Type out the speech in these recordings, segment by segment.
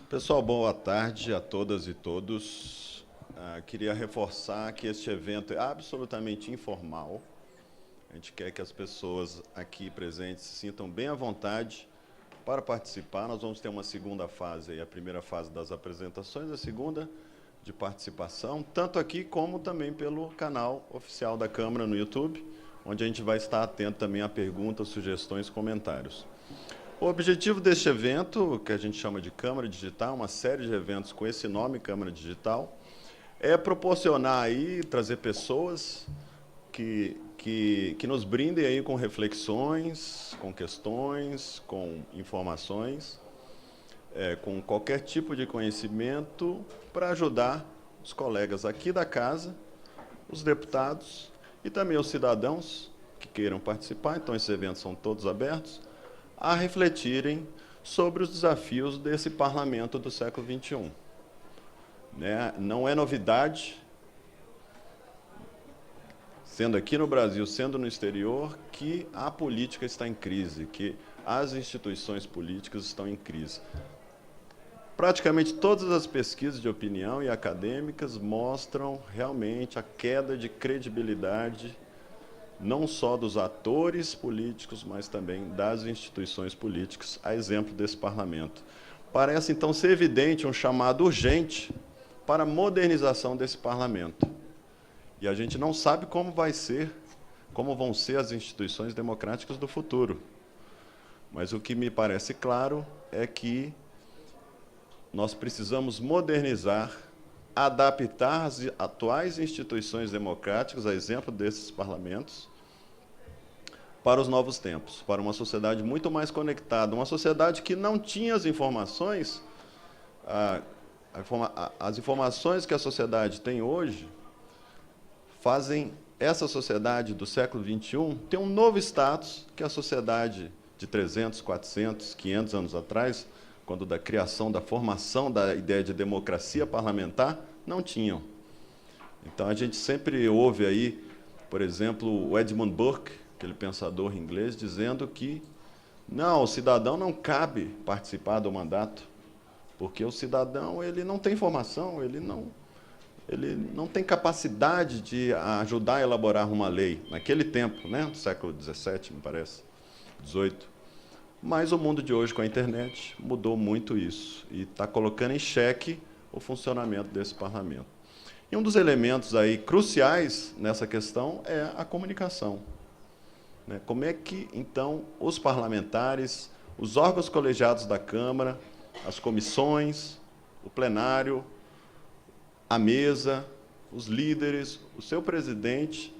Pessoal, boa tarde a todas e todos. Queria reforçar que este evento é absolutamente informal. A gente quer que as pessoas aqui presentes se sintam bem à vontade para participar. Nós vamos ter uma segunda fase, aí, a primeira fase das apresentações, a segunda de participação, tanto aqui como também pelo canal oficial da Câmara no YouTube, onde a gente vai estar atento também a perguntas, sugestões, comentários. O objetivo deste evento, que a gente chama de Câmara Digital, uma série de eventos com esse nome, Câmara Digital, é proporcionar aí, trazer pessoas que nos brindem aí com reflexões, com questões, com informações, com qualquer tipo de conhecimento para ajudar os colegas aqui da casa, os deputados e também os cidadãos que queiram participar, então esses eventos são todos abertos, a refletirem sobre os desafios desse parlamento do século XXI. Não é novidade, sendo aqui no Brasil, sendo no exterior, que a política está em crise, que as instituições políticas estão em crise. Praticamente todas as pesquisas de opinião e acadêmicas mostram realmente a queda de credibilidade não só dos atores políticos, mas também das instituições políticas, a exemplo desse parlamento. Parece, então, ser evidente um chamado urgente para a modernização desse parlamento. E a gente não sabe como vão ser as instituições democráticas do futuro. Mas o que me parece claro é que nós precisamos modernizar, adaptar as atuais instituições democráticas, a exemplo desses parlamentos, para os novos tempos, para uma sociedade muito mais conectada, uma sociedade que não tinha as informações, as informações que a sociedade tem hoje, fazem essa sociedade do século XXI ter um novo status que a sociedade de 300, 400, 500 anos atrás, quando da criação, da formação da ideia de democracia parlamentar, não tinham. Então, a gente sempre ouve aí, por exemplo, o Edmund Burke, aquele pensador inglês, dizendo que não, o cidadão não cabe participar do mandato, porque o cidadão ele não tem formação, ele não tem capacidade de ajudar a elaborar uma lei. Naquele tempo, né, do século XVII, me parece, XVIII. Mas o mundo de hoje, com a internet, mudou muito isso e está colocando em xeque o funcionamento desse parlamento. E um dos elementos aí cruciais nessa questão é a comunicação. Como é que, então, os parlamentares, os órgãos colegiados da Câmara, as comissões, o plenário, a mesa, os líderes, o seu presidente,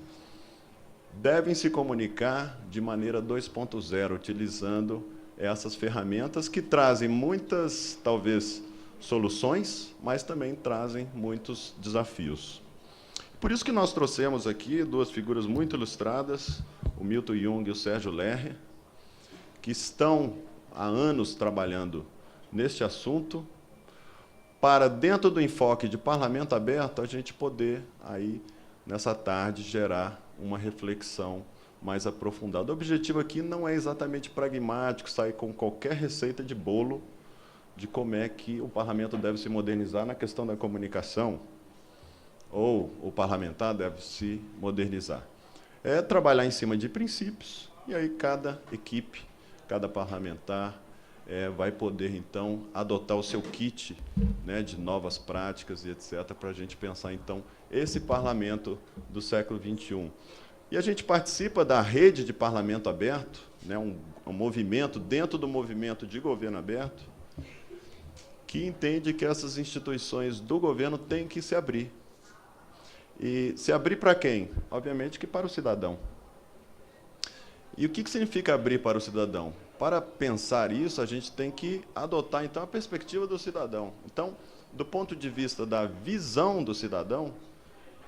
devem se comunicar de maneira 2.0, utilizando essas ferramentas que trazem muitas, talvez, soluções, mas também trazem muitos desafios. Por isso que nós trouxemos aqui duas figuras muito ilustradas, o Milton Jung e o Sérgio Lerner, que estão há anos trabalhando neste assunto, para, dentro do enfoque de parlamento aberto, a gente poder, aí, nessa tarde, gerar uma reflexão mais aprofundada. O objetivo aqui não é exatamente pragmático, sair com qualquer receita de bolo de como é que o parlamento deve se modernizar na questão da comunicação, ou o parlamentar deve se modernizar. É trabalhar em cima de princípios, e aí cada equipe, cada parlamentar vai poder, então, adotar o seu kit, de novas práticas e etc., para a gente pensar, então, esse parlamento do século XXI. E a gente participa da rede de parlamento aberto, um movimento dentro do movimento de governo aberto, que entende que essas instituições do governo têm que se abrir. E se abrir para quem? Obviamente que para o cidadão. E o que significa abrir para o cidadão? Para pensar isso, a gente tem que adotar, então, a perspectiva do cidadão. Então, do ponto de vista da visão do cidadão,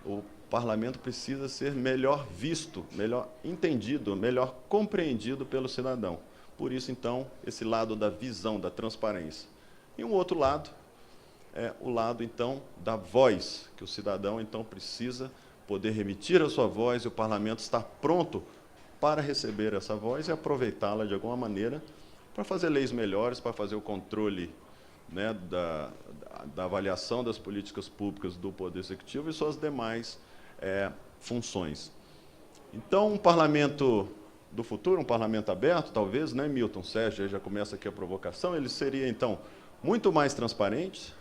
o parlamento precisa ser melhor visto, melhor entendido, melhor compreendido pelo cidadão. Por isso, então, esse lado da visão, da transparência. E um outro lado é o lado, então, da voz, que o cidadão, então, precisa poder remitir a sua voz, e o parlamento está pronto para receber essa voz e aproveitá-la de alguma maneira para fazer leis melhores, para fazer o controle né, da avaliação das políticas públicas do Poder Executivo e suas demais funções. Então, um parlamento do futuro, um parlamento aberto, talvez, né, Milton, Sérgio, aí já começa aqui a provocação, ele seria, então, muito mais transparente,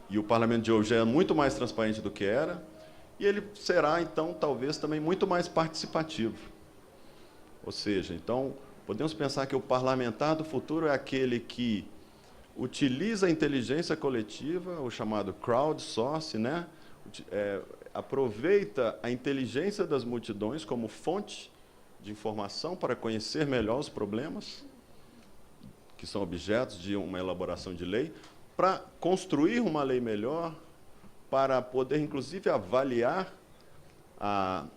e o parlamento de hoje já é muito mais transparente do que era, e ele será, então, talvez também muito mais participativo. Ou seja, então, podemos pensar que o parlamentar do futuro é aquele que utiliza a inteligência coletiva, o chamado crowdsourcing, né? Aproveita a inteligência das multidões como fonte de informação para conhecer melhor os problemas, que são objetos de uma elaboração de lei, para construir uma lei melhor, para poder, inclusive, avaliar a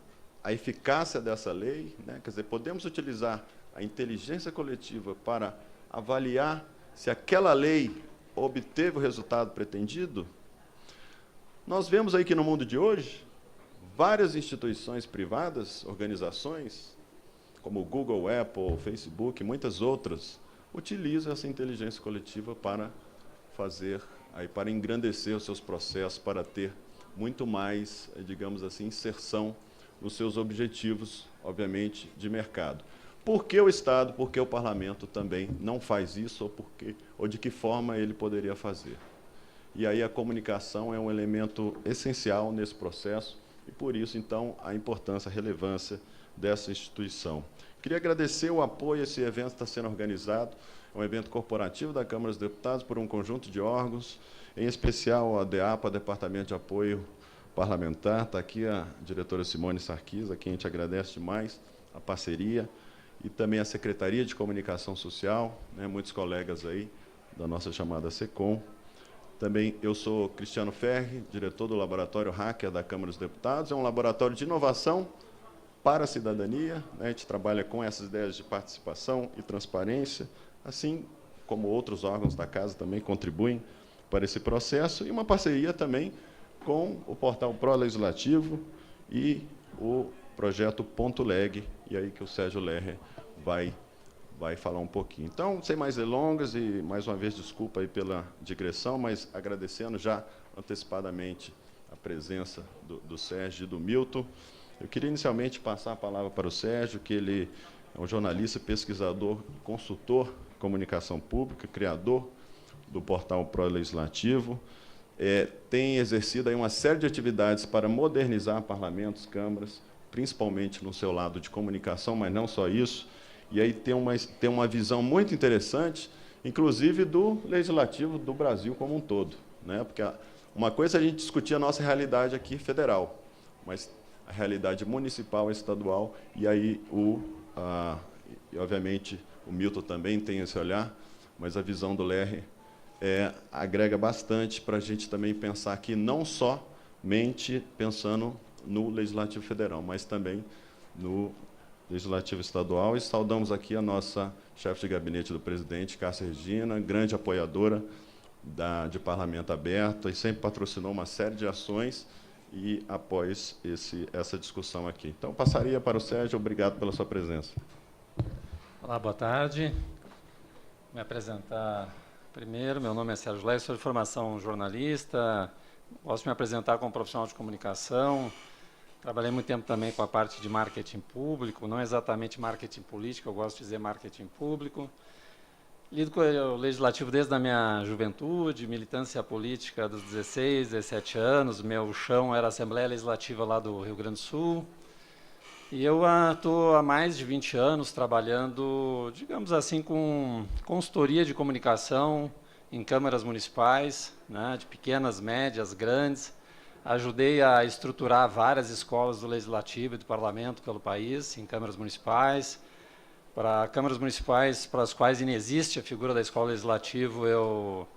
eficácia dessa lei, né? Quer dizer, podemos utilizar a inteligência coletiva para avaliar se aquela lei obteve o resultado pretendido. Nós vemos aí que no mundo de hoje, várias instituições privadas, organizações, como o Google, Apple, Facebook, muitas outras, utilizam essa inteligência coletiva para para engrandecer os seus processos, para ter muito mais, digamos assim, inserção nos seus objetivos, obviamente, de mercado. Por que o Estado, por que o Parlamento também não faz isso, ou de que forma ele poderia fazer? E aí a comunicação é um elemento essencial nesse processo, e por isso, então, a importância, a relevância dessa instituição. Queria agradecer o apoio a esse evento que está sendo organizado, é um evento corporativo da Câmara dos Deputados por um conjunto de órgãos, em especial a DEAPA, Departamento de Apoio Parlamentar, está aqui a diretora Simone Sarquis, a quem a gente agradece demais a parceria, e também a Secretaria de Comunicação Social, né, muitos colegas aí da nossa chamada SECOM. Também eu sou Cristiano Ferri, diretor do Laboratório Hacker da Câmara dos Deputados, é um laboratório de inovação para a cidadania, né, a gente trabalha com essas ideias de participação e transparência, assim como outros órgãos da Casa também contribuem para esse processo, e uma parceria também com o portal Pro Legislativo e o projeto Ponto Leg, e aí que o Sérgio Lerrer vai falar um pouquinho. Então, sem mais delongas, e mais uma vez desculpa aí pela digressão, mas agradecendo já antecipadamente a presença do Sérgio e do Milton. Eu queria inicialmente passar a palavra para o Sérgio, que ele é um jornalista, pesquisador, consultor de comunicação pública, criador do portal Pro Legislativo, tem exercido aí uma série de atividades para modernizar parlamentos, câmaras, principalmente no seu lado de comunicação, mas não só isso, e aí tem uma visão muito interessante, inclusive do legislativo do Brasil como um todo, né? Porque uma coisa é a gente discutir a nossa realidade aqui federal, mas a realidade municipal e estadual, e aí, e obviamente, o Milton também tem esse olhar, mas a visão do Lerrer agrega bastante para a gente também pensar aqui, não somente pensando no Legislativo Federal, mas também no Legislativo Estadual. E saudamos aqui a nossa chefe de gabinete do presidente, Cássia Regina, grande apoiadora de Parlamento Aberto, e sempre patrocinou uma série de ações e após essa discussão aqui. Então, passaria para o Sérgio. Obrigado pela sua presença. Olá, boa tarde. Vou me apresentar primeiro. Meu nome é Sérgio Lerrer, sou de formação jornalista, gosto de me apresentar como profissional de comunicação. Trabalhei muito tempo também com a parte de marketing público, não exatamente marketing político, eu gosto de dizer marketing público. Lido com o legislativo desde a minha juventude, militância política dos 16, 17 anos. Meu chão era a Assembleia Legislativa lá do Rio Grande do Sul. E eu estou há mais de 20 anos trabalhando, digamos assim, com consultoria de comunicação em câmaras municipais, né, de pequenas, médias, grandes. Ajudei a estruturar várias escolas do Legislativo e do Parlamento pelo país, em câmaras municipais. Para câmaras municipais para as quais inexiste a figura da escola legislativa, eu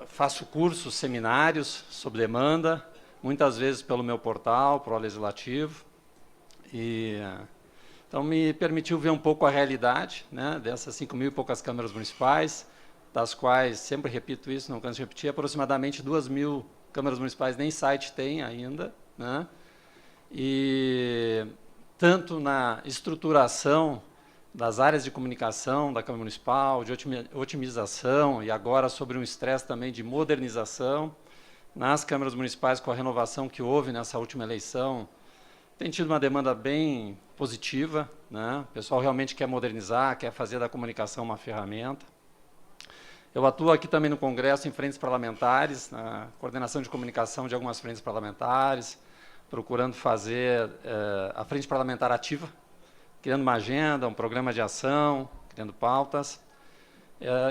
faço cursos, seminários sob demanda, muitas vezes pelo meu portal, Pro Legislativo. Então, me permitiu ver um pouco a realidade, né, dessas 5.000 e poucas câmaras municipais, das quais, sempre repito isso, não canso de repetir, aproximadamente 2.000 câmaras municipais nem site tem ainda, né, e tanto na estruturação das áreas de comunicação da Câmara Municipal, de otimização e agora sobre um estresse também de modernização nas câmaras municipais com a renovação que houve nessa última eleição. Tem tido uma demanda bem positiva, né? O pessoal realmente quer modernizar, quer fazer da comunicação uma ferramenta. Eu atuo aqui também no Congresso em frentes parlamentares, na coordenação de comunicação de algumas frentes parlamentares, procurando fazer a frente parlamentar ativa, criando uma agenda, um programa de ação, criando pautas.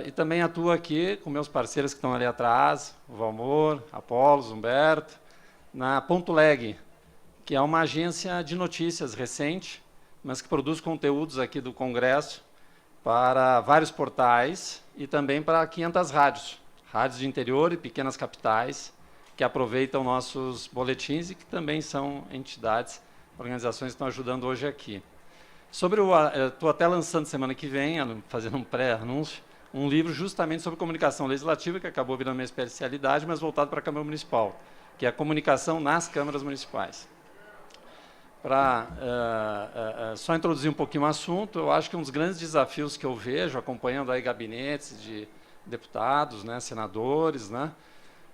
E também atuo aqui com meus parceiros que estão ali atrás, o Valmor, Apolos, Humberto, na Ponto Leg, que é uma agência de notícias recente, mas que produz conteúdos aqui do Congresso para vários portais e também para 500 rádios de interior e pequenas capitais, que aproveitam nossos boletins e que também são entidades, organizações que estão ajudando hoje aqui. Estou até lançando semana que vem, fazendo um pré-anúncio, um livro justamente sobre comunicação legislativa, que acabou virando minha especialidade, mas voltado para a Câmara Municipal, que é a comunicação nas câmaras municipais. Para só introduzir um pouquinho o assunto, eu acho que um dos grandes desafios que eu vejo, acompanhando aí gabinetes de deputados, né, senadores, né,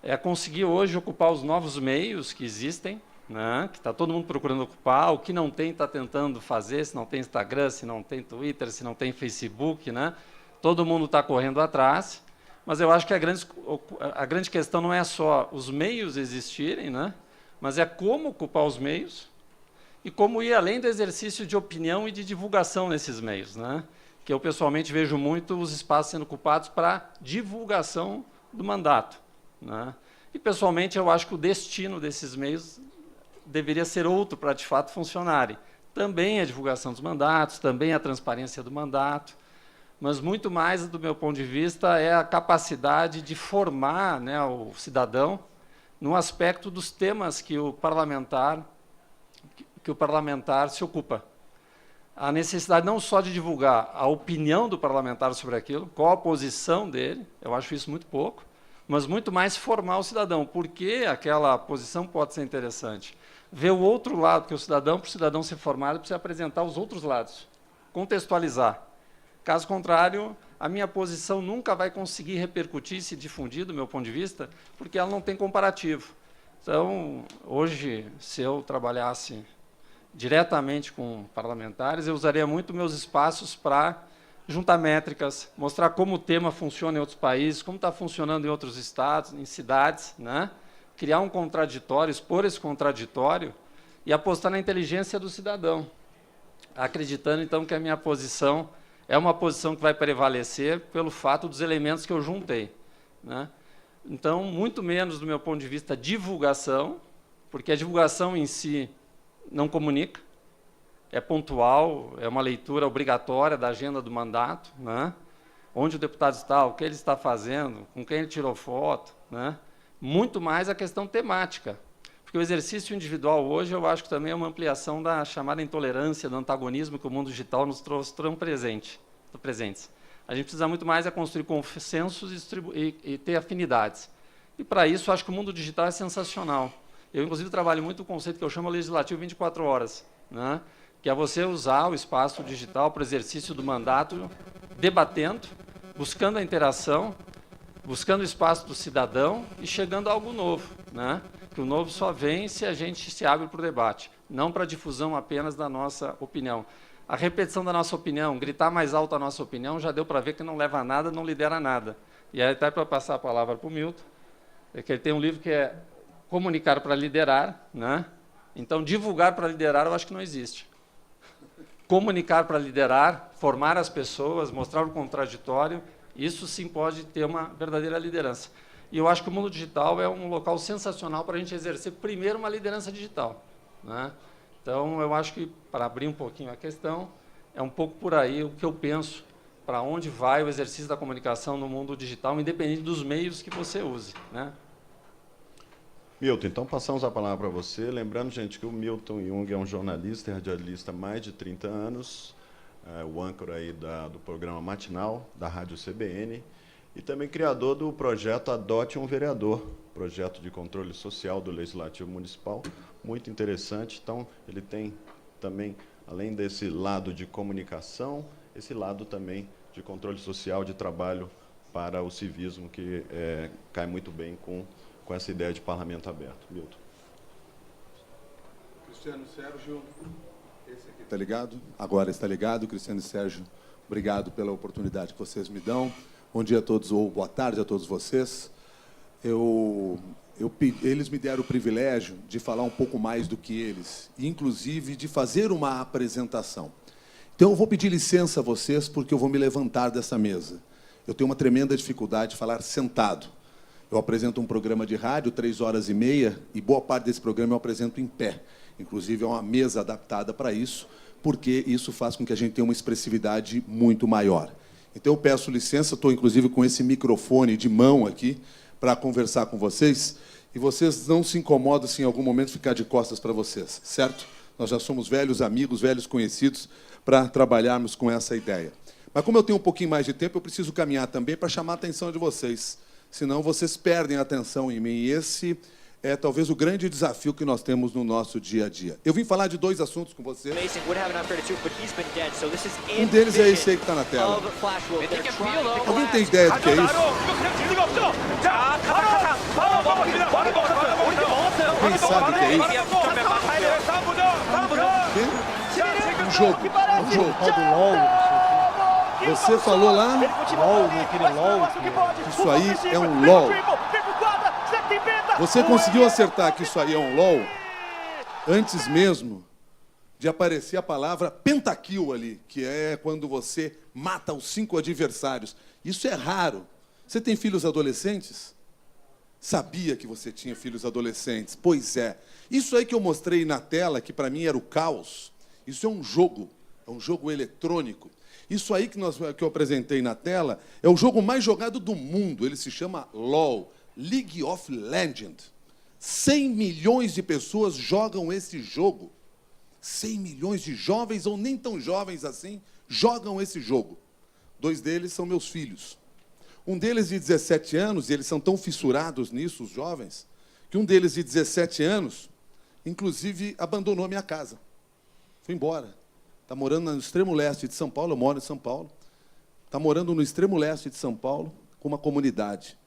é conseguir hoje ocupar os novos meios que existem, né, que está todo mundo procurando ocupar, o que não tem está tentando fazer, se não tem Instagram, se não tem Twitter, se não tem Facebook, né, todo mundo está correndo atrás, mas eu acho que a grande questão não é só os meios existirem, né, mas é como ocupar os meios, e como ir além do exercício de opinião e de divulgação nesses meios, né? Que eu pessoalmente vejo muito os espaços sendo ocupados para divulgação do mandato, né? E pessoalmente eu acho que o destino desses meios deveria ser outro para de fato funcionarem. Também a divulgação dos mandatos, também a transparência do mandato, mas muito mais, do meu ponto de vista, é a capacidade de formar, né, o cidadão no aspecto dos temas que o parlamentar se ocupa. A necessidade não só de divulgar a opinião do parlamentar sobre aquilo, qual a posição dele, eu acho isso muito pouco, mas muito mais formar o cidadão, porque aquela posição pode ser interessante. Ver o outro lado, que o cidadão, para o cidadão ser formado, precisa apresentar os outros lados, contextualizar. Caso contrário, a minha posição nunca vai conseguir repercutir, se difundir, do meu ponto de vista, porque ela não tem comparativo. Então, hoje, se eu trabalhasse diretamente com parlamentares, eu usaria muito meus espaços para juntar métricas, mostrar como o tema funciona em outros países, como está funcionando em outros estados, em cidades, né? Criar um contraditório, expor esse contraditório e apostar na inteligência do cidadão, acreditando, então, que a minha posição é uma posição que vai prevalecer pelo fato dos elementos que eu juntei, né? Então, muito menos, do meu ponto de vista, divulgação, porque a divulgação em si não comunica, é pontual, é uma leitura obrigatória da agenda do mandato, né? Onde o deputado está, o que ele está fazendo, com quem ele tirou foto, né? Muito mais a questão temática, porque o exercício individual hoje eu acho que também é uma ampliação da chamada intolerância, do antagonismo que o mundo digital nos trouxe tão presentes. A gente precisa muito mais construir consensos e ter afinidades. E, para isso, acho que o mundo digital é sensacional. Eu, inclusive, trabalho muito o conceito que eu chamo legislativo 24 horas, né? Que é você usar o espaço digital para o exercício do mandato, debatendo, buscando a interação, buscando o espaço do cidadão e chegando a algo novo, né? Que o novo só vem se a gente se abre para o debate, não para a difusão apenas da nossa opinião. A repetição da nossa opinião, gritar mais alto a nossa opinião, já deu para ver que não leva a nada, não lidera nada. E aí, até para passar a palavra para o Milton, é que ele tem um livro que é Comunicar para Liderar, né? Então, divulgar para liderar, eu acho que não existe. Comunicar para liderar, formar as pessoas, mostrar o contraditório, isso sim pode ter uma verdadeira liderança. E eu acho que o mundo digital é um local sensacional para a gente exercer, primeiro, uma liderança digital, né? Então, eu acho que, para abrir um pouquinho a questão, é um pouco por aí o que eu penso, para onde vai o exercício da comunicação no mundo digital, independente dos meios que você use, né? Milton, então passamos a palavra para você. Lembrando, gente, que o Milton Jung é um jornalista e radialista há mais de 30 anos, o âncora aí do programa matinal da Rádio CBN, e também criador do projeto Adote um Vereador, projeto de controle social do Legislativo Municipal, muito interessante. Então, ele tem também, além desse lado de comunicação, esse lado também de controle social, de trabalho para o civismo, que cai muito bem com essa ideia de parlamento aberto. Milton. Cristiano Sérgio, esse aqui está ligado? Agora está ligado. Cristiano e Sérgio, obrigado pela oportunidade que vocês me dão. Bom dia a todos, ou boa tarde a todos vocês. Eles me deram o privilégio de falar um pouco mais do que eles, e inclusive de fazer uma apresentação. Então eu vou pedir licença a vocês, porque eu vou me levantar dessa mesa. Eu tenho uma tremenda dificuldade de falar sentado. Eu apresento um programa de rádio, 3h30, e boa parte desse programa eu apresento em pé. Inclusive, é uma mesa adaptada para isso, porque isso faz com que a gente tenha uma expressividade muito maior. Então, eu peço licença, estou, inclusive, com esse microfone de mão aqui, para conversar com vocês, e vocês não se incomodam se em algum momento ficar de costas para vocês, certo? Nós já somos velhos amigos, velhos conhecidos, para trabalharmos com essa ideia. Mas, como eu tenho um pouquinho mais de tempo, eu preciso caminhar também para chamar a atenção de vocês, senão vocês perdem a atenção em mim, e esse é talvez o grande desafio que nós temos no nosso dia a dia. Eu vim falar de 2 assuntos com você. Um deles é esse aí que está na tela. Alguém tem ideia do que é isso? Quem sabe o que é isso? Um jogo. Um jogo. Você falou lá? LOL, que isso aí é um LOL. Você conseguiu acertar que isso aí é um LOL antes mesmo de aparecer a palavra pentakill ali, que é quando você mata os 5 adversários. Isso é raro. Você tem filhos adolescentes? Sabia que você tinha filhos adolescentes? Pois é. Isso aí que eu mostrei na tela, que para mim era o caos, isso é um jogo eletrônico. Isso aí que eu apresentei na tela é o jogo mais jogado do mundo. Ele se chama LOL. League of Legends. 100 milhões de pessoas jogam esse jogo. 100 milhões de jovens, ou nem tão jovens assim, jogam esse jogo. 2 deles são meus filhos. Um deles de 17 anos, e eles são tão fissurados nisso, os jovens, que um deles de 17 anos, inclusive, abandonou a minha casa. Foi embora. Está morando no extremo leste de São Paulo, eu moro em São Paulo. Está morando no extremo leste de São Paulo, com uma comunidade.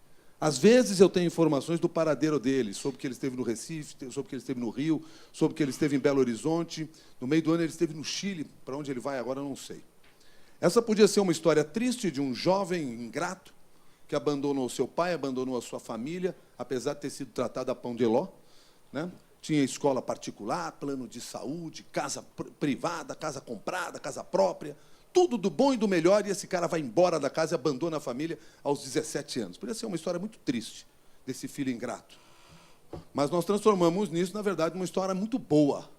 Às vezes eu tenho informações do paradeiro dele, sobre que ele esteve no Recife, sobre que ele esteve no Rio, sobre que ele esteve em Belo Horizonte. No meio do ano ele esteve no Chile, para onde ele vai agora eu não sei. Essa podia ser uma história triste de um jovem ingrato que abandonou seu pai, abandonou a sua família, apesar de ter sido tratado a pão de ló, né? Tinha escola particular, plano de saúde, casa privada, casa comprada, casa própria, tudo do bom e do melhor, e esse cara vai embora da casa e abandona a família aos 17 anos. Podia ser uma história muito triste desse filho ingrato. Mas nós transformamos nisso, na verdade, uma história muito boa.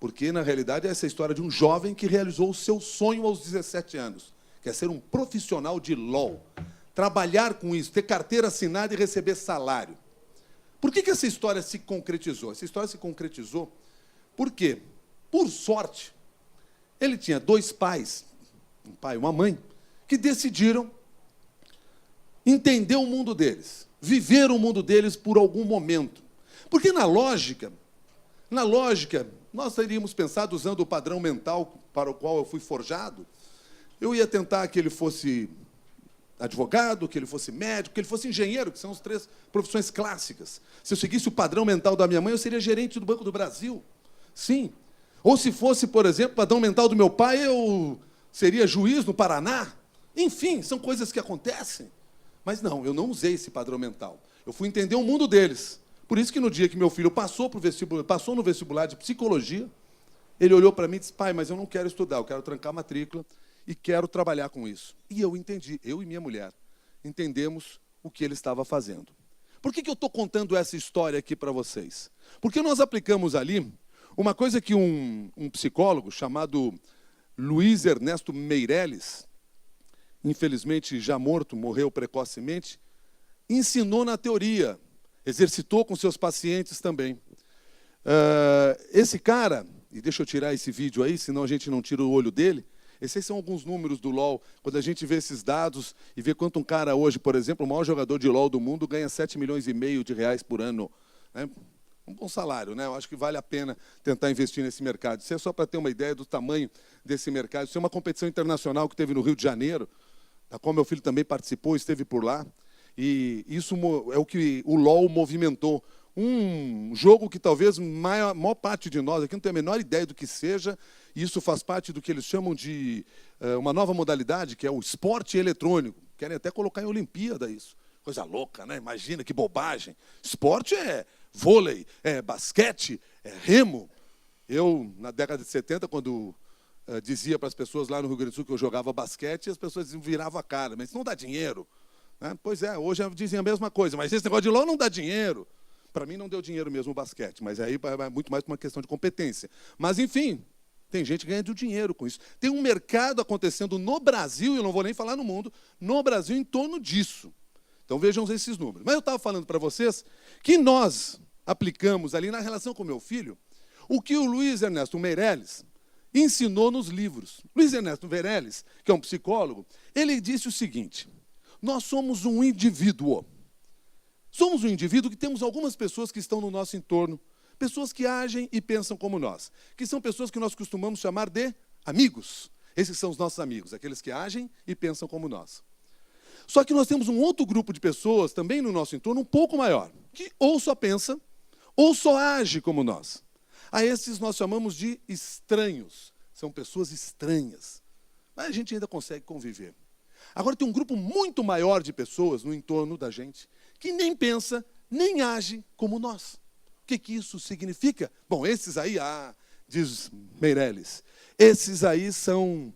Porque, na realidade, é essa história de um jovem que realizou o seu sonho aos 17 anos, que é ser um profissional de LOL. Trabalhar com isso, ter carteira assinada e receber salário. Por que essa história se concretizou? Essa história se concretizou porque, por sorte, ele tinha 2 pais, um pai e uma mãe, que decidiram entender o mundo deles, viver o mundo deles por algum momento. Porque, na lógica, nós teríamos pensado, usando o padrão mental para o qual eu fui forjado, eu ia tentar que ele fosse advogado, que ele fosse médico, que ele fosse engenheiro, que são as 3 profissões clássicas. Se eu seguisse o padrão mental da minha mãe, eu seria gerente do Banco do Brasil. Sim. Ou se fosse, por exemplo, o padrão mental do meu pai, eu seria juiz no Paraná. Enfim, são coisas que acontecem. Mas não, eu não usei esse padrão mental. Eu fui entender o mundo deles. Por isso que no dia que meu filho passou no vestibular de psicologia, ele olhou para mim e disse: pai, mas eu não quero estudar, eu quero trancar a matrícula e quero trabalhar com isso. E eu entendi, eu e minha mulher, entendemos o que ele estava fazendo. Por que eu estou contando essa história aqui para vocês? Porque nós aplicamos ali uma coisa que um psicólogo chamado Luiz Ernesto Meirelles, infelizmente já morto, morreu precocemente, ensinou na teoria, exercitou com seus pacientes também. Esse cara, e deixa eu tirar esse vídeo aí, senão a gente não tira o olho dele. Esses são alguns números do LOL. Quando a gente vê esses dados e vê quanto um cara hoje, por exemplo, o maior jogador de LOL do mundo, ganha 7,5 milhões de reais por ano. Né? um bom salário, né? Eu acho que vale a pena tentar investir nesse mercado. Isso é só para ter uma ideia do tamanho desse mercado. Isso é uma competição internacional que teve no Rio de Janeiro, da qual meu filho também participou, esteve por lá. E isso é o que o LOL movimentou. Um jogo que talvez a maior parte de nós aqui não tem a menor ideia do que seja, e isso faz parte do que eles chamam de uma nova modalidade, que é o esporte eletrônico. Querem até colocar em Olimpíada isso. Coisa louca, né? Imagina que bobagem. Esporte é vôlei, é basquete, é remo. Eu, na década de 70, quando dizia para as pessoas lá no Rio Grande do Sul que eu jogava basquete, as pessoas viravam a cara, mas isso não dá dinheiro. Né? Pois é, hoje dizem a mesma coisa, mas esse negócio de LOL não dá dinheiro. Para mim não deu dinheiro mesmo o basquete, mas aí é muito mais uma questão de competência. Mas, enfim, tem gente ganhando dinheiro com isso. Tem um mercado acontecendo no Brasil, e eu não vou nem falar no mundo, no Brasil em torno disso. Então vejam esses números. Mas eu estava falando para vocês que nós aplicamos ali na relação com o meu filho o que o Luiz Ernesto Meirelles ensinou nos livros. Luiz Ernesto Meirelles, que é um psicólogo, ele disse o seguinte: nós somos um indivíduo. Somos um indivíduo que temos algumas pessoas que estão no nosso entorno, pessoas que agem e pensam como nós, que são pessoas que nós costumamos chamar de amigos. Esses são os nossos amigos, aqueles que agem e pensam como nós. Só que nós temos um outro grupo de pessoas, também no nosso entorno, um pouco maior, que ou só pensa, ou só age como nós. A esses nós chamamos de estranhos. São pessoas estranhas. Mas a gente ainda consegue conviver. Agora tem um grupo muito maior de pessoas no entorno da gente, que nem pensa, nem age como nós. O que isso significa? Bom, esses aí, diz Meirelles, esses aí são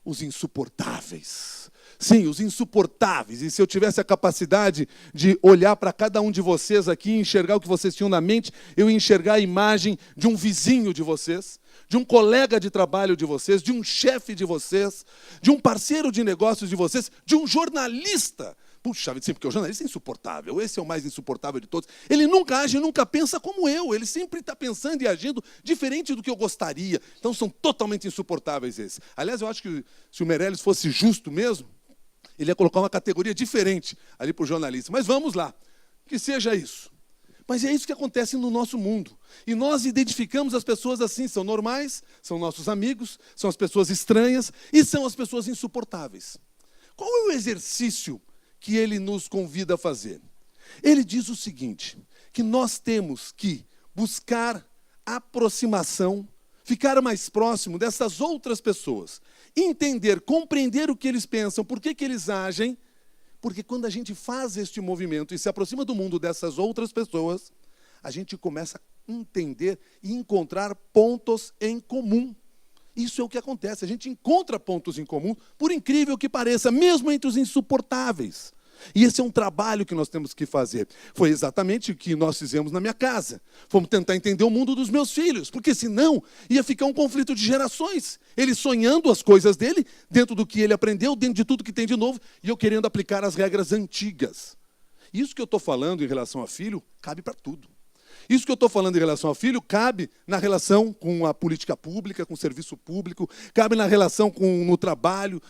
os insuportáveis. Sim, os insuportáveis. E se eu tivesse a capacidade de olhar para cada um de vocês aqui e enxergar o que vocês tinham na mente, eu ia enxergar a imagem de um vizinho de vocês, de um colega de trabalho de vocês, de um chefe de vocês, de um parceiro de negócios de vocês, de um jornalista. Puxa, sim, porque o jornalista é insuportável, esse é o mais insuportável de todos. Ele nunca age, nunca pensa como eu, ele sempre está pensando e agindo diferente do que eu gostaria. Então são totalmente insuportáveis esses. Aliás, eu acho que se o Meirelles fosse justo mesmo, ele ia colocar uma categoria diferente ali para o jornalista. Mas vamos lá, que seja isso. Mas é isso que acontece no nosso mundo. E nós identificamos as pessoas assim, são normais, são nossos amigos, são as pessoas estranhas e são as pessoas insuportáveis. Qual é o exercício que ele nos convida a fazer? Ele diz o seguinte, que nós temos que buscar aproximação, ficar mais próximo dessas outras pessoas, entender, compreender o que eles pensam, por que eles agem, porque quando a gente faz este movimento e se aproxima do mundo dessas outras pessoas, a gente começa a entender e encontrar pontos em comum. Isso é o que acontece, a gente encontra pontos em comum, por incrível que pareça, mesmo entre os insuportáveis. E esse é um trabalho que nós temos que fazer. Foi exatamente o que nós fizemos na minha casa. Fomos tentar entender o mundo dos meus filhos, porque senão ia ficar um conflito de gerações. Ele sonhando as coisas dele, dentro do que ele aprendeu, dentro de tudo que tem de novo, e eu querendo aplicar as regras antigas. Isso que eu estou falando em relação a filho, cabe para tudo. Isso que eu estou falando em relação ao filho cabe na relação com a política pública, com o serviço público, cabe na relação no trabalho,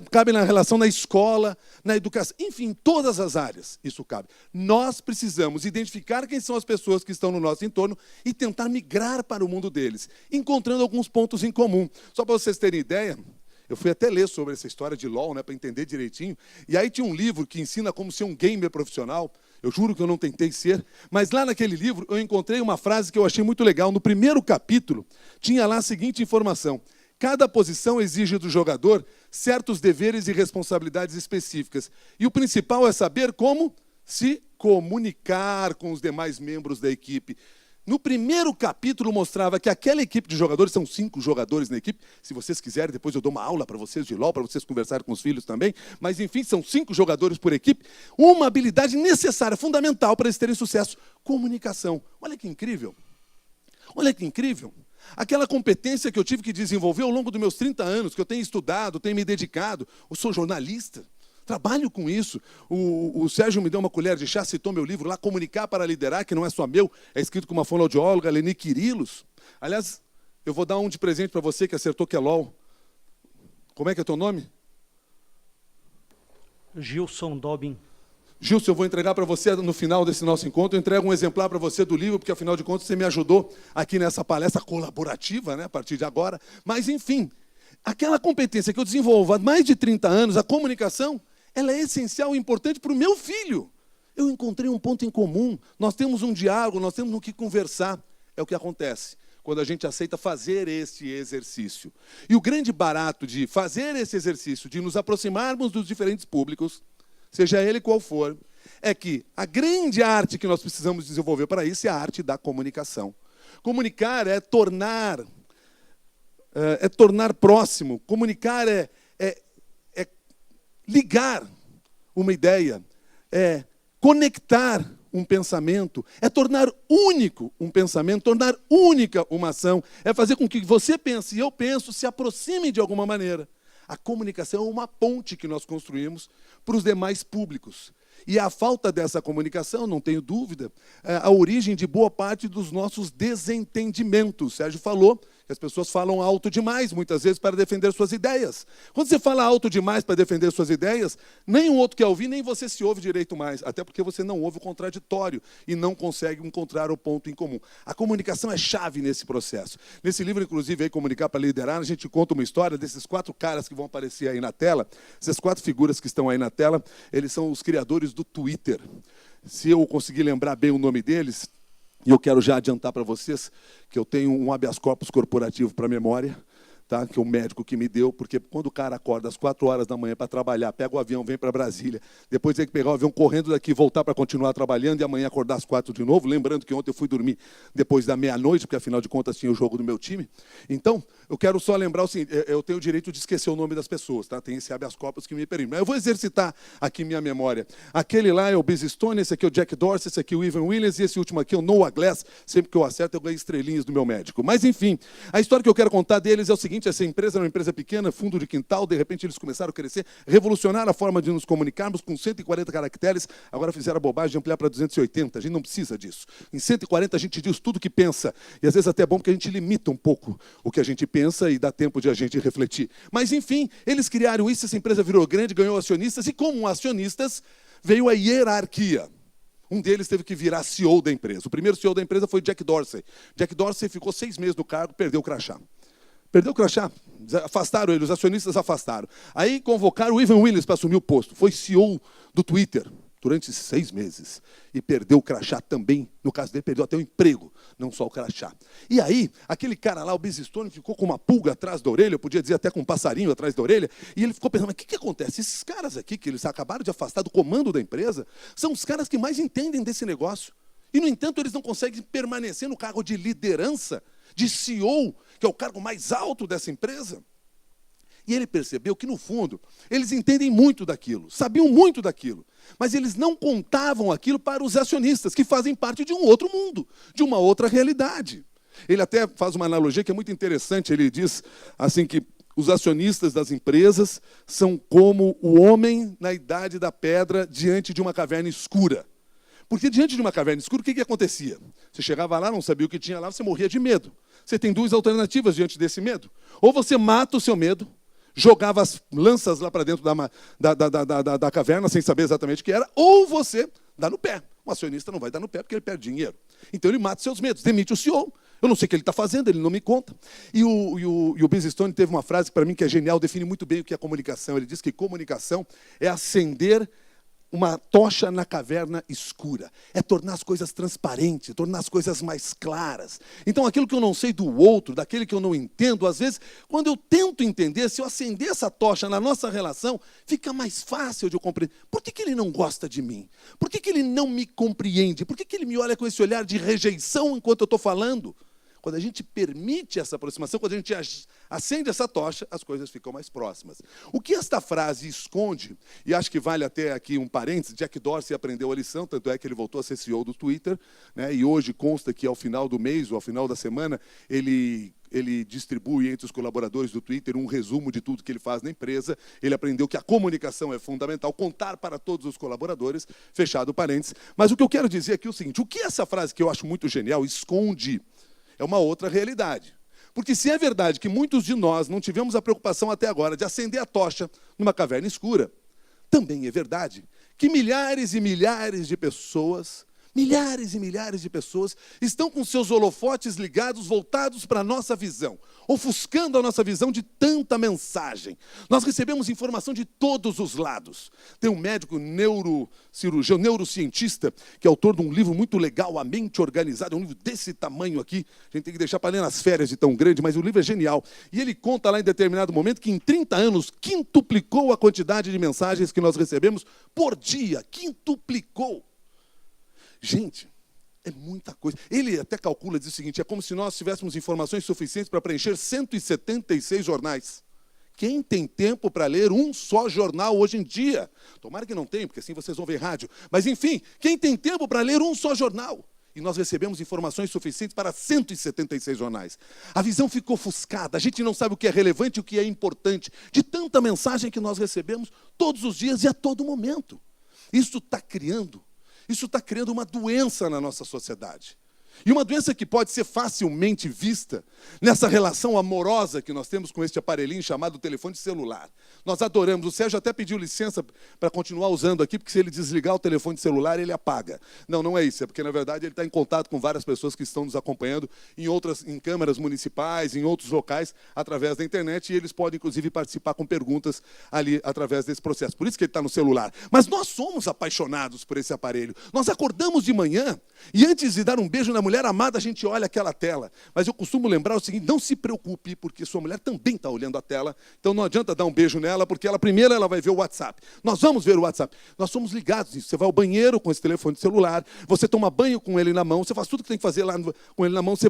cabe na relação na escola, na educação, enfim, em todas as áreas isso cabe. Nós precisamos identificar quem são as pessoas que estão no nosso entorno e tentar migrar para o mundo deles, encontrando alguns pontos em comum. Só para vocês terem ideia, eu fui até ler sobre essa história de LOL, né, para entender direitinho, e aí tinha um livro que ensina como ser um gamer profissional. Eu juro que eu não tentei ser, mas lá naquele livro eu encontrei uma frase que eu achei muito legal. No primeiro capítulo, tinha lá a seguinte informação: cada posição exige do jogador certos deveres e responsabilidades específicas. E o principal é saber como se comunicar com os demais membros da equipe. No primeiro capítulo mostrava que aquela equipe de jogadores, são 5 jogadores na equipe, se vocês quiserem, depois eu dou uma aula para vocês de LOL, para vocês conversarem com os filhos também, mas enfim, são 5 jogadores por equipe, uma habilidade necessária, fundamental para eles terem sucesso: comunicação. Olha que incrível, olha que incrível. Aquela competência que eu tive que desenvolver ao longo dos meus 30 anos, que eu tenho estudado, tenho me dedicado, eu sou jornalista, trabalho com isso. O Sérgio me deu uma colher de chá, citou meu livro lá, Comunicar para Liderar, que não é só meu, é escrito com uma fonoaudióloga, Leni Quirilos. Aliás, eu vou dar um de presente para você que acertou que é LOL. Como é que é teu nome? Gilson Dobin. Gilson, eu vou entregar para você, no final desse nosso encontro, eu entrego um exemplar para você do livro, porque, afinal de contas, você me ajudou aqui nessa palestra colaborativa, né, a partir de agora. Mas, enfim, aquela competência que eu desenvolvo há mais de 30 anos, a comunicação, ela é essencial e importante para o meu filho. Eu encontrei um ponto em comum, nós temos um diálogo, nós temos no que conversar. É o que acontece quando a gente aceita fazer esse exercício. E o grande barato de fazer esse exercício, de nos aproximarmos dos diferentes públicos, seja ele qual for, é que a grande arte que nós precisamos desenvolver para isso é a arte da comunicação. Comunicar é tornar próximo. Comunicar é ligar uma ideia, é conectar um pensamento, é tornar único um pensamento, tornar única uma ação, é fazer com que você pense e eu penso se aproxime de alguma maneira. A comunicação é uma ponte que nós construímos para os demais públicos. E a falta dessa comunicação, não tenho dúvida, é a origem de boa parte dos nossos desentendimentos. O Sérgio falou que as pessoas falam alto demais, muitas vezes, para defender suas ideias. Quando você fala alto demais para defender suas ideias, nem o outro quer ouvir, nem você se ouve direito mais. Até porque você não ouve o contraditório e não consegue encontrar o ponto em comum. A comunicação é chave nesse processo. Nesse livro, inclusive, aí, Comunicar para Liderar, a gente conta uma história desses 4 caras que vão aparecer aí na tela. Essas 4 figuras que estão aí na tela, eles são os criadores do Twitter. Se eu conseguir lembrar bem o nome deles, e eu quero já adiantar para vocês que eu tenho um habeas corpus corporativo para a memória, tá? Que é o médico que me deu, porque quando o cara acorda às 4 horas da manhã para trabalhar, pega o avião, vem para Brasília, depois tem que pegar o avião correndo daqui, voltar para continuar trabalhando e amanhã acordar às 4 de novo, lembrando que ontem eu fui dormir depois da meia-noite, porque afinal de contas tinha o jogo do meu time. Então, eu quero só lembrar o seguinte, eu tenho o direito de esquecer o nome das pessoas, tá? Tem esse habeas corpus que me permite. Mas eu vou exercitar aqui minha memória. Aquele lá é o Biz Stone, esse aqui é o Jack Dorsey, esse aqui é o Evan Williams e esse último aqui é o Noah Glass. Sempre que eu acerto, eu ganho estrelinhas do meu médico. Mas, enfim, a história que eu quero contar deles é o seguinte, essa empresa era uma empresa pequena, fundo de quintal, de repente eles começaram a crescer, revolucionaram a forma de nos comunicarmos com 140 caracteres, agora fizeram a bobagem de ampliar para 280, a gente não precisa disso. Em 140 a gente diz tudo o que pensa, e às vezes até é bom porque a gente limita um pouco o que a gente pensa e dá tempo de a gente refletir. Mas enfim, eles criaram isso, essa empresa virou grande, ganhou acionistas, e como acionistas veio a hierarquia. Um deles teve que virar CEO da empresa. O primeiro CEO da empresa foi Jack Dorsey. Jack Dorsey ficou 6 meses no cargo, perdeu o crachá. Perdeu o crachá, afastaram ele, os acionistas afastaram. Aí convocaram o Evan Williams para assumir o posto. Foi CEO do Twitter durante 6 meses. E perdeu o crachá também. No caso dele, perdeu até o emprego, não só o crachá. E aí, aquele cara lá, o Biz Stone, ficou com uma pulga atrás da orelha, eu podia dizer até com um passarinho atrás da orelha, e ele ficou pensando, mas o que acontece? Esses caras aqui, que eles acabaram de afastar do comando da empresa, são os caras que mais entendem desse negócio. E, no entanto, eles não conseguem permanecer no cargo de liderança, de CEO, que é o cargo mais alto dessa empresa. E ele percebeu que, no fundo, eles entendem muito daquilo, sabiam muito daquilo, mas eles não contavam aquilo para os acionistas, que fazem parte de um outro mundo, de uma outra realidade. Ele até faz uma analogia que é muito interessante, ele diz assim que os acionistas das empresas são como o homem na idade da pedra diante de uma caverna escura. Porque diante de uma caverna escura, o que acontecia? Você chegava lá, não sabia o que tinha lá, você morria de medo. Você tem 2 alternativas diante desse medo. Ou você mata o seu medo, jogava as lanças lá para dentro da caverna, sem saber exatamente o que era, ou você dá no pé. O acionista não vai dar no pé porque ele perde dinheiro. Então ele mata seus medos, demite o CEO. Eu não sei o que ele está fazendo, ele não me conta. E o Biz Stone teve uma frase para mim que é genial, define muito bem o que é comunicação. Ele diz que comunicação é acender uma tocha na caverna escura. É tornar as coisas transparentes, tornar as coisas mais claras. Então, aquilo que eu não sei do outro, daquele que eu não entendo, às vezes, quando eu tento entender, se eu acender essa tocha na nossa relação, fica mais fácil de eu compreender. Por que ele não gosta de mim? Por que ele não me compreende? Por que ele me olha com esse olhar de rejeição enquanto eu estou falando? Quando a gente permite essa aproximação, quando a gente acende essa tocha, as coisas ficam mais próximas. O que esta frase esconde, e acho que vale até aqui um parênteses, Jack Dorsey aprendeu a lição, tanto é que ele voltou a ser CEO do Twitter, né, e hoje consta que ao final do mês ou ao final da semana, ele distribui entre os colaboradores do Twitter um resumo de tudo que ele faz na empresa. Ele aprendeu que a comunicação é fundamental, contar para todos os colaboradores, fechado parênteses. Mas o que eu quero dizer aqui é o seguinte, o que essa frase, que eu acho muito genial, esconde, é uma outra realidade. Porque se é verdade que muitos de nós não tivemos a preocupação até agora de acender a tocha numa caverna escura, também é verdade que milhares e milhares de pessoas estão com seus holofotes ligados, voltados para a nossa visão, ofuscando a nossa visão de tanta mensagem. Nós recebemos informação de todos os lados. Tem um médico neurocirurgião, neurocientista, que é autor de um livro muito legal, A Mente Organizada, um livro desse tamanho aqui, a gente tem que deixar para ler nas férias de tão grande, mas o livro é genial. E ele conta lá em determinado momento que em 30 anos quintuplicou a quantidade de mensagens que nós recebemos por dia, quintuplicou. Gente, é muita coisa. Ele até calcula, diz o seguinte, é como se nós tivéssemos informações suficientes para preencher 176 jornais. Quem tem tempo para ler um só jornal hoje em dia? Tomara que não tenha, porque assim vocês vão ver rádio. Mas, enfim, quem tem tempo para ler um só jornal? E nós recebemos informações suficientes para 176 jornais. A visão ficou ofuscada, a gente não sabe o que é relevante e o que é importante, de tanta mensagem que nós recebemos todos os dias e a todo momento. Isso está criando uma doença na nossa sociedade. E uma doença que pode ser facilmente vista nessa relação amorosa que nós temos com este aparelhinho chamado telefone celular. Nós adoramos. O Sérgio até pediu licença para continuar usando aqui, porque se ele desligar o telefone celular, ele apaga. Não, não é isso. É porque, na verdade, ele está em contato com várias pessoas que estão nos acompanhando em câmaras municipais, em outros locais, através da internet, e eles podem, inclusive, participar com perguntas ali através desse processo. Por isso que ele está no celular. Mas nós somos apaixonados por esse aparelho. Nós acordamos de manhã e, antes de dar um beijo na mulher amada, a gente olha aquela tela. Mas eu costumo lembrar o seguinte, não se preocupe, porque sua mulher também está olhando a tela, então não adianta dar um beijo nela, porque primeiro ela vai ver o WhatsApp. Nós vamos ver o WhatsApp. Nós somos ligados nisso. Você vai ao banheiro com esse telefone celular, você toma banho com ele na mão, você faz tudo que tem que fazer lá com ele na mão, você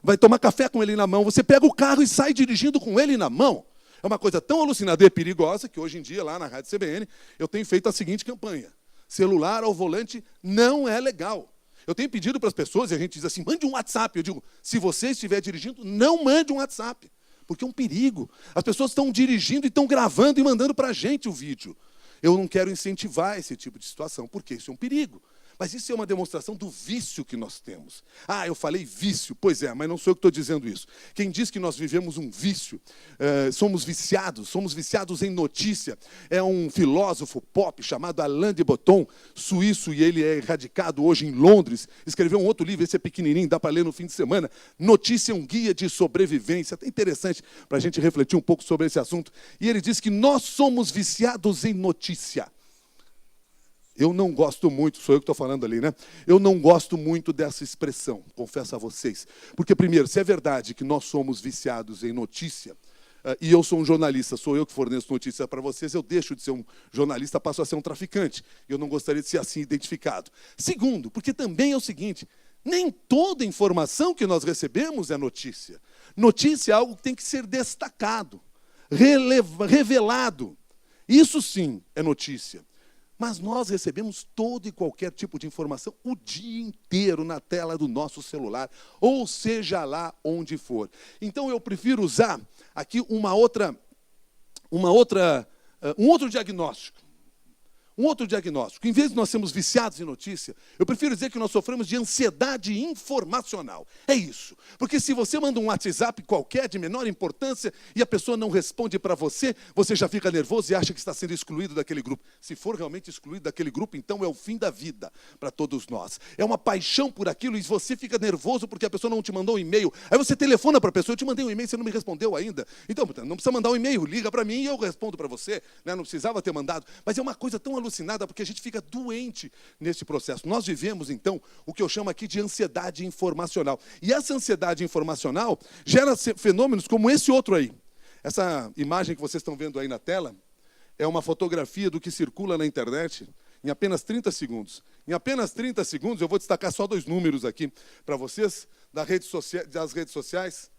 vai tomar café com ele na mão, você pega o carro e sai dirigindo com ele na mão. É uma coisa tão alucinadora e perigosa que hoje em dia, lá na Rádio CBN, eu tenho feito a seguinte campanha. Celular ao volante não é legal. Eu tenho pedido para as pessoas, e a gente diz assim, mande um WhatsApp. Eu digo, se você estiver dirigindo, não mande um WhatsApp, porque é um perigo. As pessoas estão dirigindo e estão gravando e mandando para a gente o vídeo. Eu não quero incentivar esse tipo de situação, porque isso é um perigo. Mas isso é uma demonstração do vício que nós temos. Ah, eu falei vício. Pois é, mas não sou eu que estou dizendo isso. Quem diz que nós vivemos um vício, somos viciados em notícia, é um filósofo pop chamado Alain de Botton, suíço, e ele é radicado hoje em Londres. Escreveu um outro livro, esse é pequenininho, dá para ler no fim de semana. Notícia é um guia de sobrevivência. Até interessante para a gente refletir um pouco sobre esse assunto. E ele diz que nós somos viciados em notícia. Eu não gosto muito, sou eu que estou falando ali, né? Eu não gosto muito dessa expressão, confesso a vocês. Porque, primeiro, se é verdade que nós somos viciados em notícia, e eu sou um jornalista, sou eu que forneço notícia para vocês, eu deixo de ser um jornalista, passo a ser um traficante. Eu não gostaria de ser assim identificado. Segundo, porque também é o seguinte, nem toda informação que nós recebemos é notícia. Notícia é algo que tem que ser destacado, revelado. Isso sim é notícia. Mas nós recebemos todo e qualquer tipo de informação o dia inteiro na tela do nosso celular, ou seja lá onde for. Então eu prefiro usar aqui um outro diagnóstico. Um outro diagnóstico. Em vez de nós sermos viciados em notícia, eu prefiro dizer que nós sofremos de ansiedade informacional. É isso. Porque se você manda um WhatsApp qualquer, de menor importância, e a pessoa não responde para você, você já fica nervoso e acha que está sendo excluído daquele grupo. Se for realmente excluído daquele grupo, então é o fim da vida para todos nós. É uma paixão por aquilo e você fica nervoso porque a pessoa não te mandou um e-mail. Aí você telefona para a pessoa, eu te mandei um e-mail, você não me respondeu ainda. Então, não precisa mandar um e-mail, liga para mim e eu respondo para você. Né? Não precisava ter mandado. Mas é uma coisa tão alucinada, porque a gente fica doente nesse processo. Nós vivemos, então, o que eu chamo aqui de ansiedade informacional. E essa ansiedade informacional gera fenômenos como esse outro aí. Essa imagem que vocês estão vendo aí na tela é uma fotografia do que circula na internet em apenas 30 segundos. Em apenas 30 segundos, eu vou destacar só 2 números aqui para vocês, das redes sociais.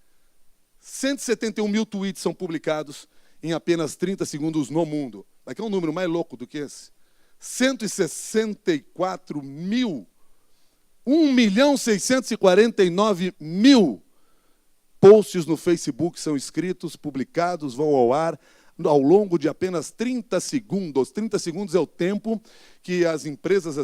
171 mil tweets são publicados em apenas 30 segundos no mundo. Aqui é um número mais louco do que esse. 164 mil, 1.649.000 posts no Facebook são escritos, publicados, vão ao ar ao longo de apenas 30 segundos. 30 segundos é o tempo que as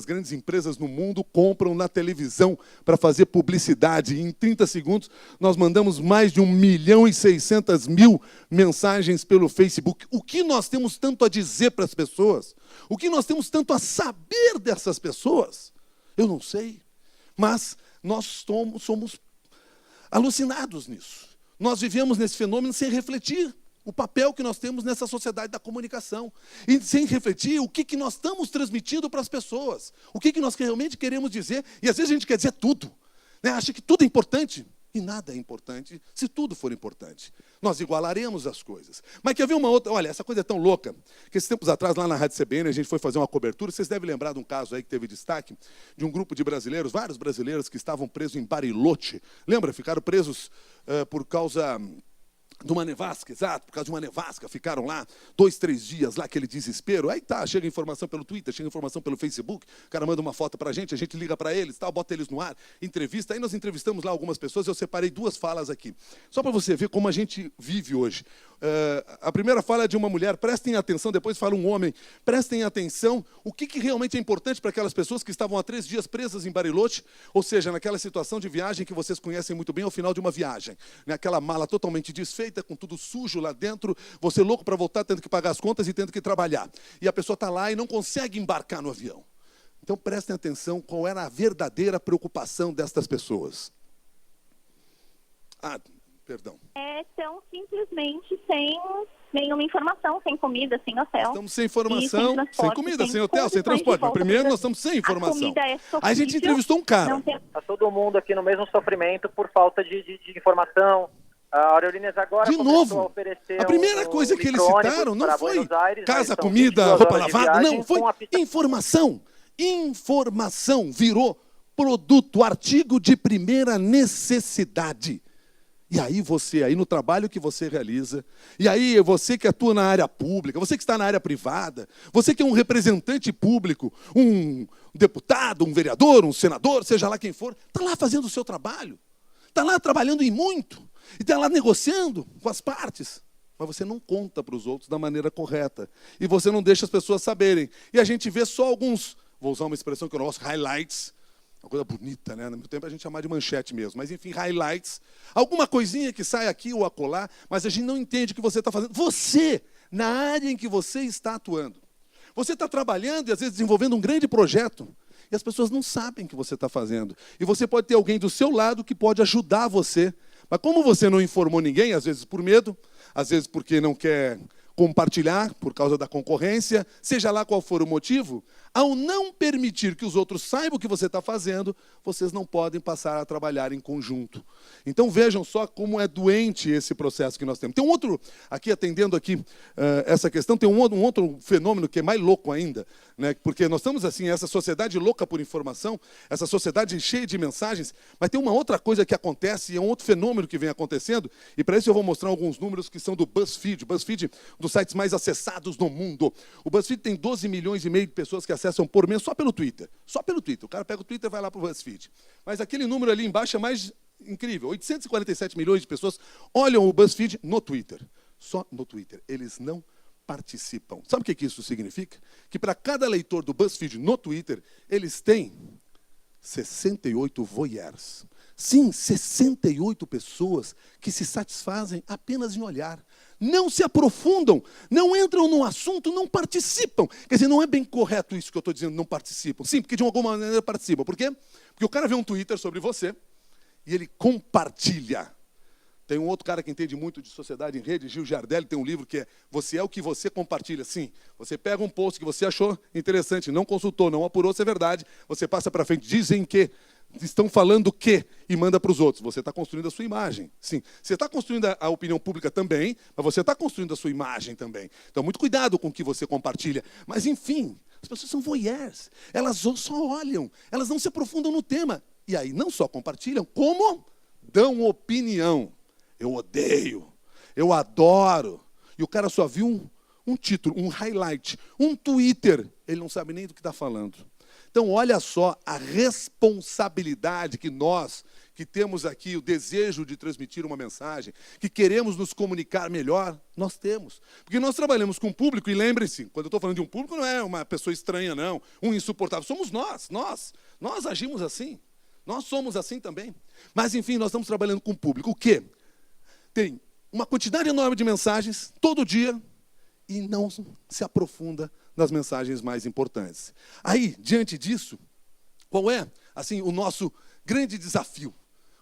grandes empresas no mundo compram na televisão para fazer publicidade. E em 30 segundos, nós mandamos mais de 1.600.000 mensagens pelo Facebook. O que nós temos tanto a dizer para as pessoas? O que nós temos tanto a saber dessas pessoas? Eu não sei, mas nós somos alucinados nisso. Nós vivemos nesse fenômeno sem refletir o papel que nós temos nessa sociedade da comunicação. E sem refletir o que nós estamos transmitindo para as pessoas. O que nós realmente queremos dizer. E às vezes a gente quer dizer tudo. Né? Acha que tudo é importante. E nada é importante se tudo for importante. Nós igualaremos as coisas. Mas quer ver uma outra? Olha, essa coisa é tão louca que esses tempos atrás, lá na Rádio CBN, a gente foi fazer uma cobertura. Vocês devem lembrar de um caso aí que teve destaque, de um grupo de brasileiros, vários brasileiros que estavam presos em Bariloche. Lembra? Ficaram presos por causa de uma nevasca, exato, por causa de uma nevasca, ficaram lá 2, 3 dias lá, aquele desespero. Aí tá, chega informação pelo Twitter, chega informação pelo Facebook, o cara manda uma foto pra gente, a gente liga para eles, tal, bota eles no ar, entrevista. Aí nós entrevistamos lá algumas pessoas, eu separei 2 falas aqui, só para você ver como a gente vive hoje. A primeira fala é de uma mulher, prestem atenção, depois fala um homem, prestem atenção, o que realmente é importante para aquelas pessoas que estavam há 3 dias presas em Bariloche, ou seja, naquela situação de viagem que vocês conhecem muito bem ao final de uma viagem, né? Aquela mala totalmente desfeita, com tudo sujo lá dentro, você louco para voltar, tendo que pagar as contas e tendo que trabalhar. E a pessoa está lá e não consegue embarcar no avião. Então prestem atenção qual era a verdadeira preocupação destas pessoas. Perdão. Estão simplesmente sem nenhuma informação, sem comida, sem hotel. Estamos sem informação, sem comida, sem hotel, sem transporte. Mas primeiro nós estamos sem informação. Aí a gente entrevistou um cara. Está todo mundo aqui no mesmo sofrimento por falta de informação. A Aerolíneas agora de novo, a primeira coisa que eles citaram não foi casa, comida, roupa lavada, não, foi informação. Informação virou produto, artigo de primeira necessidade. E aí você, aí no trabalho que você realiza, e aí você que atua na área pública, você que está na área privada, você que é um representante público, um deputado, um vereador, um senador, seja lá quem for, está lá fazendo o seu trabalho, está lá trabalhando em muito, e está lá negociando com as partes. Mas você não conta para os outros da maneira correta. E você não deixa as pessoas saberem. E a gente vê só alguns, vou usar uma expressão que eu não gosto, highlights. Uma coisa bonita, né? No meu tempo a gente chamava de manchete mesmo. Mas, enfim, highlights. Alguma coisinha que sai aqui ou acolá, mas a gente não entende o que você está fazendo. Você, na área em que você está atuando. Você está trabalhando e, às vezes, desenvolvendo um grande projeto. E as pessoas não sabem o que você está fazendo. E você pode ter alguém do seu lado que pode ajudar você. Mas como você não informou ninguém, às vezes por medo, às vezes porque não quer compartilhar por causa da concorrência, seja lá qual for o motivo, ao não permitir que os outros saibam o que você está fazendo, vocês não podem passar a trabalhar em conjunto. Então vejam só como é doente esse processo que nós temos. Tem um outro, aqui atendendo aqui essa questão, tem um outro fenômeno que é mais louco ainda, né? Porque nós estamos assim, essa sociedade louca por informação, essa sociedade cheia de mensagens, mas tem uma outra coisa que acontece, e é um outro fenômeno que vem acontecendo, e para isso eu vou mostrar alguns números que são do BuzzFeed. BuzzFeed, dos sites mais acessados no mundo. O BuzzFeed tem 12 milhões e meio de pessoas que acessam por mês só pelo Twitter. Só pelo Twitter. O cara pega o Twitter e vai lá para o BuzzFeed. Mas aquele número ali embaixo é mais incrível. 847 milhões de pessoas olham o BuzzFeed no Twitter. Só no Twitter. Eles não participam. Sabe o que isso significa? Que para cada leitor do BuzzFeed no Twitter, eles têm 68 voyeurs. Sim, 68 pessoas que se satisfazem apenas em olhar. Não se aprofundam, não entram no assunto, não participam. Quer dizer, não é bem correto isso que eu estou dizendo, não participam. Sim, porque de alguma maneira participam. Por quê? Porque o cara vê um Twitter sobre você e ele compartilha. Tem um outro cara que entende muito de sociedade em rede, Gil Giardelli, tem um livro que é Você é o que você compartilha. Sim, você pega um post que você achou interessante, não consultou, não apurou se é verdade, você passa para frente, dizem que, estão falando o quê? E manda para os outros. Você está construindo a sua imagem. Sim, você está construindo a opinião pública também, mas você está construindo a sua imagem também. Então, muito cuidado com o que você compartilha. Mas, enfim, as pessoas são voyeurs. Elas só olham, elas não se aprofundam no tema. E aí, não só compartilham, como dão opinião. Eu odeio, eu adoro. E o cara só viu um título, um highlight, um Twitter. Ele não sabe nem do que está falando. Então, olha só a responsabilidade que nós, que temos aqui o desejo de transmitir uma mensagem, que queremos nos comunicar melhor, nós temos. Porque nós trabalhamos com público, e lembrem-se, quando eu estou falando de um público, não é uma pessoa estranha, não, um insuportável, somos nós agimos assim, nós somos assim também. Mas, enfim, nós estamos trabalhando com público. O quê? Tem uma quantidade enorme de mensagens, todo dia, e não se aprofunda nas mensagens mais importantes. Aí, diante disso, qual é, assim, o nosso grande desafio?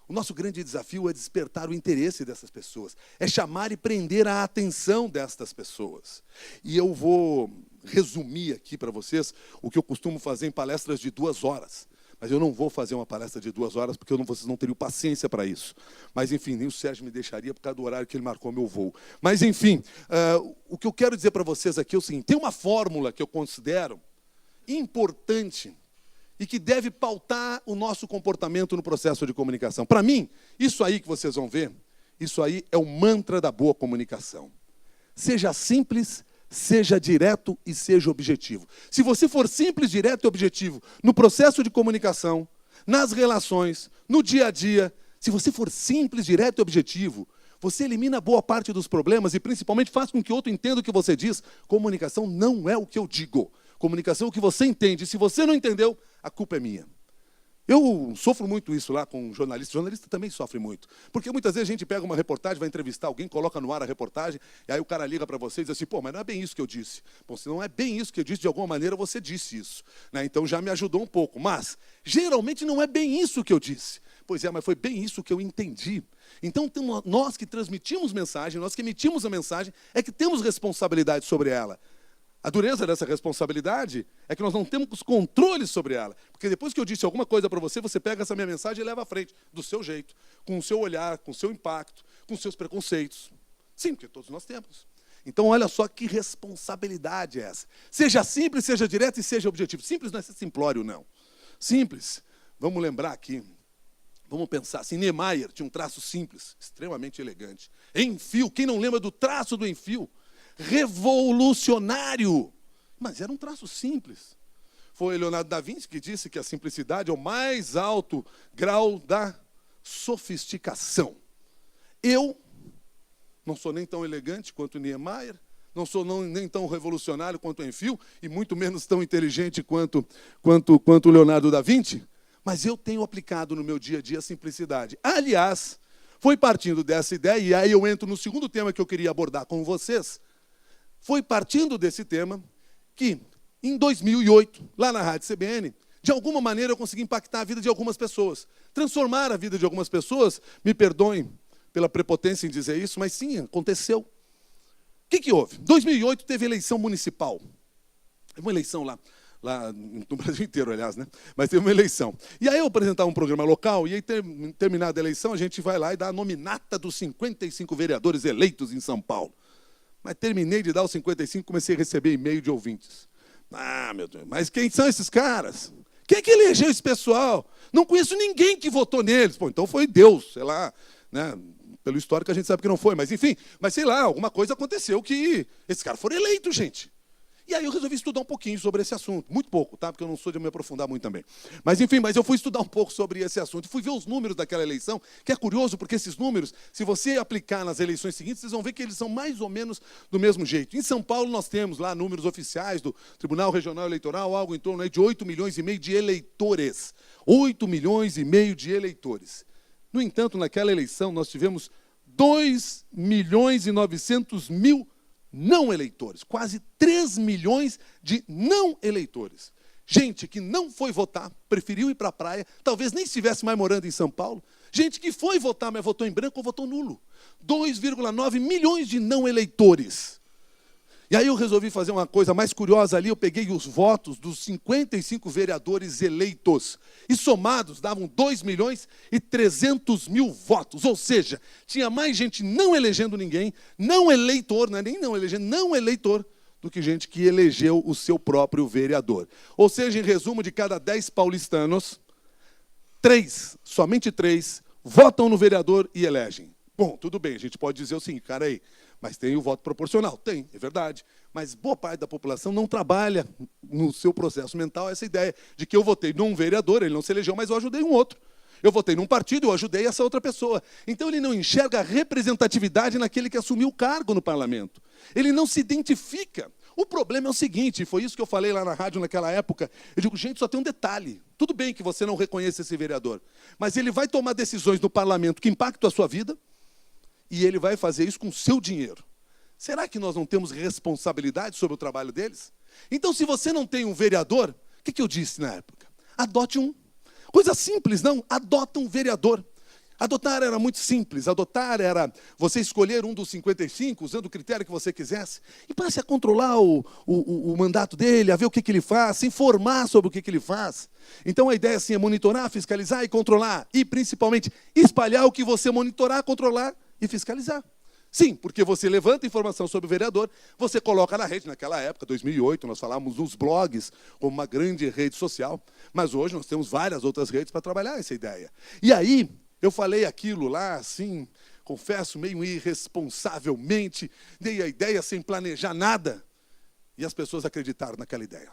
O nosso grande desafio é despertar o interesse dessas pessoas, é chamar e prender a atenção destas pessoas. E eu vou resumir aqui para vocês o que eu costumo fazer em palestras de 2 horas. Mas eu não vou fazer uma palestra de 2 horas, porque vocês não teriam paciência para isso. Mas, enfim, nem o Sérgio me deixaria por causa do horário que ele marcou meu voo. Mas, enfim, o que eu quero dizer para vocês aqui é o seguinte: tem uma fórmula que eu considero importante e que deve pautar o nosso comportamento no processo de comunicação. Para mim, isso aí que vocês vão ver, isso aí é o mantra da boa comunicação. Seja simples, seja direto e seja objetivo. Se você for simples, direto e objetivo no processo de comunicação, nas relações, no dia a dia, se você for simples, direto e objetivo, você elimina boa parte dos problemas e, principalmente, faz com que outro entenda o que você diz. Comunicação não é o que eu digo. Comunicação é o que você entende. Se você não entendeu, a culpa é minha. Eu sofro muito isso lá com jornalistas. Jornalista também sofre muito. Porque muitas vezes a gente pega uma reportagem, vai entrevistar alguém, coloca no ar a reportagem, e aí o cara liga para você e diz assim: pô, mas não é bem isso que eu disse. Bom, se não é bem isso que eu disse, de alguma maneira você disse isso. Né? Então já me ajudou um pouco. Mas, geralmente, não é bem isso que eu disse. Pois é, mas foi bem isso que eu entendi. Então, nós que transmitimos mensagem, nós que emitimos a mensagem, é que temos responsabilidade sobre ela. A dureza dessa responsabilidade é que nós não temos controle sobre ela. Porque depois que eu disse alguma coisa para você, você pega essa minha mensagem e leva à frente, do seu jeito, com o seu olhar, com o seu impacto, com os seus preconceitos. Sim, porque todos nós temos. Então, olha só que responsabilidade é essa. Seja simples, seja direto e seja objetivo. Simples não é ser simplório, não. Simples, vamos lembrar aqui, vamos pensar assim, Niemeyer tinha um traço simples, extremamente elegante. Enfio, quem não lembra do traço do Enfio? Revolucionário, mas era um traço simples. Foi Leonardo da Vinci que disse que a simplicidade é o mais alto grau da sofisticação. Eu não sou nem tão elegante quanto Niemeyer, não sou nem tão revolucionário quanto Enfio, e muito menos tão inteligente quanto Leonardo da Vinci, mas eu tenho aplicado no meu dia a dia a simplicidade. Aliás, foi partindo dessa ideia, e aí eu entro no segundo tema que eu queria abordar com vocês. Foi partindo desse tema que, em 2008, lá na Rádio CBN, de alguma maneira eu consegui impactar a vida de algumas pessoas. Transformar a vida de algumas pessoas, me perdoem pela prepotência em dizer isso, mas sim, aconteceu. O que houve? Em 2008 teve eleição municipal. Teve uma eleição lá no Brasil inteiro, aliás, né? Mas teve uma eleição. E aí eu apresentava um programa local, e aí, terminada a eleição, a gente vai lá e dá a nominata dos 55 vereadores eleitos em São Paulo. Mas terminei de dar os 55 e comecei a receber e-mail de ouvintes. Ah, meu Deus, mas quem são esses caras? Quem é que elegeu esse pessoal? Não conheço ninguém que votou neles. Pô, então foi Deus, sei lá, né? Pelo histórico a gente sabe que não foi, mas enfim, mas sei lá, alguma coisa aconteceu que esses caras foram eleitos, gente. E aí eu resolvi estudar um pouquinho sobre esse assunto. Muito pouco, tá? Porque eu não sou de me aprofundar muito também. Mas, enfim, eu fui estudar um pouco sobre esse assunto. Fui ver os números daquela eleição, que é curioso, porque esses números, se você aplicar nas eleições seguintes, vocês vão ver que eles são mais ou menos do mesmo jeito. Em São Paulo, nós temos lá números oficiais do Tribunal Regional Eleitoral, algo em torno aí de 8,5 milhões de eleitores. 8,5 milhões de eleitores. No entanto, naquela eleição, nós tivemos 2,9 milhões não eleitores, quase 3 milhões de não eleitores. Gente que não foi votar, preferiu ir para a praia, talvez nem estivesse mais morando em São Paulo. Gente que foi votar, mas votou em branco ou votou nulo. 2,9 milhões de não eleitores. E aí eu resolvi fazer uma coisa mais curiosa ali, eu peguei os votos dos 55 vereadores eleitos, e somados davam 2.300.000 votos, ou seja, tinha mais gente não elegendo ninguém, não eleitor, não é nem não elegendo, não eleitor, do que gente que elegeu o seu próprio vereador. Ou seja, em resumo, de cada 10 paulistanos, 3, somente 3, votam no vereador e elegem. Bom, tudo bem, a gente pode dizer o seguinte, cara aí, mas tem o voto proporcional. Tem, é verdade. Mas boa parte da população não trabalha no seu processo mental essa ideia de que eu votei num vereador, ele não se elegeu, mas eu ajudei um outro. Eu votei num partido, eu ajudei essa outra pessoa. Então ele não enxerga a representatividade naquele que assumiu o cargo no parlamento. Ele não se identifica. O problema é o seguinte, foi isso que eu falei lá na rádio naquela época, eu digo, gente, só tem um detalhe. Tudo bem que você não reconheça esse vereador, mas ele vai tomar decisões no parlamento que impactam a sua vida e ele vai fazer isso com o seu dinheiro. Será que nós não temos responsabilidade sobre o trabalho deles? Então, se você não tem um vereador, o que eu disse na época? Adote um. Coisa simples, não? Adota um vereador. Adotar era muito simples. Adotar era você escolher um dos 55, usando o critério que você quisesse, e passe a controlar o mandato dele, a ver o que ele faz, se informar sobre o que ele faz. Então, a ideia assim, é monitorar, fiscalizar e controlar. E, principalmente, espalhar o que você monitorar, controlar e fiscalizar. Sim, porque você levanta informação sobre o vereador, você coloca na rede. Naquela época, 2008, nós falávamos nos blogs como uma grande rede social, mas hoje nós temos várias outras redes para trabalhar essa ideia. E aí, eu falei aquilo lá, assim, confesso, meio irresponsavelmente, dei a ideia sem planejar nada, e as pessoas acreditaram naquela ideia.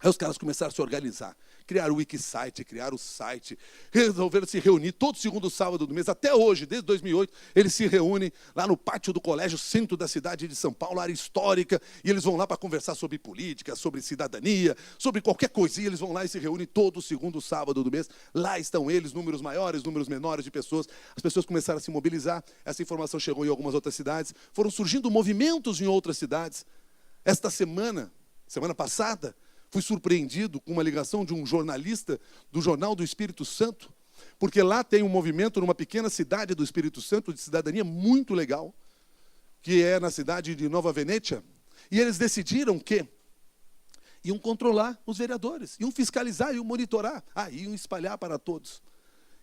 Aí os caras começaram a se organizar, criaram o wikisite, criaram o site, resolveram se reunir todo segundo sábado do mês, até hoje, desde 2008, eles se reúnem lá no pátio do colégio, centro da cidade de São Paulo, área histórica, e eles vão lá para conversar sobre política, sobre cidadania, sobre qualquer coisinha, eles vão lá e se reúnem todo segundo sábado do mês, lá estão eles, números maiores, números menores de pessoas, as pessoas começaram a se mobilizar, essa informação chegou em algumas outras cidades, foram surgindo movimentos em outras cidades. Esta semana passada, fui surpreendido com uma ligação de um jornalista do Jornal do Espírito Santo, porque lá tem um movimento numa pequena cidade do Espírito Santo, de cidadania muito legal, que é na cidade de Nova Venécia, e eles decidiram que iam controlar os vereadores, iam fiscalizar, iam monitorar, iam espalhar para todos.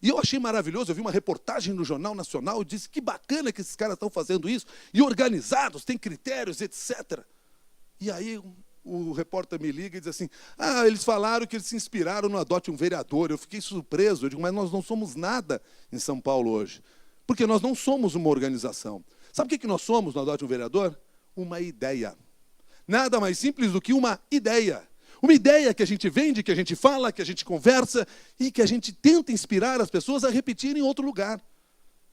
E eu achei maravilhoso, eu vi uma reportagem no Jornal Nacional, e disse que bacana que esses caras estão fazendo isso, e organizados, têm critérios, etc. E aí o repórter me liga e diz assim, eles falaram que eles se inspiraram no Adote um Vereador. Eu fiquei surpreso, eu digo, mas nós não somos nada em São Paulo hoje, porque nós não somos uma organização. Sabe o que nós somos no Adote um Vereador? Uma ideia. Nada mais simples do que uma ideia. Uma ideia que a gente vende, que a gente fala, que a gente conversa e que a gente tenta inspirar as pessoas a repetir em outro lugar,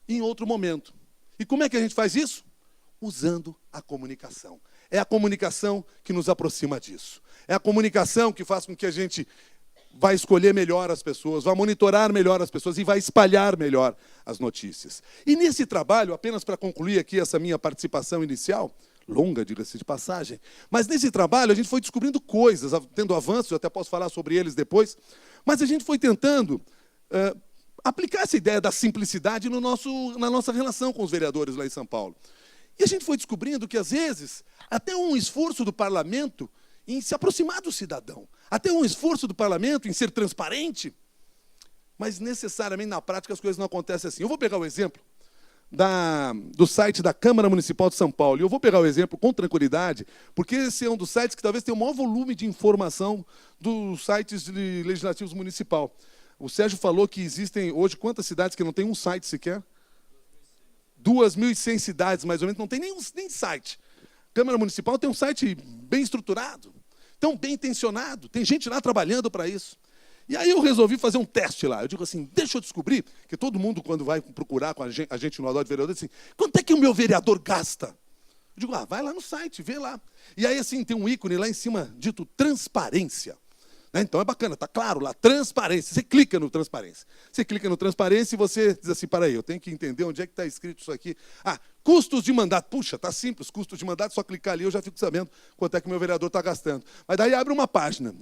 em outro momento. E como é que a gente faz isso? Usando a comunicação. É a comunicação que nos aproxima disso. É a comunicação que faz com que a gente vai escolher melhor as pessoas, vai monitorar melhor as pessoas e vai espalhar melhor as notícias. E nesse trabalho, apenas para concluir aqui essa minha participação inicial, longa, diga-se de passagem, mas nesse trabalho a gente foi descobrindo coisas, tendo avanços, eu até posso falar sobre eles depois, mas a gente foi tentando aplicar essa ideia da simplicidade na nossa relação com os vereadores lá em São Paulo. E a gente foi descobrindo que, às vezes, até um esforço do parlamento em se aproximar do cidadão, até um esforço do parlamento em ser transparente, mas necessariamente na prática as coisas não acontecem assim. Eu vou pegar o exemplo do site da Câmara Municipal de São Paulo, e eu vou pegar o exemplo com tranquilidade, porque esse é um dos sites que talvez tenha o maior volume de informação dos sites legislativos municipal. O Sérgio falou que existem hoje quantas cidades que não tem um site sequer? 2.100 cidades, mais ou menos, não tem nem site. A Câmara Municipal tem um site bem estruturado, tão bem intencionado, tem gente lá trabalhando para isso. E aí eu resolvi fazer um teste lá. Eu digo assim, deixa eu descobrir, que todo mundo, quando vai procurar com a gente no Adote Vereador, diz assim, quanto é que o meu vereador gasta? Eu digo, vai lá no site, vê lá. E aí, assim, tem um ícone lá em cima, dito transparência. Então é bacana, está claro lá, transparência. Você clica no transparência. Você clica no transparência e você diz assim, para aí, eu tenho que entender onde é que está escrito isso aqui. Custos de mandato. Puxa, está simples, custos de mandato, só clicar ali eu já fico sabendo quanto é que o meu vereador está gastando. Mas daí abre uma página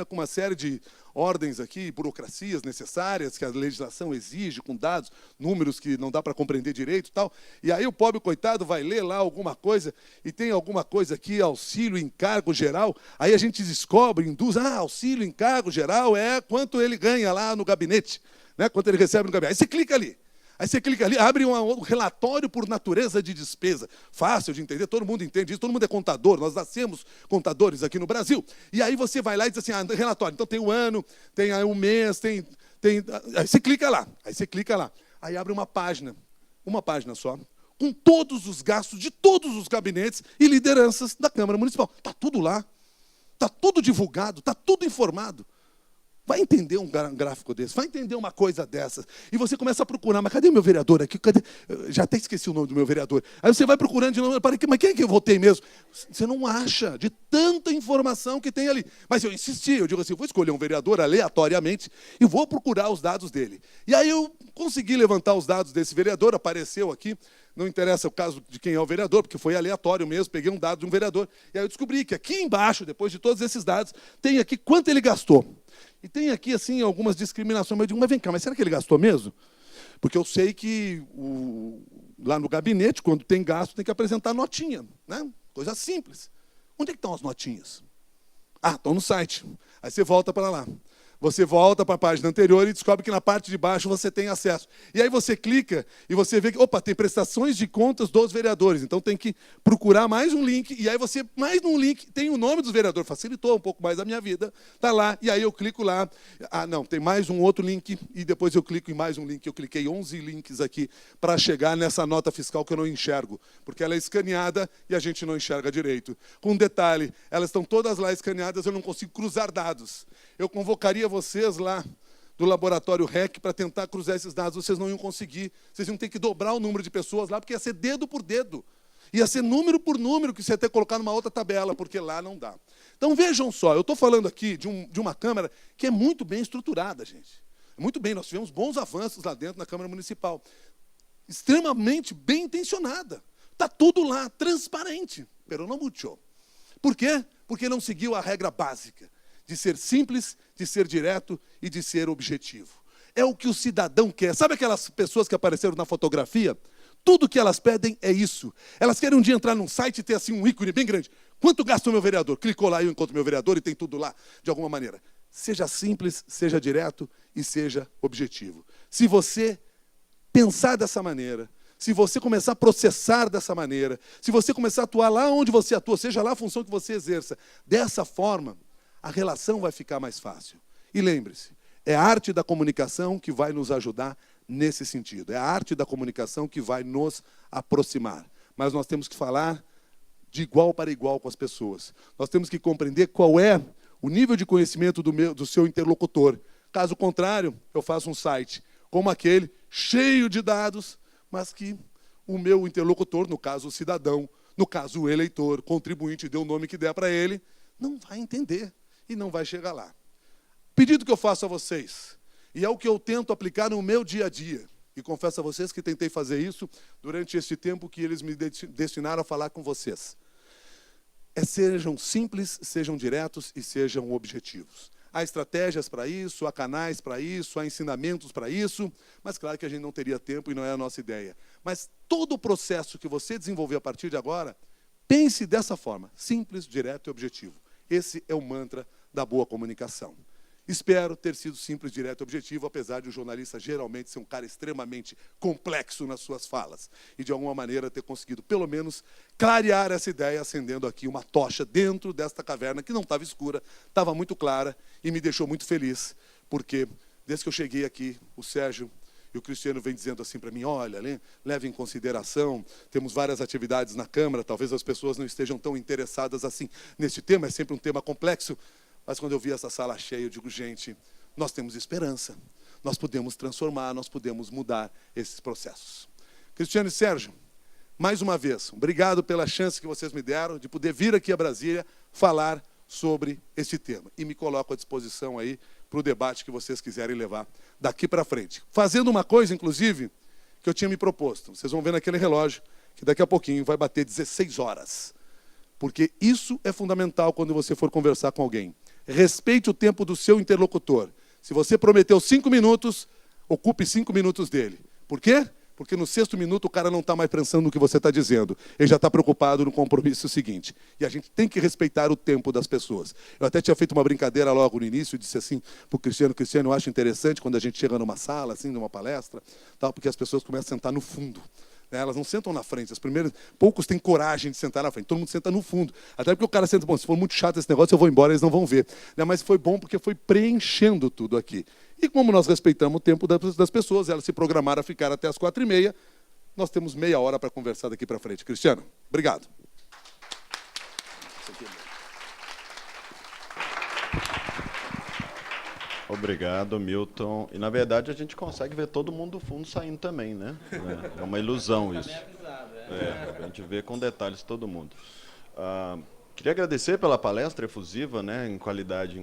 com uma série de ordens aqui, burocracias necessárias que a legislação exige, com dados, números que não dá para compreender direito e tal. E aí o pobre coitado vai ler lá alguma coisa e tem alguma coisa aqui, auxílio, encargo geral. Aí a gente descobre, induz, auxílio, encargo geral é quanto ele ganha lá no gabinete, né? Quanto ele recebe no gabinete. Aí você clica ali, abre um relatório por natureza de despesa. Fácil de entender, todo mundo entende isso, todo mundo é contador, nós nascemos contadores aqui no Brasil. E aí você vai lá e diz assim, relatório, então tem um ano, tem um mês, tem... Aí você clica lá. Aí abre uma página só, com todos os gastos de todos os gabinetes e lideranças da Câmara Municipal. Está tudo lá, está tudo divulgado, está tudo informado. Vai entender um gráfico desse, vai entender uma coisa dessas. E você começa a procurar, mas cadê o meu vereador aqui? Cadê? Eu já até esqueci o nome do meu vereador. Aí você vai procurando de novo, mas quem é que eu votei mesmo? Você não acha, de tanta informação que tem ali. Mas eu insisti, eu digo assim, vou escolher um vereador aleatoriamente e vou procurar os dados dele. E aí eu consegui levantar os dados desse vereador, apareceu aqui, não interessa o caso de quem é o vereador, porque foi aleatório mesmo, peguei um dado de um vereador. E aí eu descobri que aqui embaixo, depois de todos esses dados, tem aqui quanto ele gastou. E tem aqui, assim, algumas discriminações. Mas eu digo, mas vem cá, mas será que ele gastou mesmo? Porque eu sei que lá no gabinete, quando tem gasto, tem que apresentar notinha, né? Coisa simples. Onde é que estão as notinhas? Ah, estão no site. Aí você volta para lá. Você volta para a página anterior e descobre que na parte de baixo você tem acesso. E aí você clica e você vê que, opa, tem prestações de contas dos vereadores. Então tem que procurar mais um link. E aí você, mais num link, tem o nome dos vereadores. Facilitou um pouco mais a minha vida. Está lá. E aí eu clico lá. Ah, não, tem mais um outro link. E depois eu clico em mais um link. Eu cliquei 11 links aqui para chegar nessa nota fiscal que eu não enxergo. Porque ela é escaneada e a gente não enxerga direito. Com um detalhe, elas estão todas lá escaneadas, eu não consigo cruzar dados. Eu convocaria vocês lá do Laboratório REC para tentar cruzar esses dados, vocês não iam conseguir. Vocês iam ter que dobrar o número de pessoas lá, porque ia ser dedo por dedo. Ia ser número por número, que você ia ter que colocar numa outra tabela, porque lá não dá. Então, vejam só, eu estou falando aqui de uma Câmara que é muito bem estruturada, gente. Muito bem, nós tivemos bons avanços lá dentro na Câmara Municipal. Extremamente bem intencionada. Está tudo lá, transparente, pero não mucho. Por quê? Porque não seguiu a regra básica de ser simples, de ser direto e de ser objetivo. É o que o cidadão quer. Sabe aquelas pessoas que apareceram na fotografia? Tudo que elas pedem é isso. Elas querem um dia entrar num site e ter assim um ícone bem grande. Quanto gasta o meu vereador? Clicou lá e eu encontro meu vereador e tem tudo lá, de alguma maneira. Seja simples, seja direto e seja objetivo. Se você pensar dessa maneira, se você começar a processar dessa maneira, se você começar a atuar lá onde você atua, seja lá a função que você exerça, dessa forma, a relação vai ficar mais fácil. E lembre-se, é a arte da comunicação que vai nos ajudar nesse sentido. É a arte da comunicação que vai nos aproximar. Mas nós temos que falar de igual para igual com as pessoas. Nós temos que compreender qual é o nível de conhecimento do seu interlocutor. Caso contrário, eu faço um site como aquele, cheio de dados, mas que o meu interlocutor, no caso o cidadão, no caso o eleitor, contribuinte, dê o nome que der para ele, não vai entender. E não vai chegar lá. Pedido que eu faço a vocês, e é o que eu tento aplicar no meu dia a dia, e confesso a vocês que tentei fazer isso durante este tempo que eles me destinaram a falar com vocês. Sejam simples, sejam diretos e sejam objetivos. Há estratégias para isso, há canais para isso, há ensinamentos para isso, mas claro que a gente não teria tempo e não é a nossa ideia. Mas todo o processo que você desenvolver a partir de agora, pense dessa forma, simples, direto e objetivo. Esse é o mantra da boa comunicação. Espero ter sido simples, direto e objetivo, apesar de o jornalista geralmente ser um cara extremamente complexo nas suas falas. E, de alguma maneira, ter conseguido, pelo menos, clarear essa ideia, acendendo aqui uma tocha dentro desta caverna, que não estava escura, estava muito clara, e me deixou muito feliz, porque, desde que eu cheguei aqui, o Sérgio e o Cristiano vem dizendo assim para mim, olha, leve em consideração, temos várias atividades na Câmara, talvez as pessoas não estejam tão interessadas assim nesse tema, é sempre um tema complexo, mas quando eu vi essa sala cheia, eu digo, gente, nós temos esperança, nós podemos transformar, nós podemos mudar esses processos. Cristiano e Sérgio, mais uma vez, obrigado pela chance que vocês me deram de poder vir aqui a Brasília falar sobre esse tema. E me coloco à disposição aí para o debate que vocês quiserem levar daqui para frente. Fazendo uma coisa, inclusive, que eu tinha me proposto. Vocês vão ver naquele relógio que daqui a pouquinho vai bater 16 horas. Porque isso é fundamental quando você for conversar com alguém. Respeite o tempo do seu interlocutor. Se você prometeu 5 minutos, ocupe 5 minutos dele. Por quê? Porque no 6º minuto o cara não está mais pensando no que você está dizendo. Ele já está preocupado no compromisso seguinte. E a gente tem que respeitar o tempo das pessoas. Eu até tinha feito uma brincadeira logo no início, disse assim para o Cristiano, eu acho interessante quando a gente chega numa sala, assim, numa palestra, tal, porque as pessoas começam a sentar no fundo. Elas não sentam na frente. Poucos têm coragem de sentar na frente. Todo mundo senta no fundo. Até porque o cara senta, bom, se for muito chato esse negócio, eu vou embora, eles não vão ver. Mas foi bom porque foi preenchendo tudo aqui. E como nós respeitamos o tempo das pessoas, elas se programaram a ficar até as 4h30, nós temos meia hora para conversar daqui para frente. Cristiano, obrigado. Obrigado, Milton. E, na verdade, a gente consegue ver todo mundo do fundo saindo também, né? É uma ilusão isso. A gente vê com detalhes todo mundo. Queria agradecer pela palestra efusiva, né, em qualidade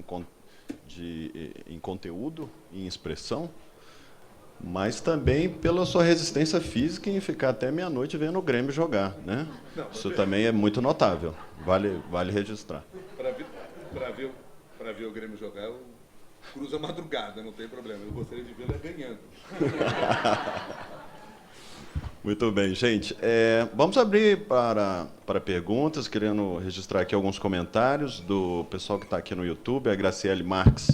em conteúdo e em expressão, mas também pela sua resistência física em ficar até meia-noite vendo o Grêmio jogar, né? Isso também é muito notável, vale registrar. Para ver o Grêmio jogar, eu cruzo a madrugada, não tem problema. Eu gostaria de vê-lo ganhando. Muito bem, gente. Vamos abrir para perguntas, querendo registrar aqui alguns comentários do pessoal que está aqui no YouTube. A Graciele Marques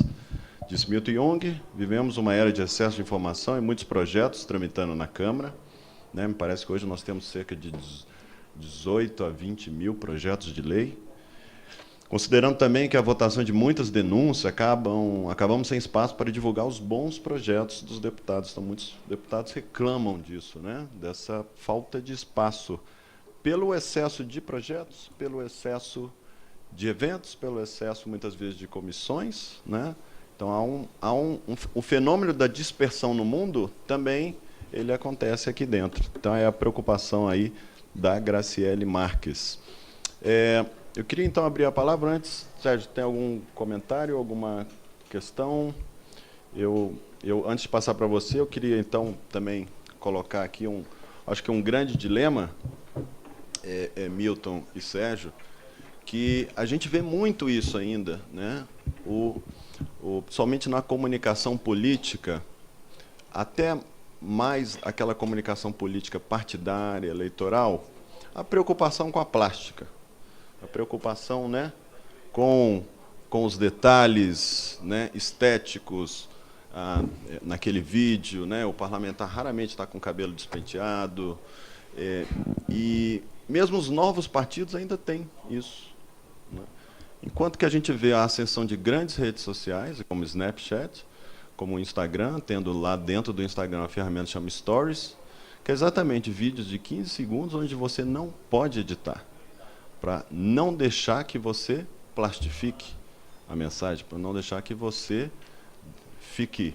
disse: Milton Jung, vivemos uma era de excesso de informação e muitos projetos tramitando na Câmara. Né? Me parece que hoje nós temos cerca de 18 a 20 mil projetos de lei. Considerando também que a votação de muitas denúncias acabamos sem espaço para divulgar os bons projetos dos deputados. Então, muitos deputados reclamam disso, né? Dessa falta de espaço, pelo excesso de projetos, pelo excesso de eventos, pelo excesso, muitas vezes, de comissões, né? Então, o fenômeno da dispersão no mundo também ele acontece aqui dentro. Então, é a preocupação aí da Graciele Marques. Eu queria, então, abrir a palavra antes. Sérgio, tem algum comentário, alguma questão? Antes de passar para você, eu queria, então, também colocar aqui acho que um grande dilema, Milton e Sérgio, que a gente vê muito isso ainda, né? Somente na comunicação política, até mais aquela comunicação política partidária, eleitoral, a preocupação com a plástica. A preocupação, né, com os detalhes, né, estéticos naquele vídeo, né, o parlamentar raramente está com o cabelo despenteado, e mesmo os novos partidos ainda têm isso. Né? Enquanto que a gente vê a ascensão de grandes redes sociais, como o Snapchat, como o Instagram, tendo lá dentro do Instagram a ferramenta que chama Stories, que é exatamente vídeos de 15 segundos onde você não pode editar, para não deixar que você plastifique a mensagem, para não deixar que você fique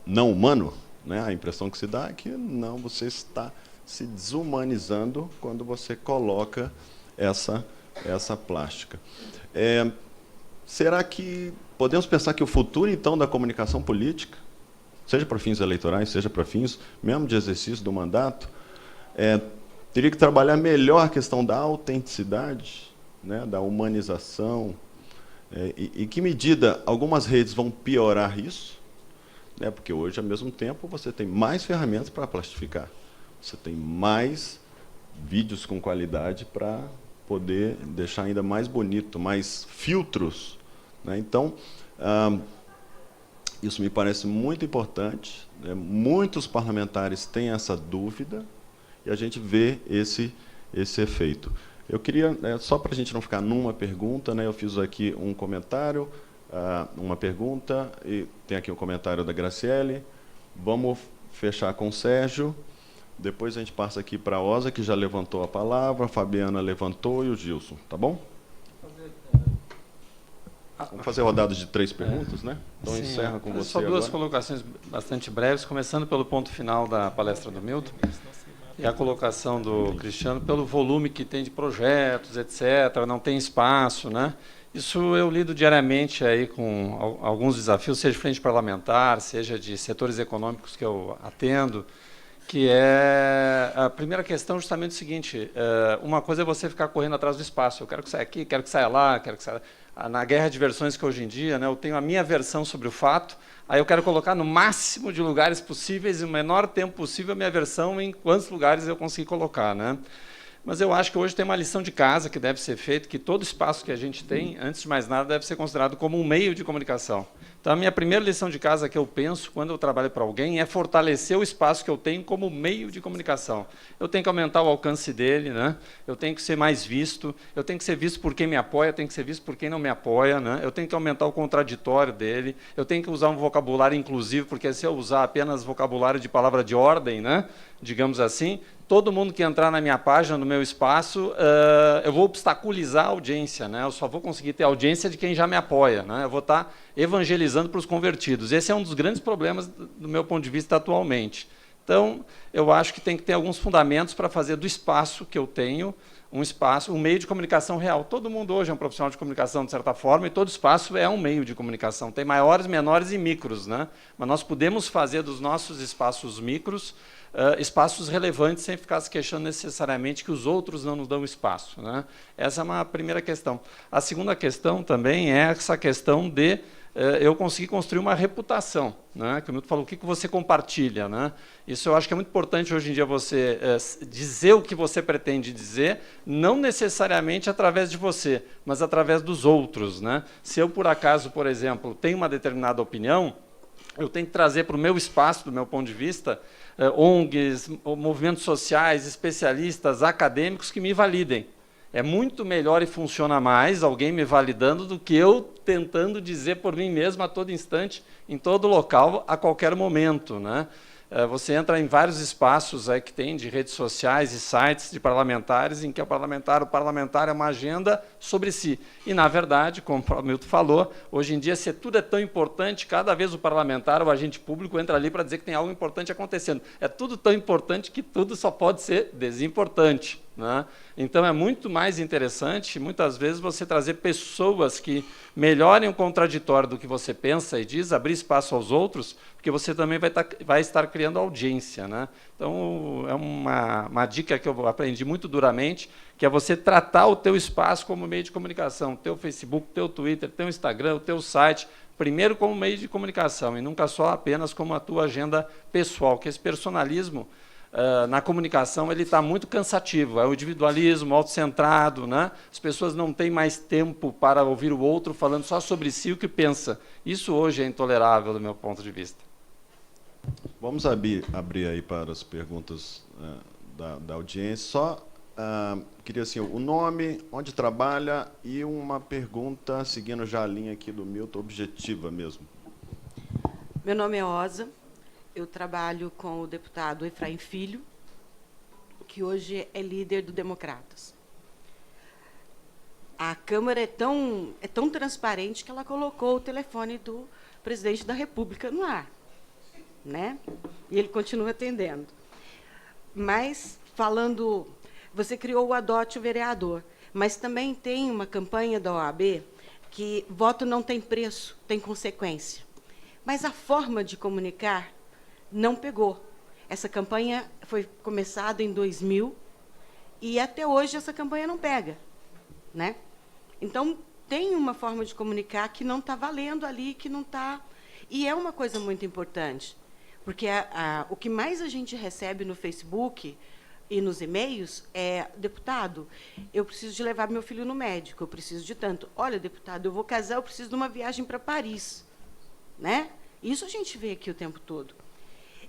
não humano, né? A impressão que se dá é que não, você está se desumanizando quando você coloca essa plástica. Será que podemos pensar que o futuro, então, da comunicação política, seja para fins eleitorais, seja para fins mesmo de exercício do mandato, teria que trabalhar melhor a questão da autenticidade, né, da humanização, em que medida algumas redes vão piorar isso, né, porque hoje, ao mesmo tempo, você tem mais ferramentas para plastificar, você tem mais vídeos com qualidade para poder deixar ainda mais bonito, mais filtros. Né? Então, isso me parece muito importante, né? Muitos parlamentares têm essa dúvida, e a gente vê esse efeito. Eu queria, só para a gente não ficar numa pergunta, né, eu fiz aqui um comentário, uma pergunta, e tem aqui um comentário da Graciele. Vamos fechar com o Sérgio, depois a gente passa aqui para a Osa, que já levantou a palavra, a Fabiana levantou, e o Gilson, tá bom? Vamos fazer rodadas de 3 perguntas, né? Então, encerra com você só duas agora. colocações bastante breves, começando pelo ponto final da palestra do Milton, e a colocação do Cristiano pelo volume que tem de projetos, etc., não tem espaço, né? Isso eu lido diariamente aí com alguns desafios, seja de frente parlamentar, seja de setores econômicos que eu atendo, que é a primeira questão justamente o seguinte: uma coisa é você ficar correndo atrás do espaço, eu quero que saia aqui, quero que saia lá, quero que saia... Na guerra de versões que hoje em dia, né, eu tenho a minha versão sobre o fato, aí eu quero colocar no máximo de lugares possíveis, e no menor tempo possível, a minha versão em quantos lugares eu conseguir colocar, né? Mas eu acho que hoje tem uma lição de casa que deve ser feita, que todo espaço que a gente tem, antes de mais nada, deve ser considerado como um meio de comunicação. Então, a minha primeira lição de casa que eu penso, quando eu trabalho para alguém, é fortalecer o espaço que eu tenho como meio de comunicação. Eu tenho que aumentar o alcance dele, né? Eu tenho que ser mais visto, eu tenho que ser visto por quem me apoia, eu tenho que ser visto por quem não me apoia, né? Eu tenho que aumentar o contraditório dele, eu tenho que usar um vocabulário inclusivo, porque se eu usar apenas vocabulário de palavra de ordem, né, digamos assim, todo mundo que entrar na minha página, no meu espaço, eu vou obstaculizar a audiência, né? Eu só vou conseguir ter audiência de quem já me apoia, né? Eu vou estar evangelizando para os convertidos. Esse é um dos grandes problemas do meu ponto de vista atualmente. Então, eu acho que tem que ter alguns fundamentos para fazer do espaço que eu tenho um espaço, um meio de comunicação real. Todo mundo hoje é um profissional de comunicação, de certa forma, e todo espaço é um meio de comunicação. Tem maiores, menores e micros, né? Mas nós podemos fazer dos nossos espaços micros espaços relevantes sem ficar se queixando necessariamente que os outros não nos dão espaço, né? Essa é uma primeira questão. A segunda questão também é essa questão de eu conseguir construir uma reputação, né? Que o Milton falou, o que você compartilha, né? Isso eu acho que é muito importante hoje em dia você dizer o que você pretende dizer, não necessariamente através de você, mas através dos outros, né? Se eu, por acaso, por exemplo, tenho uma determinada opinião, eu tenho que trazer para o meu espaço, do meu ponto de vista, ONGs, movimentos sociais, especialistas, acadêmicos que me validem. É muito melhor e funciona mais alguém me validando do que eu tentando dizer por mim mesmo a todo instante, em todo local, a qualquer momento, né? Você entra em vários espaços aí que tem de redes sociais e sites de parlamentares em que o parlamentar é uma agenda sobre si. E, na verdade, como o Milton falou, hoje em dia, se tudo é tão importante, cada vez o parlamentar, o agente público, entra ali para dizer que tem algo importante acontecendo. É tudo tão importante que tudo só pode ser desimportante, né? Então, é muito mais interessante, muitas vezes, você trazer pessoas que melhorem o contraditório do que você pensa e diz, abrir espaço aos outros, porque você também vai estar criando audiência, né? Então, é uma dica que eu aprendi muito duramente, que é você tratar o teu espaço como meio de comunicação, o teu Facebook, o teu Twitter, o teu Instagram, o teu site, primeiro como meio de comunicação, e nunca só apenas como a tua agenda pessoal, que esse personalismo na comunicação ele está muito cansativo, é o individualismo, autocentrado, né? As pessoas não têm mais tempo para ouvir o outro falando só sobre si o que pensa. Isso hoje é intolerável do meu ponto de vista. Vamos abrir aí para as perguntas da audiência. Só queria assim, o nome, onde trabalha e uma pergunta, seguindo já a linha aqui do Milton, objetiva mesmo. Meu nome é Osa. Eu trabalho com o deputado Efraim Filho, que hoje é líder do Democratas. A Câmara é tão transparente que ela colocou o telefone do presidente da República no ar, né? E ele continua atendendo. Mas, falando, você criou o Adote o Vereador, mas também tem uma campanha da OAB que voto não tem preço, tem consequência. Mas a forma de comunicar não pegou. Essa campanha foi começada em 2000 e até hoje essa campanha não pega, né? Então, tem uma forma de comunicar que não está valendo ali, que não está... E é uma coisa muito importante, porque o que mais a gente recebe no Facebook e nos e-mails é, deputado, eu preciso de levar meu filho no médico, eu preciso de tanto. Olha, deputado, eu vou casar, eu preciso de uma viagem para Paris, né? Isso a gente vê aqui o tempo todo.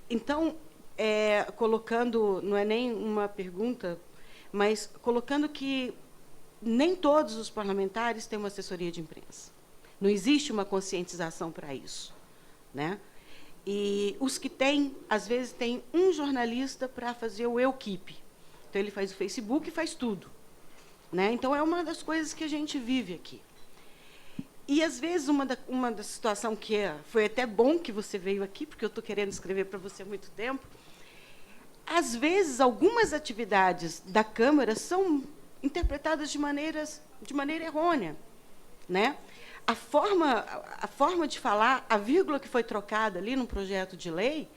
Então, colocando, não é nem uma pergunta, mas colocando que nem todos os parlamentares têm uma assessoria de imprensa. Não existe uma conscientização para isso, né? E os que têm, às vezes, tem um jornalista para fazer o equipe. Então, ele faz o Facebook e faz tudo, né? Então, é uma das coisas que a gente vive aqui. E, às vezes, uma da situação que foi até bom que você veio aqui, porque eu estou querendo escrever para você há muito tempo, às vezes, algumas atividades da Câmara são interpretadas de maneira errônea, né? A forma de falar, a vírgula que foi trocada ali no projeto de lei,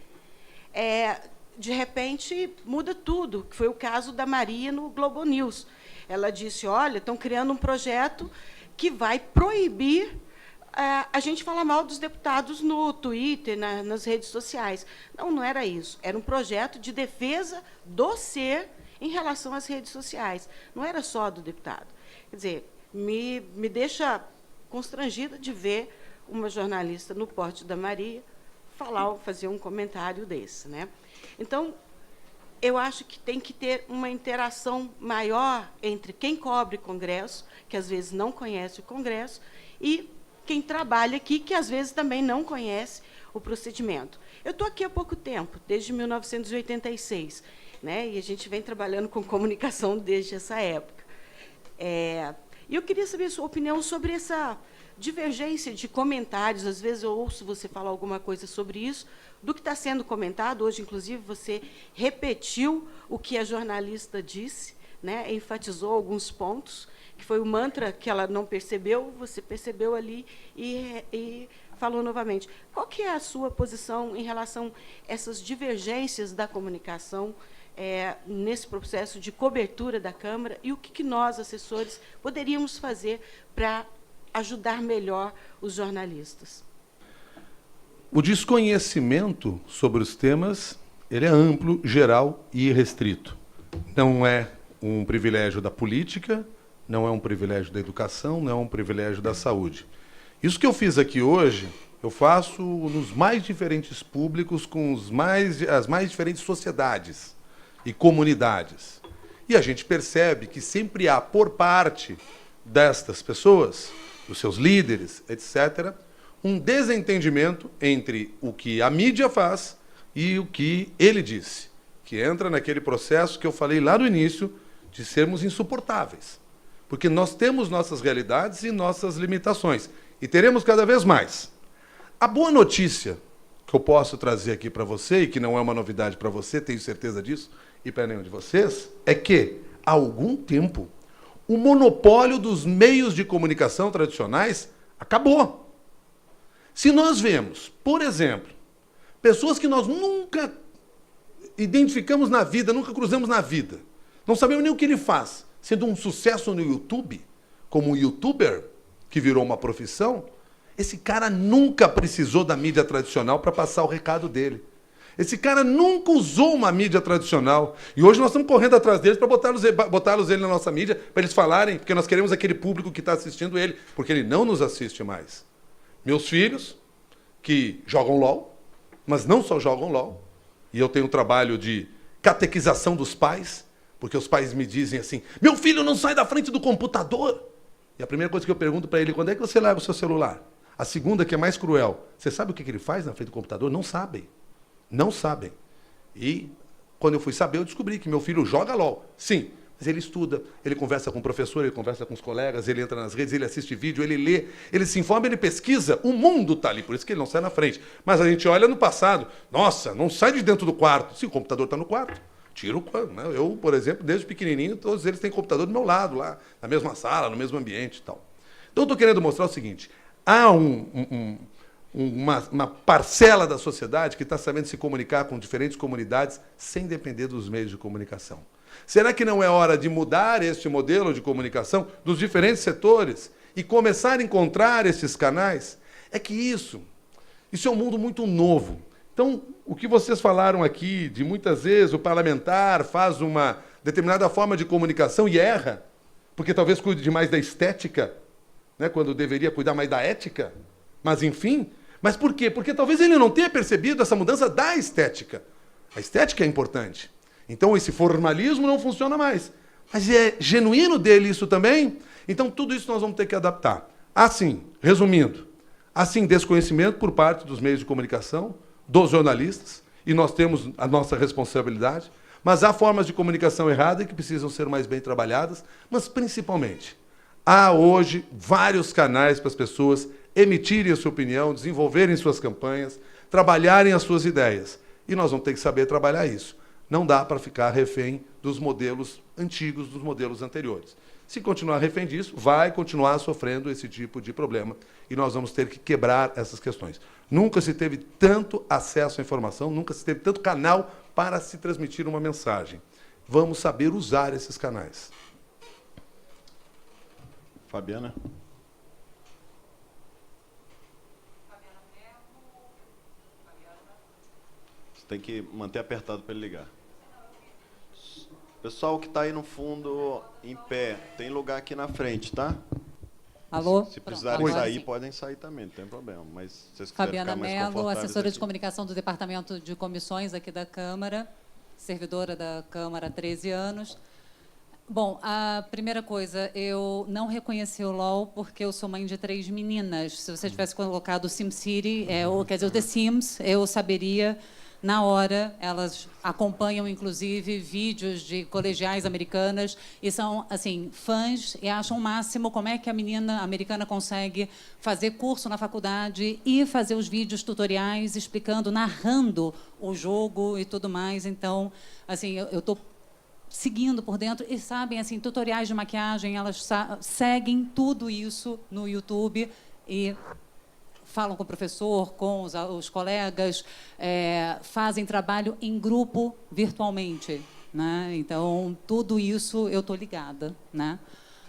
de repente, muda tudo, que foi o caso da Maria no Globo News. Ela disse, olha, estão criando um projeto que vai proibir a gente falar mal dos deputados no Twitter, nas redes sociais. Não, não era isso. Era um projeto de defesa do ser em relação às redes sociais. Não era só do deputado. Quer dizer, me deixa constrangida de ver uma jornalista no porte da Maria fazer um comentário desse, né? Então, eu acho que tem que ter uma interação maior entre quem cobre Congresso, que às vezes não conhece o Congresso, e quem trabalha aqui, que às vezes também não conhece o procedimento. Eu estou aqui há pouco tempo, desde 1986. né? E a gente vem trabalhando com comunicação desde essa época. E eu queria saber a sua opinião sobre essa divergência de comentários. Às vezes eu ouço você falar alguma coisa sobre isso, do que está sendo comentado. Hoje, inclusive, você repetiu o que a jornalista disse, né? Enfatizou alguns pontos, que foi o mantra que ela não percebeu, você percebeu ali e falou novamente. Qual que é a sua posição em relação a essas divergências da comunicação nesse processo de cobertura da Câmara, e o que nós, assessores, poderíamos fazer para ajudar melhor os jornalistas? O desconhecimento sobre os temas, ele é amplo, geral e irrestrito. Não é um privilégio da política, não é um privilégio da educação, não é um privilégio da saúde. Isso que eu fiz aqui hoje, eu faço nos mais diferentes públicos, com as mais diferentes sociedades e comunidades. E a gente percebe que sempre há, por parte destas pessoas, dos seus líderes, etc., um desentendimento entre o que a mídia faz e o que ele disse, que entra naquele processo que eu falei lá no início, de sermos insuportáveis. Porque nós temos nossas realidades e nossas limitações, e teremos cada vez mais. A boa notícia que eu posso trazer aqui para você, e que não é uma novidade para você, tenho certeza disso, e para nenhum de vocês, é que, há algum tempo, o monopólio dos meios de comunicação tradicionais acabou. Se nós vemos, por exemplo, pessoas que nós nunca identificamos na vida, nunca cruzamos na vida, não sabemos nem o que ele faz, sendo um sucesso no YouTube, como um youtuber, que virou uma profissão, esse cara nunca precisou da mídia tradicional para passar o recado dele. Esse cara nunca usou uma mídia tradicional. E hoje nós estamos correndo atrás deles para botá-los ele na nossa mídia, para eles falarem, porque nós queremos aquele público que está assistindo ele, porque ele não nos assiste mais. Meus filhos, que jogam LOL, mas não só jogam LOL, e eu tenho um trabalho de catequização dos pais, porque os pais me dizem assim, meu filho não sai da frente do computador. E a primeira coisa que eu pergunto para ele, quando é que você larga o seu celular? A segunda, que é mais cruel, você sabe o que ele faz na frente do computador? Não sabem. Não sabem. E quando eu fui saber, eu descobri que meu filho joga LOL. Sim, mas ele estuda, ele conversa com o professor, ele conversa com os colegas, ele entra nas redes, ele assiste vídeo, ele lê, ele se informa, ele pesquisa. O mundo está ali, por isso que ele não sai na frente. Mas a gente olha no passado, nossa, não sai de dentro do quarto. Sim, o computador está no quarto. Tiro quando, né? Eu, por exemplo, desde pequenininho, todos eles têm computador do meu lado, lá, na mesma sala, no mesmo ambiente e tal. Então, eu estou querendo mostrar o seguinte, há uma parcela da sociedade que está sabendo se comunicar com diferentes comunidades sem depender dos meios de comunicação. Será que não é hora de mudar este modelo de comunicação dos diferentes setores e começar a encontrar esses canais? É que isso é um mundo muito novo. Então, o que vocês falaram aqui, de muitas vezes o parlamentar faz uma determinada forma de comunicação e erra, porque talvez cuide demais da estética, né, quando deveria cuidar mais da ética, mas enfim. Mas por quê? Porque talvez ele não tenha percebido essa mudança da estética. A estética é importante. Então esse formalismo não funciona mais. Mas é genuíno dele isso também? Então tudo isso nós vamos ter que adaptar. Assim, resumindo, assim, desconhecimento por parte dos meios de comunicação, dos jornalistas, e nós temos a nossa responsabilidade, mas há formas de comunicação errada que precisam ser mais bem trabalhadas, mas principalmente, há hoje vários canais para as pessoas emitirem a sua opinião, desenvolverem suas campanhas, trabalharem as suas ideias. E nós vamos ter que saber trabalhar isso. Não dá para ficar refém dos modelos antigos, dos modelos anteriores. Se continuar refém disso, vai continuar sofrendo esse tipo de problema. E nós vamos ter que quebrar essas questões. Nunca se teve tanto acesso à informação, nunca se teve tanto canal para se transmitir uma mensagem. Vamos saber usar esses canais. Fabiana? Você tem que manter apertado para ele ligar. Pessoal que está aí no fundo, em pé, tem lugar aqui na frente, tá? Alô? Se precisarem Pronto, sair, sim. podem sair também, não tem problema. Mas se vocês quiserem Fabiana ficar mais Mello, confortáveis assessora de aqui. comunicação do Departamento de Comissões aqui da Câmara, servidora da Câmara há 13 anos. Bom, a primeira coisa, eu não reconheci o LOL porque eu sou mãe de 3 meninas. Se você tivesse colocado o SimCity, quer dizer, o The Sims, eu saberia na hora, elas acompanham, inclusive, vídeos de colegiais americanas e são, assim, fãs e acham o máximo como é que a menina americana consegue fazer curso na faculdade e fazer os vídeos tutoriais explicando, narrando o jogo e tudo mais. Então, assim, eu estou seguindo por dentro e, sabem, assim, tutoriais de maquiagem, elas seguem tudo isso no YouTube e falam com o professor, com os colegas, fazem trabalho em grupo virtualmente, né? Então, tudo isso eu estou ligada, né?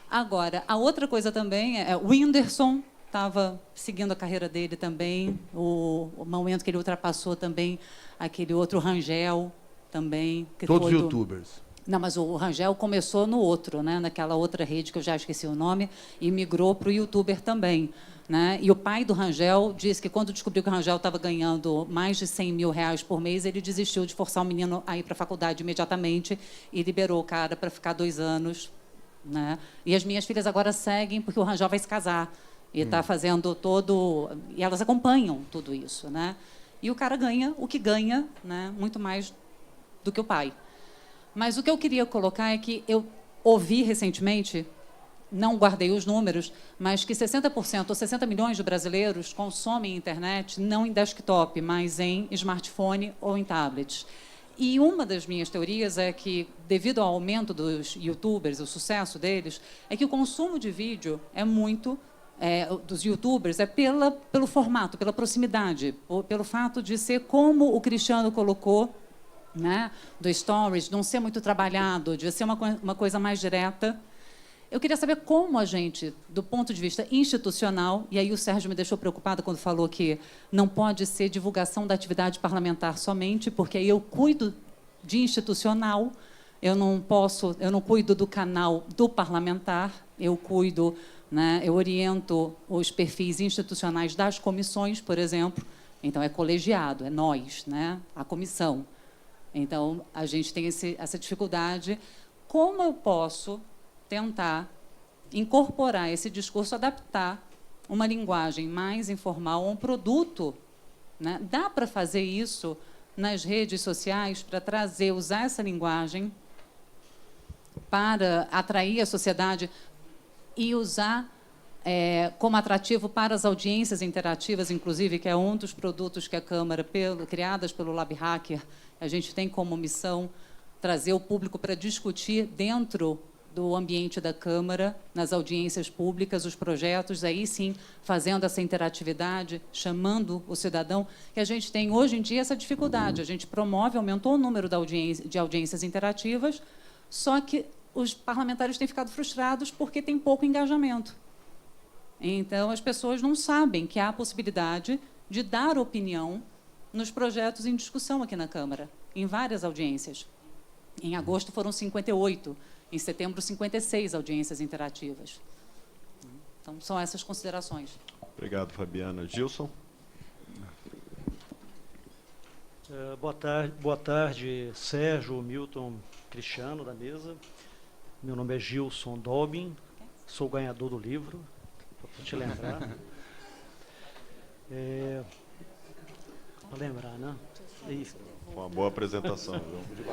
Agora, a outra coisa também o Whindersson estava seguindo a carreira dele também, o momento que ele ultrapassou também aquele outro Rangel também. Que Todos foi youtubers. Não, mas o Rangel começou no outro, né? Naquela outra rede que eu já esqueci o nome, e migrou para o youtuber também. Né? E o pai do Rangel disse que, quando descobriu que o Rangel estava ganhando mais de 100 mil reais por mês, ele desistiu de forçar o menino a ir para a faculdade imediatamente e liberou o cara para ficar 2 anos. Né? E as minhas filhas agora seguem, porque o Rangel vai se casar. E está fazendo todo... E elas acompanham tudo isso. Né? E o cara ganha o que ganha, né? Muito mais do que o pai. Mas o que eu queria colocar é que eu ouvi recentemente... não guardei os números, mas que 60% ou 60 milhões de brasileiros consomem internet não em desktop, mas em smartphone ou em tablets. E uma das minhas teorias é que, devido ao aumento dos youtubers, o sucesso deles, é que o consumo de vídeo é muito, dos youtubers, pelo formato, pela proximidade, pelo fato de ser como o Cristiano colocou, né, do Stories, de não ser muito trabalhado, de ser uma coisa mais direta. Eu queria saber como a gente, do ponto de vista institucional, e aí o Sérgio me deixou preocupada quando falou que não pode ser divulgação da atividade parlamentar somente, porque aí eu cuido de institucional, eu não cuido do canal do parlamentar, eu cuido, né, eu oriento os perfis institucionais das comissões, por exemplo, então é colegiado, é nós, né, a comissão. Então, a gente tem essa dificuldade. Como eu posso tentar incorporar esse discurso, adaptar uma linguagem mais informal a um produto, né? Dá para fazer isso nas redes sociais para usar essa linguagem para atrair a sociedade e usar como atrativo para as audiências interativas, inclusive, que é um dos produtos que a Câmara, criadas pelo Lab Hacker, a gente tem como missão trazer o público para discutir dentro do ambiente da Câmara, nas audiências públicas, os projetos, aí sim, fazendo essa interatividade, chamando o cidadão, que a gente tem, hoje em dia, essa dificuldade. A gente promove, aumentou o número de audiências interativas, só que os parlamentares têm ficado frustrados porque tem pouco engajamento. Então, as pessoas não sabem que há a possibilidade de dar opinião nos projetos em discussão aqui na Câmara, em várias audiências. Em agosto foram 58, em setembro 56 audiências interativas. Então, são essas considerações. Obrigado, Fabiana. Gilson? Boa tarde, Sérgio, Milton, Cristiano, da mesa. Meu nome é Gilson Dobin, sou ganhador do livro, para te lembrar. Para lembrar, né? Isso. Uma boa apresentação. Viu?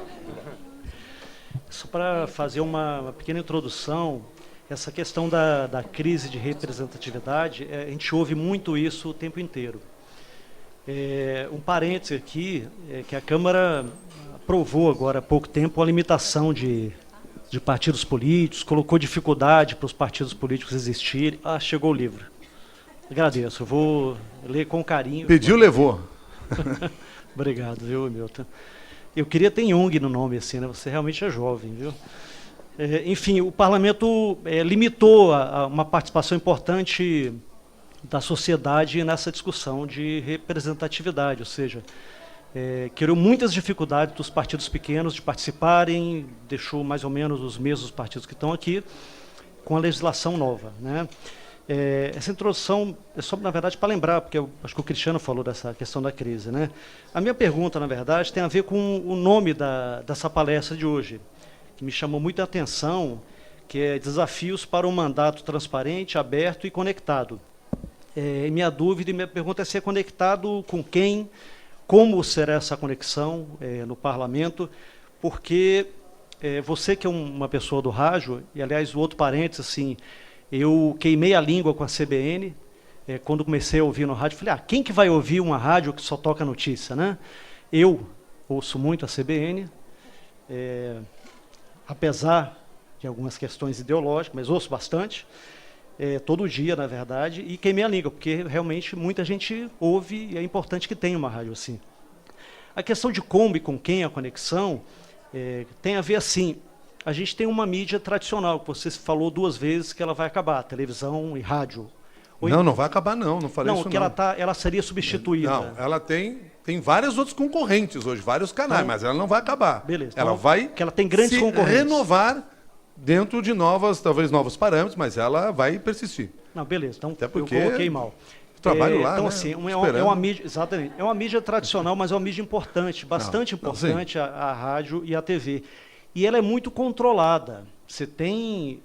Só para fazer uma pequena introdução, essa questão da crise de representatividade, a gente ouve muito isso o tempo inteiro. Um parêntese aqui, que a Câmara aprovou agora há pouco tempo a limitação de partidos políticos, colocou dificuldade para os partidos políticos existirem. Chegou o livro. Agradeço, eu vou ler com carinho. Pediu, levou. Obrigado, viu, Milton? Eu queria ter Jung no nome, assim, né? Você realmente é jovem, viu? Enfim, o parlamento limitou uma participação importante da sociedade nessa discussão de representatividade, ou seja, criou muitas dificuldades dos partidos pequenos de participarem, deixou mais ou menos os mesmos partidos que estão aqui, com a legislação nova, né? Essa introdução é só, na verdade, para lembrar, porque eu acho que o Cristiano falou dessa questão da crise, né? A minha pergunta, na verdade, tem a ver com o nome dessa palestra de hoje, que me chamou muita atenção, que é Desafios para um Mandato Transparente, Aberto e Conectado. Minha dúvida e minha pergunta é se é conectado com quem, como será essa conexão no parlamento, porque você que é uma pessoa do rádio, e aliás, o outro parênteses, assim, eu queimei a língua com a CBN, quando comecei a ouvir no rádio, falei, quem que vai ouvir uma rádio que só toca notícia, né? Eu ouço muito a CBN, apesar de algumas questões ideológicas, mas ouço bastante, todo dia, na verdade, e queimei a língua, porque realmente muita gente ouve e é importante que tenha uma rádio assim. A questão de como e com quem a conexão tem a ver assim, a gente tem uma mídia tradicional, que você falou 2 vezes que ela vai acabar, televisão e rádio. Não vai acabar não falei isso não. Não, que ela seria substituída. Não, ela tem vários outros concorrentes hoje, vários canais, mas ela não vai acabar. Beleza. Ela então, vai que ela tem grandes concorrentes. Renovar dentro de talvez novos parâmetros, mas ela vai persistir. Não, beleza, então até porque eu coloquei mal. Trabalho lá, então, né? assim, é uma mídia, exatamente, é uma mídia tradicional, mas é uma mídia importante, bastante importante a rádio e a TV. E ela é muito controlada. Você tem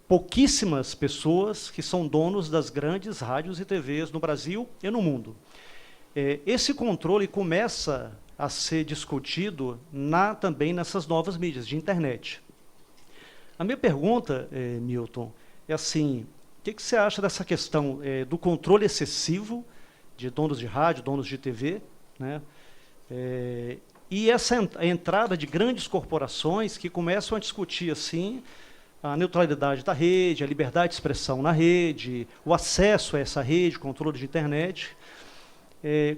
pouquíssimas pessoas que são donos das grandes rádios e TVs no Brasil e no mundo. Esse controle começa a ser discutido também nessas novas mídias de internet. A minha pergunta, Milton, é assim, o que você acha dessa questão do controle excessivo de donos de rádio, donos de TV, né? E essa entrada de grandes corporações que começam a discutir assim, a neutralidade da rede, a liberdade de expressão na rede, o acesso a essa rede, controle de internet.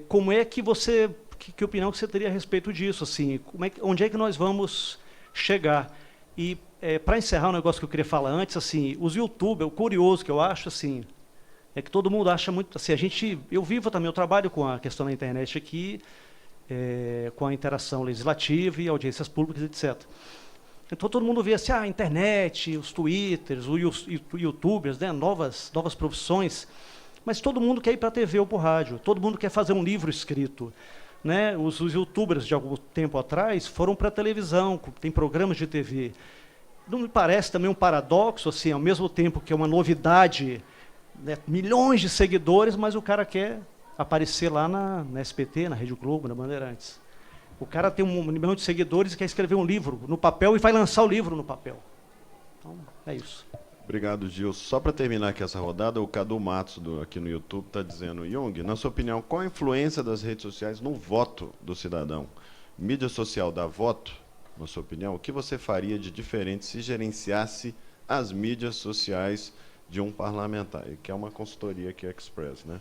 Como é que você, que opinião que você teria a respeito disso? Assim, onde é que nós vamos chegar? E para encerrar um negócio que eu queria falar antes, assim, os YouTubers, o curioso que eu acho, assim, é que todo mundo acha muito, assim, eu vivo também, eu trabalho com a questão da internet aqui, com a interação legislativa e audiências públicas, etc. Então todo mundo vê assim, a internet, os twitters, os youtubers, né, novas profissões, mas todo mundo quer ir para a TV ou para o rádio, todo mundo quer fazer um livro escrito. Né? Os youtubers de algum tempo atrás foram para a televisão, tem programas de TV. Não me parece também um paradoxo, assim, ao mesmo tempo que é uma novidade, né, milhões de seguidores, mas o cara quer aparecer lá na SBT, na Rede Globo, na Bandeirantes. O cara tem 1 milhão de seguidores e quer escrever um livro no papel e vai lançar o livro no papel. Então, é isso. Obrigado, Gilson. Só para terminar aqui essa rodada, o Cadu Matos, aqui no YouTube, está dizendo, Jung, na sua opinião, qual a influência das redes sociais no voto do cidadão? Mídia social dá voto, na sua opinião? O que você faria de diferente se gerenciasse as mídias sociais de um parlamentar? Que é uma consultoria aqui, Express, né?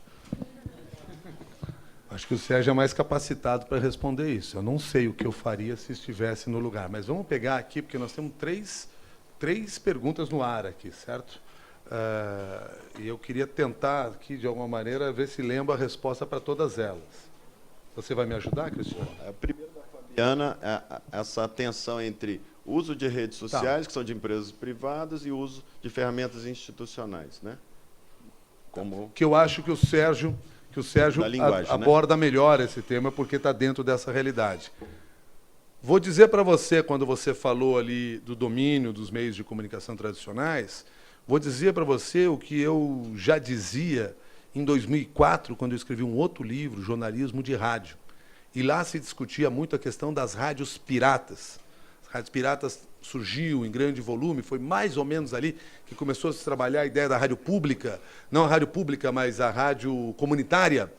Acho que o Sérgio é mais capacitado para responder isso. Eu não sei o que eu faria se estivesse no lugar, mas vamos pegar aqui, porque nós temos três perguntas no ar aqui, certo? E eu queria tentar aqui, de alguma maneira, ver se lembro a resposta para todas elas. Você vai me ajudar, Cristiano? A primeira da Fabiana é essa tensão entre uso de redes sociais, que são de empresas privadas, e uso de ferramentas institucionais, né? Como... Que eu acho que o Sérgio aborda melhor esse tema, porque está dentro dessa realidade. Vou dizer para você, quando você falou ali do domínio dos meios de comunicação tradicionais, vou dizer para você o que eu já dizia em 2004, quando eu escrevi um outro livro, Jornalismo de Rádio. E lá se discutia muito a questão das rádios piratas. As rádios piratas surgiu em grande volume, foi mais ou menos ali que começou a se trabalhar a ideia da rádio pública, não a rádio pública, mas a rádio comunitária,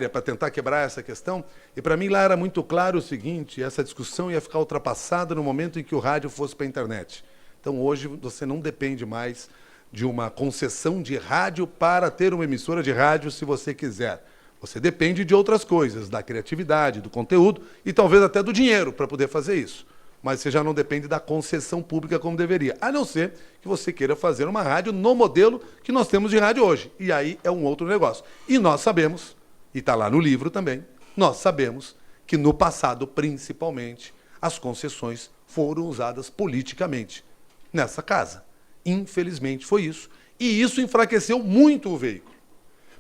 para tentar quebrar essa questão. E para mim lá era muito claro o seguinte, essa discussão ia ficar ultrapassada no momento em que o rádio fosse para a internet. Então hoje você não depende mais de uma concessão de rádio para ter uma emissora de rádio se você quiser. Você depende de outras coisas, da criatividade, do conteúdo e talvez até do dinheiro para poder fazer isso. Mas você já não depende da concessão pública como deveria, a não ser que você queira fazer uma rádio no modelo que nós temos de rádio hoje. E aí é um outro negócio. E nós sabemos, e está lá no livro também, nós sabemos que no passado, principalmente, as concessões foram usadas politicamente nessa casa. Infelizmente foi isso. E isso enfraqueceu muito o veículo.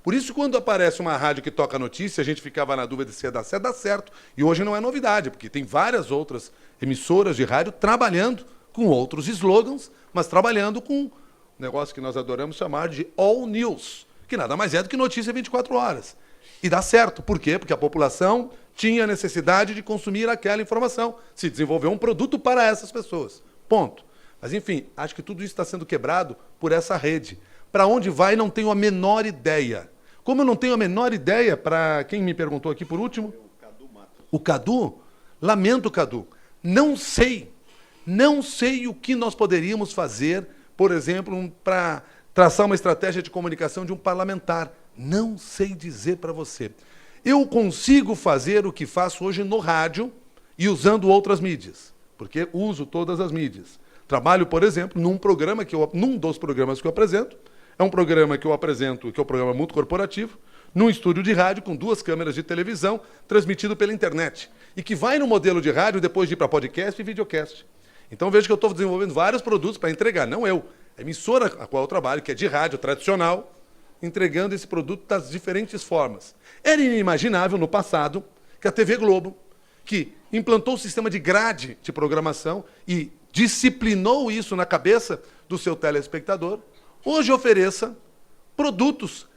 Por isso, quando aparece uma rádio que toca notícia, a gente ficava na dúvida se ia dar certo, dá certo. E hoje não é novidade, porque tem várias outras emissoras de rádio trabalhando com outros slogans, mas trabalhando com um negócio que nós adoramos chamar de all news, que nada mais é do que notícia 24 horas. E dá certo. Por quê? Porque a população tinha necessidade de consumir aquela informação. Se desenvolveu um produto para essas pessoas. Ponto. Mas, enfim, acho que tudo isso está sendo quebrado por essa rede. Para onde vai, não tenho a menor ideia. Como eu não tenho a menor ideia, para quem me perguntou aqui por último... O Cadu? Lamento, Cadu. Não sei. Não sei o que nós poderíamos fazer, por exemplo, para traçar uma estratégia de comunicação de um parlamentar. Não sei dizer para você. Eu consigo fazer o que faço hoje no rádio e usando outras mídias, porque uso todas as mídias. Trabalho, por exemplo, num dos programas que eu apresento. É um programa que eu apresento, que é o programa Mundo Corporativo, num estúdio de rádio com 2 câmeras de televisão, transmitido pela internet. E que vai no modelo de rádio depois de ir para podcast e videocast. Então vejo que eu estou desenvolvendo vários produtos para entregar, não eu. A emissora a qual eu trabalho, que é de rádio tradicional, entregando esse produto das diferentes formas. Era inimaginável no passado que a TV Globo, que implantou o sistema de grade de programação e disciplinou isso na cabeça do seu telespectador, hoje ofereça produtos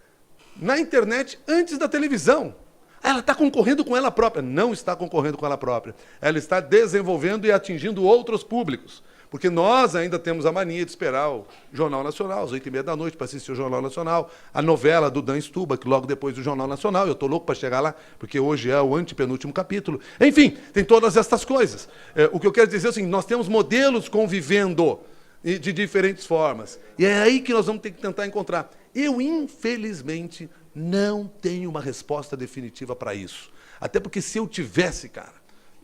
na internet antes da televisão. Ela está concorrendo com ela própria. Não está concorrendo com ela própria. Ela está desenvolvendo e atingindo outros públicos. Porque nós ainda temos a mania de esperar o Jornal Nacional, às 8h30 da noite, para assistir o Jornal Nacional, a novela do Dan Stuba, que logo depois do Jornal Nacional. Eu estou louco para chegar lá, porque hoje é o antepenúltimo capítulo. Enfim, tem todas estas coisas. O que eu quero dizer é assim, nós temos modelos convivendo de diferentes formas. E é aí que nós vamos ter que tentar encontrar. Eu, infelizmente, não tenho uma resposta definitiva para isso. Até porque se eu tivesse, cara,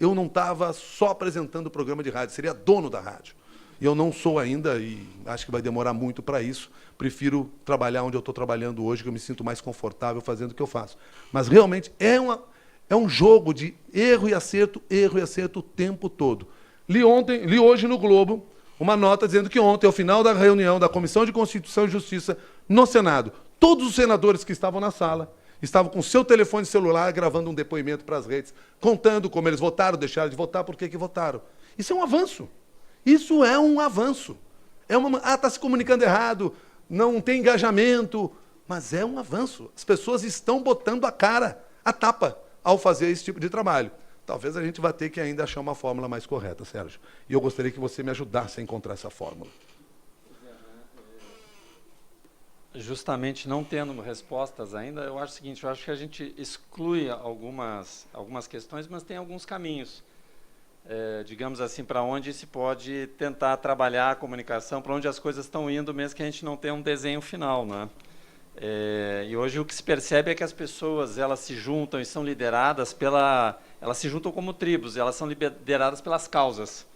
eu não estava só apresentando o programa de rádio, seria dono da rádio. E eu não sou ainda, e acho que vai demorar muito para isso. Prefiro trabalhar onde eu estou trabalhando hoje, que eu me sinto mais confortável fazendo o que eu faço. Mas realmente é um jogo de erro e acerto o tempo todo. Li hoje no Globo uma nota dizendo que ontem, ao final da reunião da Comissão de Constituição e Justiça no Senado, todos os senadores que estavam na sala estavam com seu telefone celular gravando um depoimento para as redes, contando como eles votaram, deixaram de votar, por que votaram. Isso é um avanço. Isso é um avanço. Está se comunicando errado, não tem engajamento, mas é um avanço. As pessoas estão botando a cara, a tapa, ao fazer esse tipo de trabalho. Talvez a gente vá ter que ainda achar uma fórmula mais correta, Sérgio. E eu gostaria que você me ajudasse a encontrar essa fórmula. Justamente não tendo respostas ainda, eu acho o seguinte, eu acho que a gente exclui algumas questões, mas tem alguns caminhos, digamos assim, para onde se pode tentar trabalhar a comunicação, para onde as coisas estão indo, mesmo que a gente não tenha um desenho final, né? E hoje o que se percebe é que as pessoas, elas se juntam e são lideradas elas se juntam como tribos, elas são lideradas pelas causas.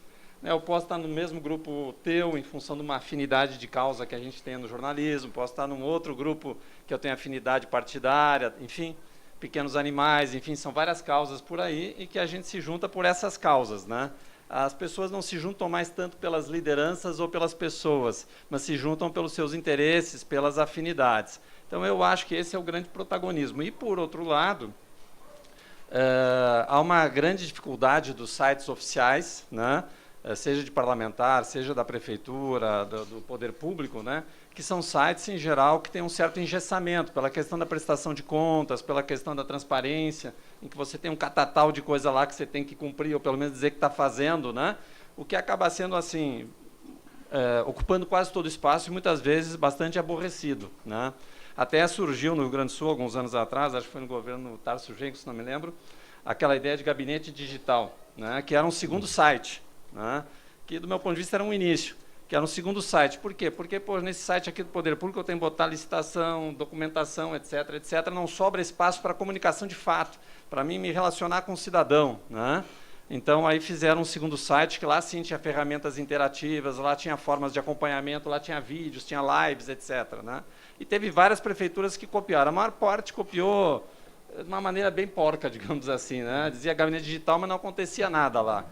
Eu posso estar no mesmo grupo teu, em função de uma afinidade de causa que a gente tem no jornalismo, posso estar num outro grupo que eu tenho afinidade partidária, enfim, pequenos animais, enfim, são várias causas por aí e que a gente se junta por essas causas, né? As pessoas não se juntam mais tanto pelas lideranças ou pelas pessoas, mas se juntam pelos seus interesses, pelas afinidades. Então, eu acho que esse é o grande protagonismo. E, por outro lado, há uma grande dificuldade dos sites oficiais, né? Seja de parlamentar, seja da prefeitura, do poder público, né? Que são sites, em geral, que têm um certo engessamento, pela questão da prestação de contas, pela questão da transparência, em que você tem um catatal de coisa lá que você tem que cumprir, ou pelo menos dizer que está fazendo, né? O que acaba sendo, assim, ocupando quase todo o espaço e, muitas vezes, bastante aborrecido, né? Até surgiu no Rio Grande do Sul, alguns anos atrás, acho que foi no governo Tarso Genro, se não me lembro, aquela ideia de gabinete digital, né? Que era um segundo site, né? Que, do meu ponto de vista, era um início, que era um segundo site. Por quê? Porque, nesse site aqui do Poder Público eu tenho que botar licitação, documentação, etc., etc., não sobra espaço para comunicação de fato, para mim me relacionar com o cidadão, né? Então, aí fizeram um segundo site, que lá sim tinha ferramentas interativas, lá tinha formas de acompanhamento, lá tinha vídeos, tinha lives, etc., né? E teve várias prefeituras que copiaram. A maior parte copiou de uma maneira bem porca, digamos assim, né? Dizia gabinete digital, mas não acontecia nada lá.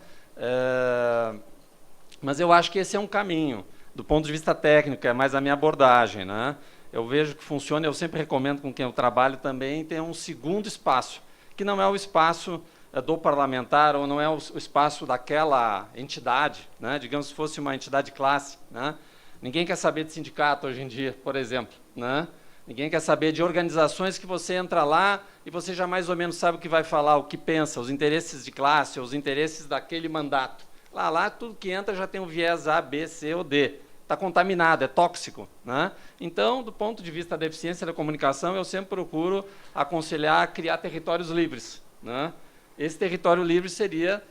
Mas eu acho que esse é um caminho, do ponto de vista técnico, é mais a minha abordagem, né? Eu vejo que funciona, eu sempre recomendo com quem eu trabalho também, ter um segundo espaço, que não é o espaço do parlamentar, ou não é o espaço daquela entidade, né? Digamos, se fosse uma entidade classe, né? Ninguém quer saber de sindicato hoje em dia, por exemplo, né? Ninguém quer saber de organizações que você entra lá e você já mais ou menos sabe o que vai falar, o que pensa, os interesses de classe, os interesses daquele mandato. Lá tudo que entra já tem um viés A, B, C ou D. Está contaminado, é tóxico, né? Então, do ponto de vista da eficiência da comunicação, eu sempre procuro aconselhar a criar territórios livres, né? Esse território livre seria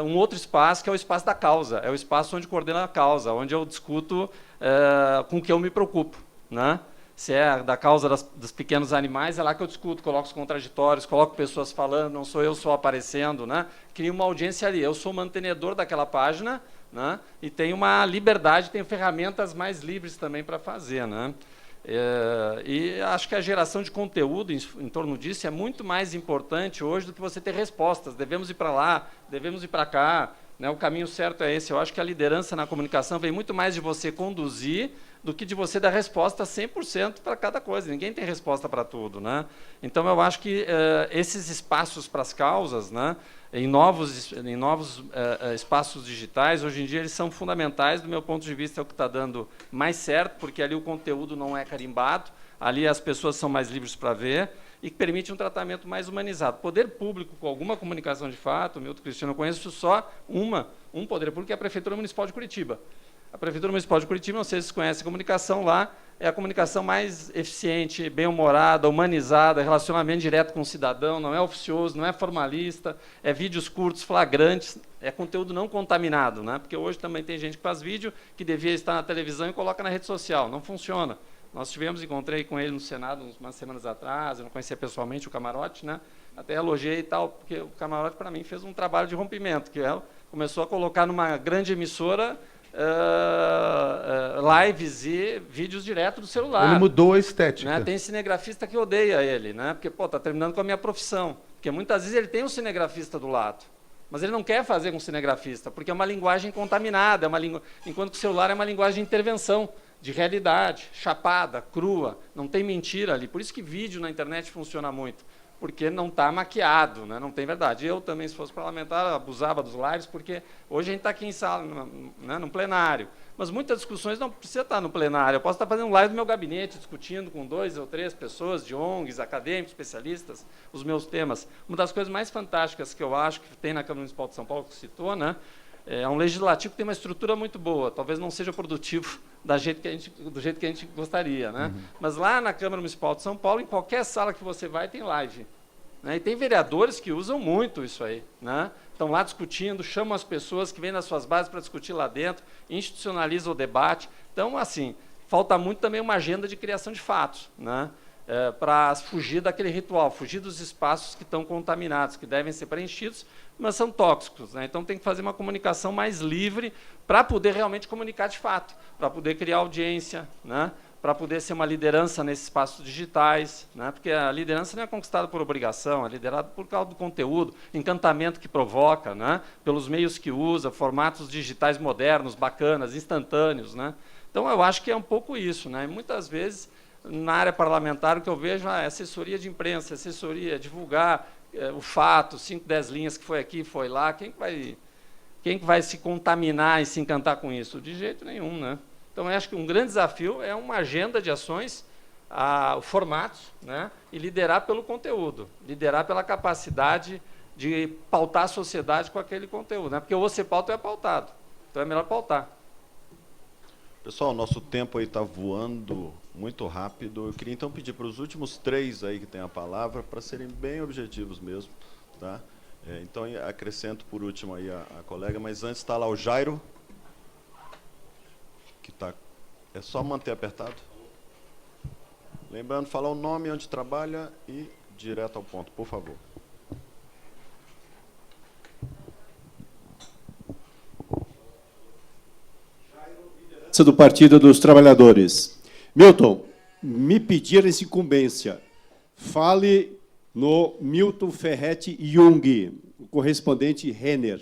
um outro espaço, que é o espaço da causa, é o espaço onde coordena a causa, onde eu discuto com o que eu me preocupo, né? Se é da causa dos pequenos animais, é lá que eu discuto, coloco os contraditórios, coloco pessoas falando, não sou eu só aparecendo, né? Crio uma audiência ali. Eu sou o mantenedor daquela página, né? E tenho uma liberdade, tenho ferramentas mais livres também para fazer, né? E acho que a geração de conteúdo em torno disso é muito mais importante hoje do que você ter respostas. Devemos ir para lá, devemos ir para cá, né? O caminho certo é esse. Eu acho que a liderança na comunicação vem muito mais de você conduzir do que de você dar resposta 100% para cada coisa. Ninguém tem resposta para tudo, né? Então, eu acho que esses espaços para as causas, né, em novos espaços digitais, hoje em dia, eles são fundamentais. Do meu ponto de vista, é o que está dando mais certo, porque ali o conteúdo não é carimbado, ali as pessoas são mais livres para ver, e que permite um tratamento mais humanizado. Poder público, com alguma comunicação de fato, Milton Cristiano, eu conheço só um poder público, que é a Prefeitura Municipal de Curitiba. A Prefeitura Municipal de Curitiba, não sei se vocês conhecem a comunicação lá, é a comunicação mais eficiente, bem-humorada, humanizada, relacionamento direto com o cidadão, não é oficioso, não é formalista, é vídeos curtos, flagrantes, é conteúdo não contaminado, né? Porque hoje também tem gente que faz vídeo que devia estar na televisão e coloca na rede social, não funciona. Nós encontrei com ele no Senado umas semanas atrás, eu não conhecia pessoalmente o Camarote, né? Até elogiei e tal, porque o Camarote, para mim, fez um trabalho de rompimento, que começou a colocar numa grande emissora lives e vídeos direto do celular. Ele mudou a estética. Né? Tem cinegrafista que odeia ele, né? Porque está terminando com a minha profissão. Porque muitas vezes ele tem um cinegrafista do lado, mas ele não quer fazer com cinegrafista, porque é uma linguagem contaminada, enquanto que o celular é uma linguagem de intervenção, de realidade, chapada, crua, não tem mentira ali. Por isso que vídeo na internet funciona muito, porque não está maquiado, né? Não tem verdade. Eu também, se fosse parlamentar, abusava dos lives, porque hoje a gente está aqui em sala, né, no plenário. Mas muitas discussões não precisa estar no plenário. Eu posso estar fazendo live no meu gabinete, discutindo com 2 ou 3 pessoas de ONGs, acadêmicos, especialistas, os meus temas. Uma das coisas mais fantásticas que eu acho que tem na Câmara Municipal de São Paulo, que citou, né, é um legislativo que tem uma estrutura muito boa. Talvez não seja produtivo do jeito que a gente gostaria, né? Uhum. Mas lá na Câmara Municipal de São Paulo, em qualquer sala que você vai, tem live. Né? E tem vereadores que usam muito isso aí, né? Estão lá discutindo, chamam as pessoas que vêm das suas bases para discutir lá dentro, institucionalizam o debate. Então, assim, falta muito também uma agenda de criação de fatos, né? Para fugir daquele ritual, fugir dos espaços que estão contaminados, que devem ser preenchidos, mas são tóxicos, né? Então tem que fazer uma comunicação mais livre para poder realmente comunicar de fato, para poder criar audiência, né? Para poder ser uma liderança nesses espaços digitais, né? Porque a liderança não é conquistada por obrigação, é liderada por causa do conteúdo, encantamento que provoca, né? Pelos meios que usa, formatos digitais modernos, bacanas, instantâneos, né? Então eu acho que é um pouco isso, né? E muitas vezes na área parlamentar o que eu vejo é assessoria de imprensa, assessoria, divulgar o fato, 5, 10 linhas que foi aqui, foi lá, quem que vai se contaminar e se encantar com isso? De jeito nenhum, né? Então, eu acho que um grande desafio é uma agenda de ações, formatos, né? E liderar pelo conteúdo, liderar pela capacidade de pautar a sociedade com aquele conteúdo, né? Porque ou você pauta ou é pautado. Então, é melhor pautar. Pessoal, nosso tempo aí está voando muito rápido. Eu queria, então, pedir para os últimos 3 aí que têm a palavra, para serem bem objetivos mesmo. Tá? Então, acrescento por último aí a colega, mas antes está lá o Jairo, que está... É só manter apertado. Lembrando, falar o nome, onde trabalha e direto ao ponto, por favor. Do Partido dos Trabalhadores. Milton, me pediram essa incumbência. Fale no Milton Ferretti Jung, o correspondente Renner.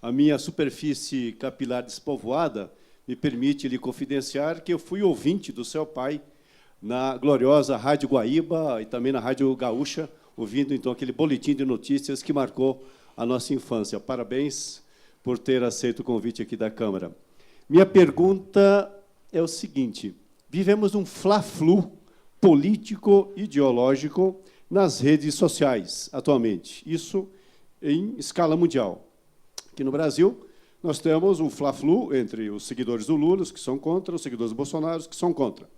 A minha superfície capilar despovoada me permite lhe confidenciar que eu fui ouvinte do seu pai na gloriosa Rádio Guaíba e também na Rádio Gaúcha, ouvindo, então, aquele boletim de notícias que marcou a nossa infância. Parabéns por ter aceito o convite aqui da Câmara. Minha pergunta é o seguinte: vivemos um fla-flu político-ideológico nas redes sociais, atualmente. Isso em escala mundial. Aqui no Brasil, nós temos o fla-flu entre os seguidores do Lula, os que são contra, os seguidores do Bolsonaro, os que são contra.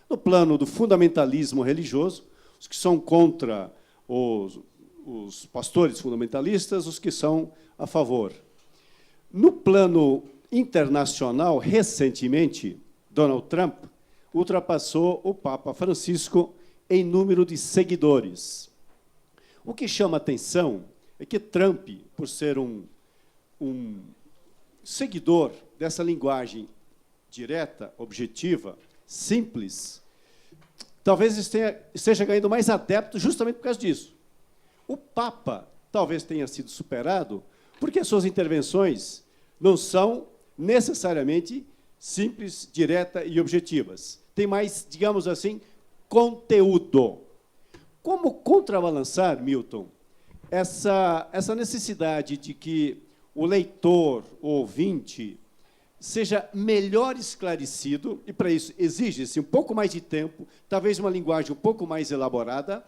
No plano do fundamentalismo religioso, os que são contra os pastores fundamentalistas, os que são a favor. No plano internacional, recentemente, Donald Trump ultrapassou o Papa Francisco em número de seguidores. O que chama atenção é que Trump, por ser um seguidor dessa linguagem direta, objetiva, simples, talvez esteja ganhando mais adeptos justamente por causa disso. O Papa talvez tenha sido superado porque as suas intervenções não são necessariamente simples, direta e objetivas. Tem mais, digamos assim, conteúdo. Como contrabalançar, Milton, essa necessidade de que o leitor, o ouvinte, seja melhor esclarecido, e para isso exige-se um pouco mais de tempo, talvez uma linguagem um pouco mais elaborada,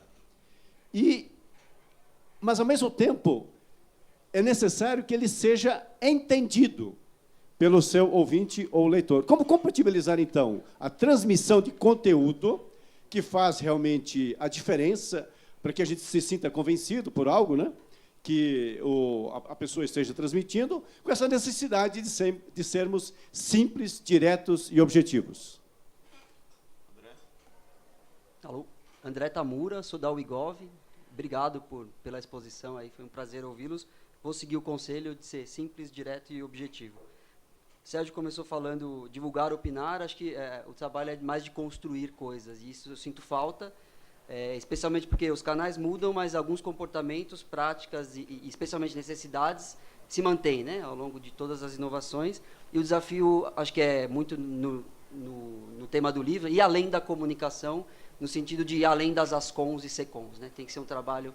mas, ao mesmo tempo, é necessário que ele seja entendido pelo seu ouvinte ou leitor. Como compatibilizar, então, a transmissão de conteúdo, que faz realmente a diferença, para que a gente se sinta convencido por algo, né, que a pessoa esteja transmitindo, com essa necessidade de sermos simples, diretos e objetivos. Alô, André Tamura, sou da UIGOV. Obrigado pela exposição, aí foi um prazer ouvi-los. Vou seguir o conselho de ser simples, direto e objetivo. O Sérgio começou falando divulgar, opinar, acho que o trabalho é mais de construir coisas, e isso eu sinto falta, especialmente porque os canais mudam, mas alguns comportamentos, práticas e especialmente necessidades se mantêm, né, ao longo de todas as inovações, e o desafio, acho que é muito no tema do livro, e além da comunicação, no sentido de ir além das ASCONs e SECONs, né, tem que ser um trabalho,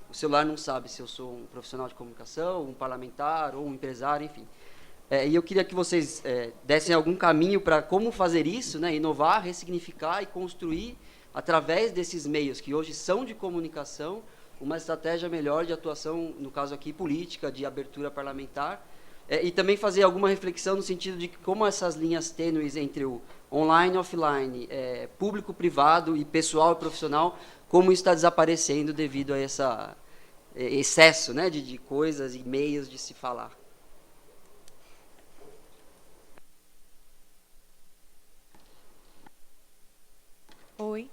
o celular não sabe se eu sou um profissional de comunicação, um parlamentar ou um empresário, enfim. E eu queria que vocês dessem algum caminho para como fazer isso, né, inovar, ressignificar e construir, através desses meios que hoje são de comunicação, uma estratégia melhor de atuação, no caso aqui, política, de abertura parlamentar, e também fazer alguma reflexão no sentido de como essas linhas tênues entre o online e offline, público, privado e pessoal e profissional, como isso está desaparecendo devido a esse excesso, né, de coisas e meios de se falar. Oi,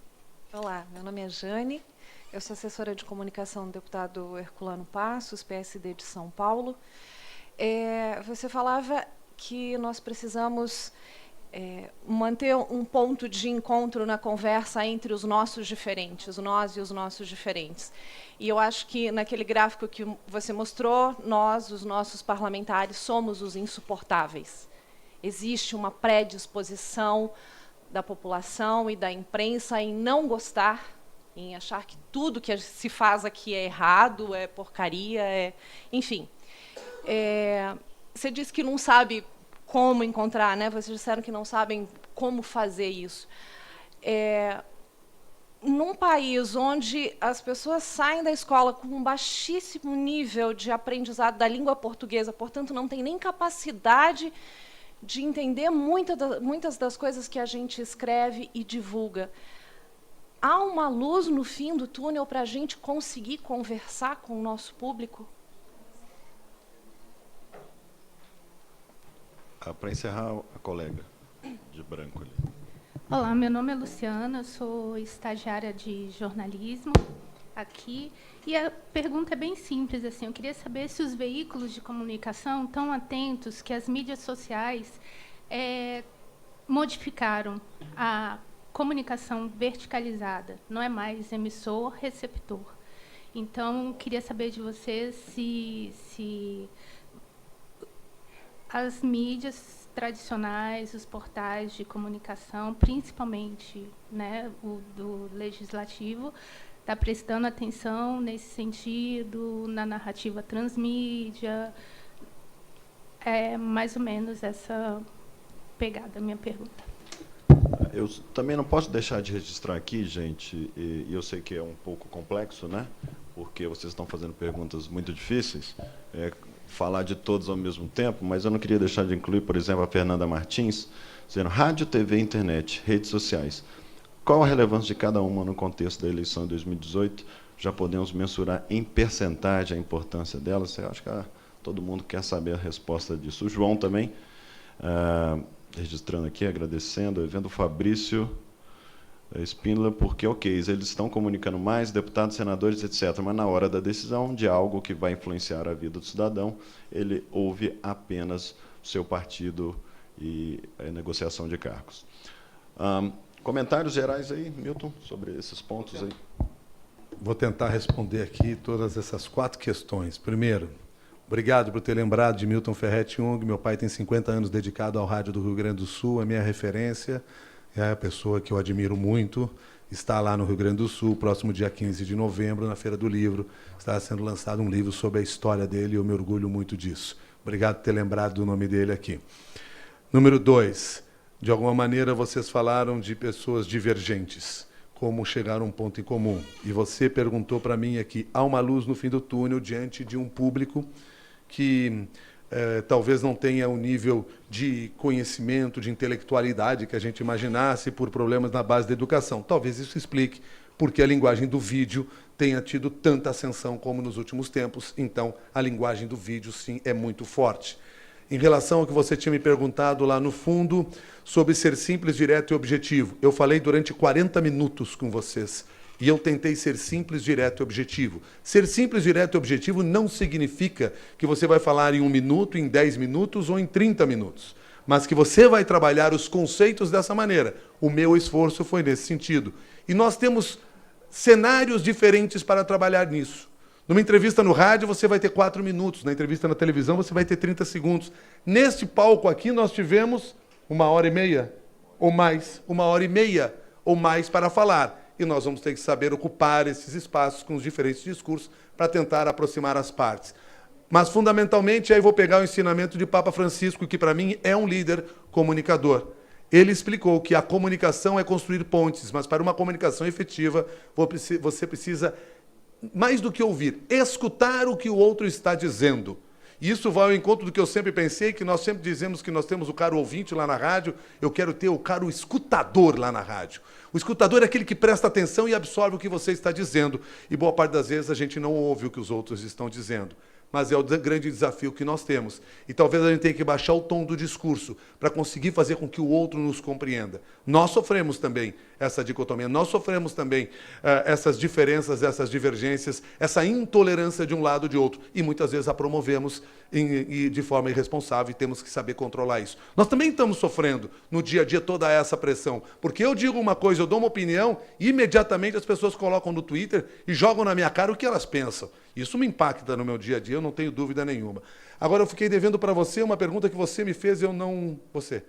olá, meu nome é Jane, eu sou assessora de comunicação do deputado Herculano Passos, PSD de São Paulo. Você falava que nós precisamos manter um ponto de encontro na conversa entre os nossos diferentes, nós e os nossos diferentes. E eu acho que naquele gráfico que você mostrou, nós, os nossos parlamentares, somos os insuportáveis. Existe uma predisposição da população e da imprensa em não gostar, em achar que tudo que se faz aqui é errado, é porcaria, enfim. Você disse que não sabe como encontrar, né? Vocês disseram que não sabem como fazer isso. Num país onde as pessoas saem da escola com um baixíssimo nível de aprendizado da língua portuguesa, portanto, não tem nem capacidade de entender muitas das coisas que a gente escreve e divulga. Há uma luz no fim do túnel para a gente conseguir conversar com o nosso público? Para encerrar, a colega de branco ali. Olá, meu nome é Luciana, eu sou estagiária de jornalismo aqui. E a pergunta é bem simples, assim, eu queria saber se os veículos de comunicação estão atentos que as mídias sociais modificaram a comunicação verticalizada, não é mais emissor, receptor. Então, queria saber de vocês se as mídias tradicionais, os portais de comunicação, principalmente, né, o do legislativo, está prestando atenção nesse sentido, na narrativa transmídia. É mais ou menos essa pegada a minha pergunta. Eu também não posso deixar de registrar aqui, gente, e eu sei que é um pouco complexo, né? Porque vocês estão fazendo perguntas muito difíceis, falar de todos ao mesmo tempo, mas eu não queria deixar de incluir, por exemplo, a Fernanda Martins, dizendo rádio, TV, internet, redes sociais. Qual a relevância de cada uma no contexto da eleição de 2018? Já podemos mensurar em percentagem a importância delas. Eu acho que todo mundo quer saber a resposta disso. O João também, registrando aqui, agradecendo, vendo o Fabrício Spindler, porque, ok, eles estão comunicando mais, deputados, senadores, etc., mas na hora da decisão de algo que vai influenciar a vida do cidadão, ele ouve apenas o seu partido e a negociação de cargos. Comentários gerais aí, Milton, sobre esses pontos aí? Vou tentar responder aqui todas essas 4 questões. Primeiro, obrigado por ter lembrado de Milton Ferretti Jung. Meu pai tem 50 anos dedicado ao rádio do Rio Grande do Sul, é minha referência, é a pessoa que eu admiro muito, está lá no Rio Grande do Sul, próximo dia 15 de novembro, na Feira do Livro, está sendo lançado um livro sobre a história dele e eu me orgulho muito disso. Obrigado por ter lembrado do nome dele aqui. Número 2, de alguma maneira vocês falaram de pessoas divergentes, como chegar a um ponto em comum. E você perguntou para mim aqui, há uma luz no fim do túnel diante de um público que talvez não tenha o nível de conhecimento, de intelectualidade que a gente imaginasse por problemas na base da educação. Talvez isso explique porque a linguagem do vídeo tenha tido tanta ascensão como nos últimos tempos. Então, a linguagem do vídeo, sim, é muito forte. Em relação ao que você tinha me perguntado lá no fundo, sobre ser simples, direto e objetivo, eu falei durante 40 minutos com vocês. E eu tentei ser simples, direto e objetivo. Ser simples, direto e objetivo não significa que você vai falar em 1 minuto, em 10 minutos ou em 30 minutos. Mas que você vai trabalhar os conceitos dessa maneira. O meu esforço foi nesse sentido. E nós temos cenários diferentes para trabalhar nisso. Numa entrevista no rádio, você vai ter 4 minutos. Na entrevista na televisão, você vai ter 30 segundos. Neste palco aqui, nós tivemos 1h30 ou mais, 1h30 ou mais para falar. E nós vamos ter que saber ocupar esses espaços com os diferentes discursos para tentar aproximar as partes. Mas, fundamentalmente, aí vou pegar o ensinamento de Papa Francisco, que, para mim, é um líder comunicador. Ele explicou que a comunicação é construir pontes, mas, para uma comunicação efetiva, você precisa, mais do que ouvir, escutar o que o outro está dizendo. E isso vai ao encontro do que eu sempre pensei, que nós sempre dizemos que nós temos o caro ouvinte lá na rádio, eu quero ter o caro escutador lá na rádio. O escutador é aquele que presta atenção e absorve o que você está dizendo. E boa parte das vezes a gente não ouve o que os outros estão dizendo. Mas é o grande desafio que nós temos. E talvez a gente tenha que baixar o tom do discurso para conseguir fazer com que o outro nos compreenda. Nós sofremos também essa dicotomia, nós sofremos também essas diferenças, essas divergências, essa intolerância de um lado ou de outro. E muitas vezes a promovemos de forma irresponsável e temos que saber controlar isso. Nós também estamos sofrendo no dia a dia toda essa pressão. Porque eu digo uma coisa, eu dou uma opinião e imediatamente as pessoas colocam no Twitter e jogam na minha cara o que elas pensam. Isso me impacta no meu dia a dia, eu não tenho dúvida nenhuma. Agora, eu fiquei devendo para você uma pergunta que você me fez e eu não... Você.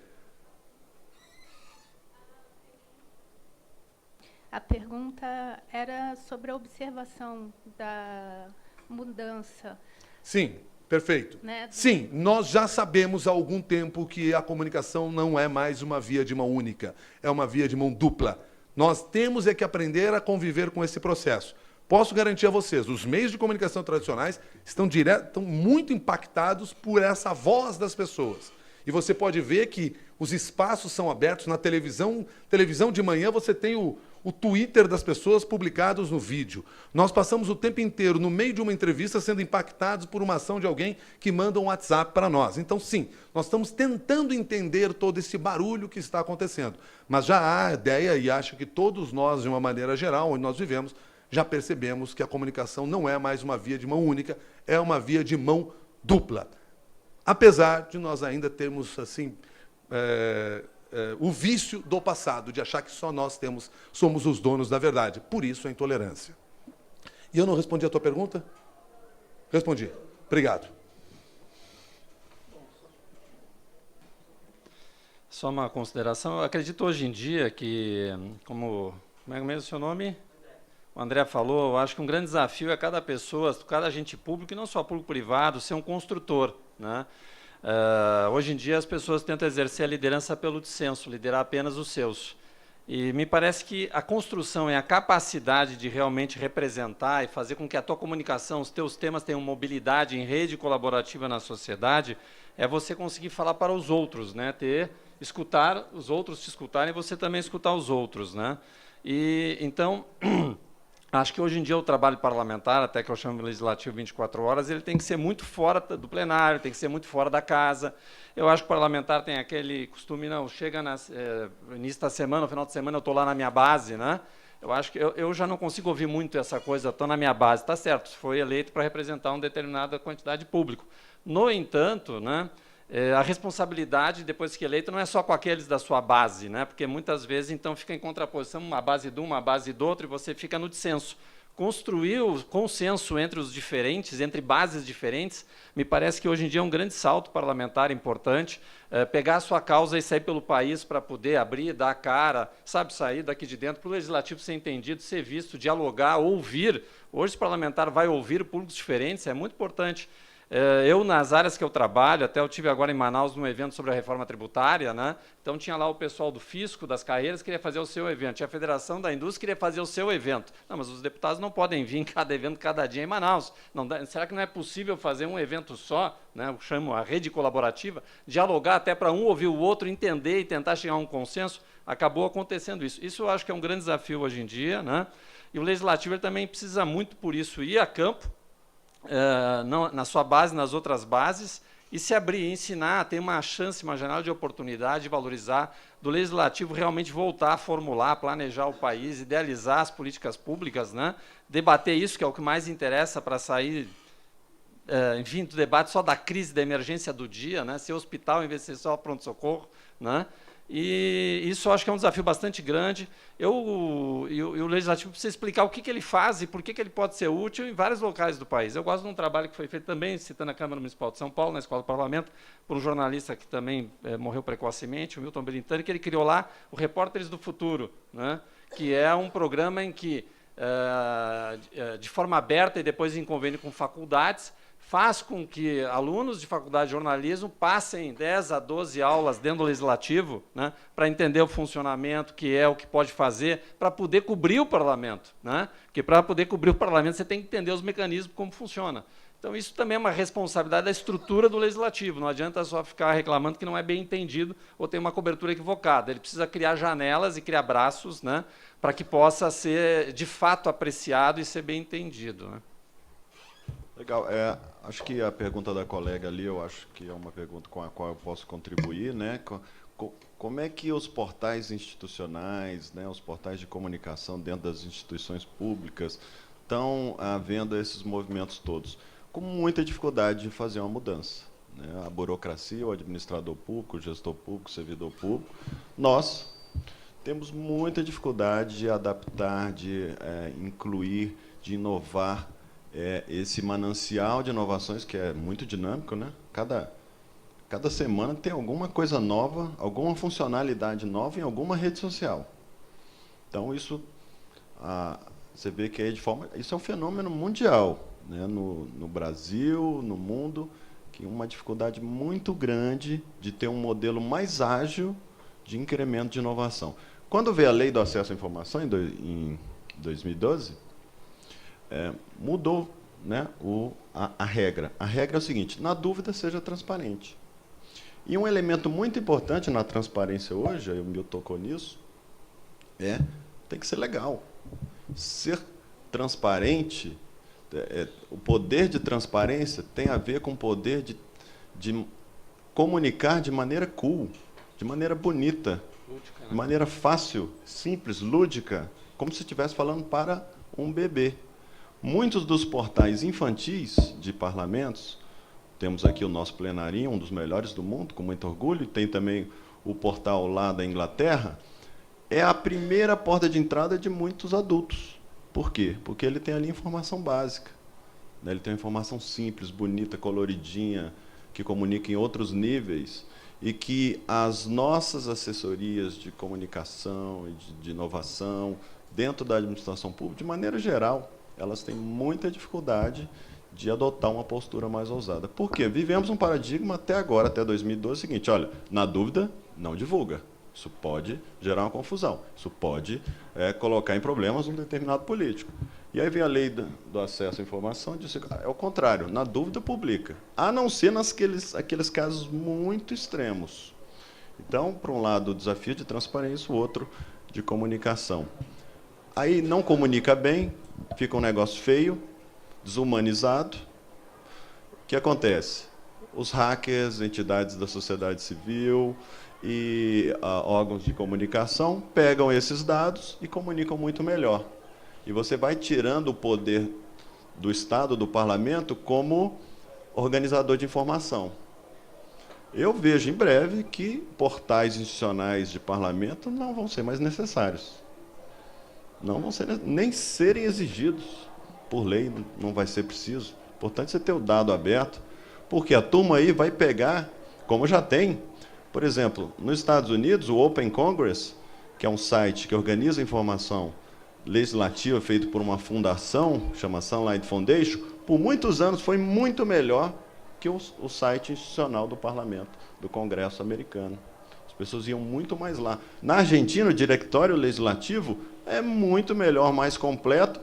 A pergunta era sobre a observação da mudança. Sim, perfeito. Né? Sim, nós já sabemos há algum tempo que a comunicação não é mais uma via de mão única, é uma via de mão dupla. Nós temos que aprender a conviver com esse processo. Posso garantir a vocês, os meios de comunicação tradicionais estão muito impactados por essa voz das pessoas. E você pode ver que os espaços são abertos na televisão. Televisão de manhã você tem o Twitter das pessoas publicados no vídeo. Nós passamos o tempo inteiro, no meio de uma entrevista, sendo impactados por uma ação de alguém que manda um WhatsApp para nós. Então, sim, nós estamos tentando entender todo esse barulho que está acontecendo. Mas já há a ideia, e acho que todos nós, de uma maneira geral, onde nós vivemos, já percebemos que a comunicação não é mais uma via de mão única, é uma via de mão dupla. Apesar de nós ainda termos assim, o vício do passado, de achar que só nós somos os donos da verdade. Por isso a intolerância. E eu não respondi a tua pergunta? Respondi. Obrigado. Só uma consideração. Eu acredito hoje em dia que, como é mesmo o seu nome? O André falou, eu acho que um grande desafio é cada pessoa, cada agente público, e não só público-privado, ser um construtor, né? Hoje em dia as pessoas tentam exercer a liderança pelo dissenso, liderar apenas os seus. E me parece que a construção é a capacidade de realmente representar e fazer com que a tua comunicação, os teus temas tenham mobilidade em rede colaborativa na sociedade, é você conseguir falar para os outros, né? Escutar os outros te escutarem e você também escutar os outros, né? E então acho que hoje em dia o trabalho parlamentar, até que eu chamo de legislativo 24 horas, ele tem que ser muito fora do plenário, tem que ser muito fora da casa. Eu acho que o parlamentar tem aquele costume, não, chega no início da semana, no final de semana eu estou lá na minha base, né? Eu acho que eu já não consigo ouvir muito essa coisa, estou na minha base, está certo, foi eleito para representar uma determinada quantidade de público. No entanto, né, a responsabilidade, depois que eleito, não é só com aqueles da sua base, né? Porque muitas vezes então fica em contraposição uma base de um, uma base do outro, e você fica no dissenso. Construir o consenso entre os diferentes, entre bases diferentes, me parece que hoje em dia é um grande salto parlamentar importante, pegar a sua causa e sair pelo país para poder abrir, dar a cara, sabe, sair daqui de dentro, para o legislativo ser entendido, ser visto, dialogar, ouvir. Hoje o parlamentar vai ouvir públicos diferentes, é muito importante. Eu, nas áreas que eu trabalho, até eu tive agora em Manaus num evento sobre a reforma tributária, né? Então tinha lá o pessoal do fisco, das carreiras, queria fazer o seu evento, tinha a Federação da Indústria, queria fazer o seu evento. Não, mas os deputados não podem vir em cada evento, cada dia em Manaus. Não dá, será que não é possível fazer um evento só, né? Eu chamo a rede colaborativa, dialogar até para um ouvir o outro, entender e tentar chegar a um consenso? Acabou acontecendo isso. Isso eu acho que é um grande desafio hoje em dia, né? E o legislativo ele também precisa muito, por isso, ir a campo, na sua base, nas outras bases, e se abrir, ensinar, ter uma chance, uma janela de oportunidade de valorizar, do legislativo realmente voltar a formular, planejar o país, idealizar as políticas públicas, né? Debater isso, que é o que mais interessa para sair, enfim, do debate só da crise, da emergência do dia, né? Ser hospital em vez de ser só pronto-socorro, né? E isso eu acho que é um desafio bastante grande. E o Legislativo precisa explicar o que ele faz e por que ele pode ser útil em vários locais do país. Eu gosto de um trabalho que foi feito também, citando a Câmara Municipal de São Paulo, na Escola do Parlamento, por um jornalista que também morreu precocemente, o Milton Belintani, que ele criou lá o Repórteres do Futuro, né? Que é um programa em que, de forma aberta e depois em convênio com faculdades, faz com que alunos de faculdade de jornalismo passem 10 a 12 aulas dentro do legislativo, né, para entender o funcionamento, o que pode fazer, para poder cobrir o parlamento, né? Porque para poder cobrir o parlamento você tem que entender os mecanismos, como funciona. Então isso também é uma responsabilidade da estrutura do legislativo, não adianta só ficar reclamando que não é bem entendido ou tem uma cobertura equivocada. Ele precisa criar janelas e criar braços, né, para que possa ser de fato apreciado e ser bem entendido, né? Legal. Acho que a pergunta da colega ali, eu acho que é uma pergunta com a qual eu posso contribuir, né? Como é que os portais institucionais, né, os portais de comunicação dentro das instituições públicas estão vendo esses movimentos todos? Com muita dificuldade de fazer uma mudança, né? A burocracia, o administrador público, o gestor público, o servidor público, nós temos muita dificuldade de adaptar, de incluir, de inovar esse manancial de inovações que é muito dinâmico, né? Cada semana tem alguma coisa nova, alguma funcionalidade nova em alguma rede social. Então isso você vê que isso é um fenômeno mundial, né? No Brasil, no mundo, que uma dificuldade muito grande de ter um modelo mais ágil de incremento de inovação. Quando veio a Lei do Acesso à Informação em 2012, mudou, né, a regra. A regra é o seguinte: na dúvida, seja transparente. E um elemento muito importante na transparência hoje, o Milton tocou nisso, tem que ser legal. Ser transparente, o poder de transparência tem a ver com o poder de comunicar de maneira cool, de maneira bonita, lúdica, né? De maneira fácil, simples, lúdica, como se estivesse falando para um bebê. Muitos dos portais infantis de parlamentos, temos aqui o nosso plenarinho, um dos melhores do mundo, com muito orgulho, e tem também o portal lá da Inglaterra, é a primeira porta de entrada de muitos adultos. Por quê? Porque ele tem ali informação básica, né? Ele tem uma informação simples, bonita, coloridinha, que comunica em outros níveis, e que as nossas assessorias de comunicação e de inovação, dentro da administração pública, de maneira geral, elas têm muita dificuldade de adotar uma postura mais ousada. Por quê? Vivemos um paradigma até agora, até 2012, seguinte: olha, na dúvida, não divulga. Isso pode gerar uma confusão. Isso pode colocar em problemas um determinado político. E aí vem a lei do acesso à informação e diz é o contrário, na dúvida publica, a não ser aqueles casos muito extremos. Então, por um lado, o desafio de transparência, o outro de comunicação. Aí não comunica bem, fica um negócio feio, desumanizado. O que acontece? Os hackers, entidades da sociedade civil e órgãos de comunicação pegam esses dados e comunicam muito melhor. E você vai tirando o poder do Estado, do Parlamento, como organizador de informação. Eu vejo em breve que portais institucionais de parlamento não vão ser mais necessários. Não vão ser, nem serem exigidos por lei, não vai ser preciso. Importante você ter o dado aberto, porque a turma aí vai pegar, como já tem, por exemplo, nos Estados Unidos, o Open Congress, que é um site que organiza informação legislativa feito por uma fundação, chama Sunlight Foundation, por muitos anos foi muito melhor que o site institucional do parlamento, do Congresso americano. As pessoas iam muito mais lá. Na Argentina, o diretório legislativo é muito melhor, mais completo,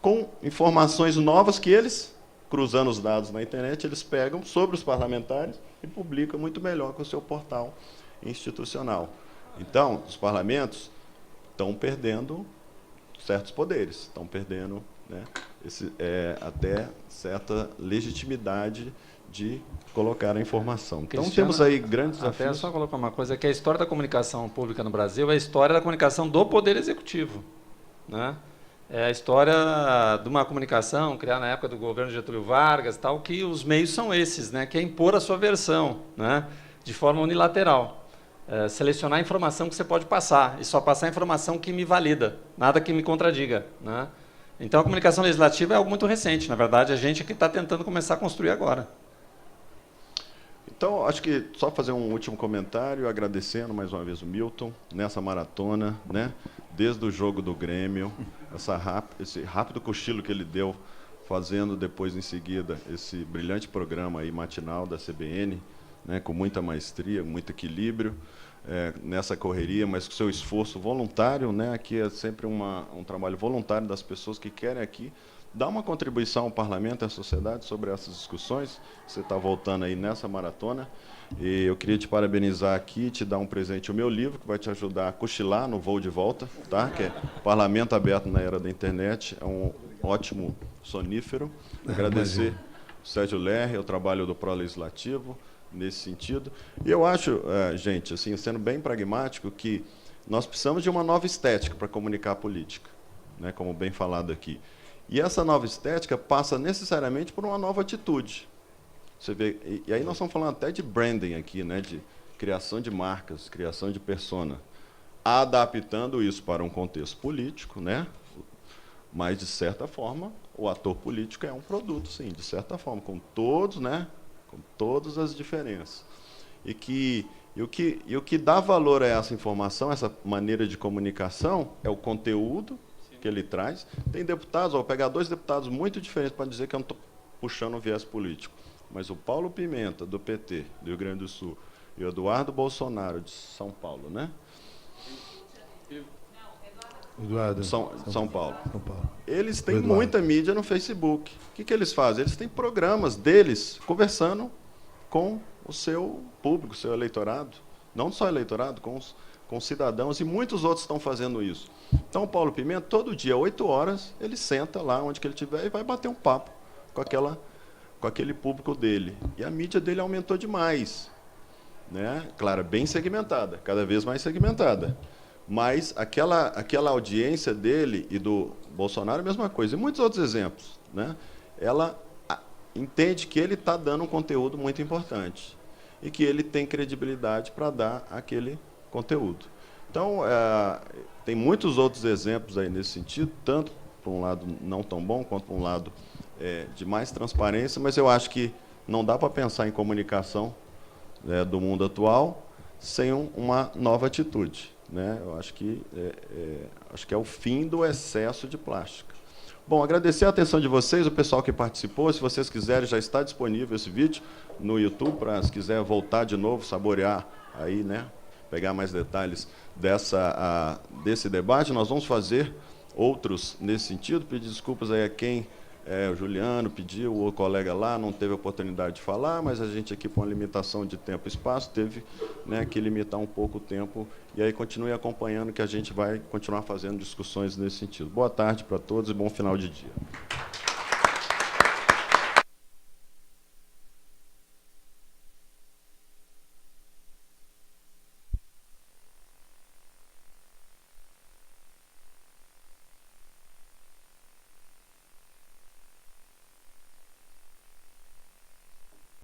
com informações novas que eles, cruzando os dados na internet, eles pegam sobre os parlamentares e publicam muito melhor que o seu portal institucional. Então, os parlamentos estão perdendo certos poderes, estão perdendo, né, até certa legitimidade de colocar a informação. Então, Cristiano, temos aí grandes até desafios. só colocar uma coisa, que a história da comunicação pública no Brasil é a história da comunicação do Poder Executivo, né? É a história de uma comunicação criada na época do governo Getúlio Vargas, tal, que os meios são esses, né, que é impor a sua versão, né, de forma unilateral. Selecionar a informação que você pode passar, e só passar a informação que me valida, nada que me contradiga, né? Então, a comunicação legislativa é algo muito recente. Na verdade, a gente é que está tentando começar a construir agora. Então, acho que só fazer um último comentário, agradecendo mais uma vez o Milton, nessa maratona, né, desde o jogo do Grêmio, esse rápido cochilo que ele deu, fazendo depois, em seguida, esse brilhante programa aí, matinal da CBN, né, com muita maestria, muito equilíbrio, nessa correria, mas com seu esforço voluntário, né, aqui é sempre um trabalho voluntário das pessoas que querem aqui dar uma contribuição ao parlamento e à sociedade sobre essas discussões. Você está voltando aí nessa maratona, e eu queria te parabenizar aqui, te dar um presente, o meu livro, que vai te ajudar a cochilar no voo de volta, tá? Que é Parlamento Aberto na Era da Internet, é um ótimo sonífero. Agradecer o Sérgio Lerre, o trabalho do Pro Legislativo, nesse sentido. E eu acho, gente, assim, sendo bem pragmático, que nós precisamos de uma nova estética para comunicar a política, né, como bem falado aqui. E essa nova estética passa necessariamente por uma nova atitude. Você vê, e aí nós estamos falando até de branding aqui, né, de criação de marcas, criação de persona, adaptando isso para um contexto político, né, mas, de certa forma, o ator político é um produto, sim, de certa forma, com todos, né, com todas as diferenças. E o que dá valor a essa informação, essa maneira de comunicação, é o conteúdo que ele traz. Tem deputados, vou pegar 2 deputados muito diferentes para dizer que eu não estou puxando o viés político, mas o Paulo Pimenta, do PT, do Rio Grande do Sul, e o Eduardo Bolsonaro, de São Paulo, né? Eduardo. São Paulo. Eles têm muita mídia no Facebook. O que eles fazem? Eles têm programas deles conversando com o seu público, o seu eleitorado. Não só eleitorado, com cidadãos, e muitos outros estão fazendo isso. Então, o Paulo Pimenta, todo dia, 8 horas, ele senta lá onde que ele estiver e vai bater um papo com aquele público dele. E a mídia dele aumentou demais, né? Claro, bem segmentada, cada vez mais segmentada. Mas aquela audiência dele e do Bolsonaro, a mesma coisa. E muitos outros exemplos, né? Ela entende que ele está dando um conteúdo muito importante e que ele tem credibilidade para dar aquele conteúdo. Então, tem muitos outros exemplos aí nesse sentido, tanto por um lado não tão bom, quanto por um lado de mais transparência, mas eu acho que não dá para pensar em comunicação do mundo atual sem uma nova atitude, né? Eu acho que é o fim do excesso de plástica. Bom, agradecer a atenção de vocês, o pessoal que participou. Se vocês quiserem, já está disponível esse vídeo no YouTube, para, se quiser voltar de novo, saborear aí, né? pegar mais detalhes desse debate. Nós vamos fazer outros nesse sentido. Pedir desculpas aí a quem o Juliano pediu, o colega lá não teve a oportunidade de falar, mas a gente aqui, com a limitação de tempo e espaço, teve, né, que limitar um pouco o tempo. E aí continue acompanhando, que a gente vai continuar fazendo discussões nesse sentido. Boa tarde para todos e bom final de dia.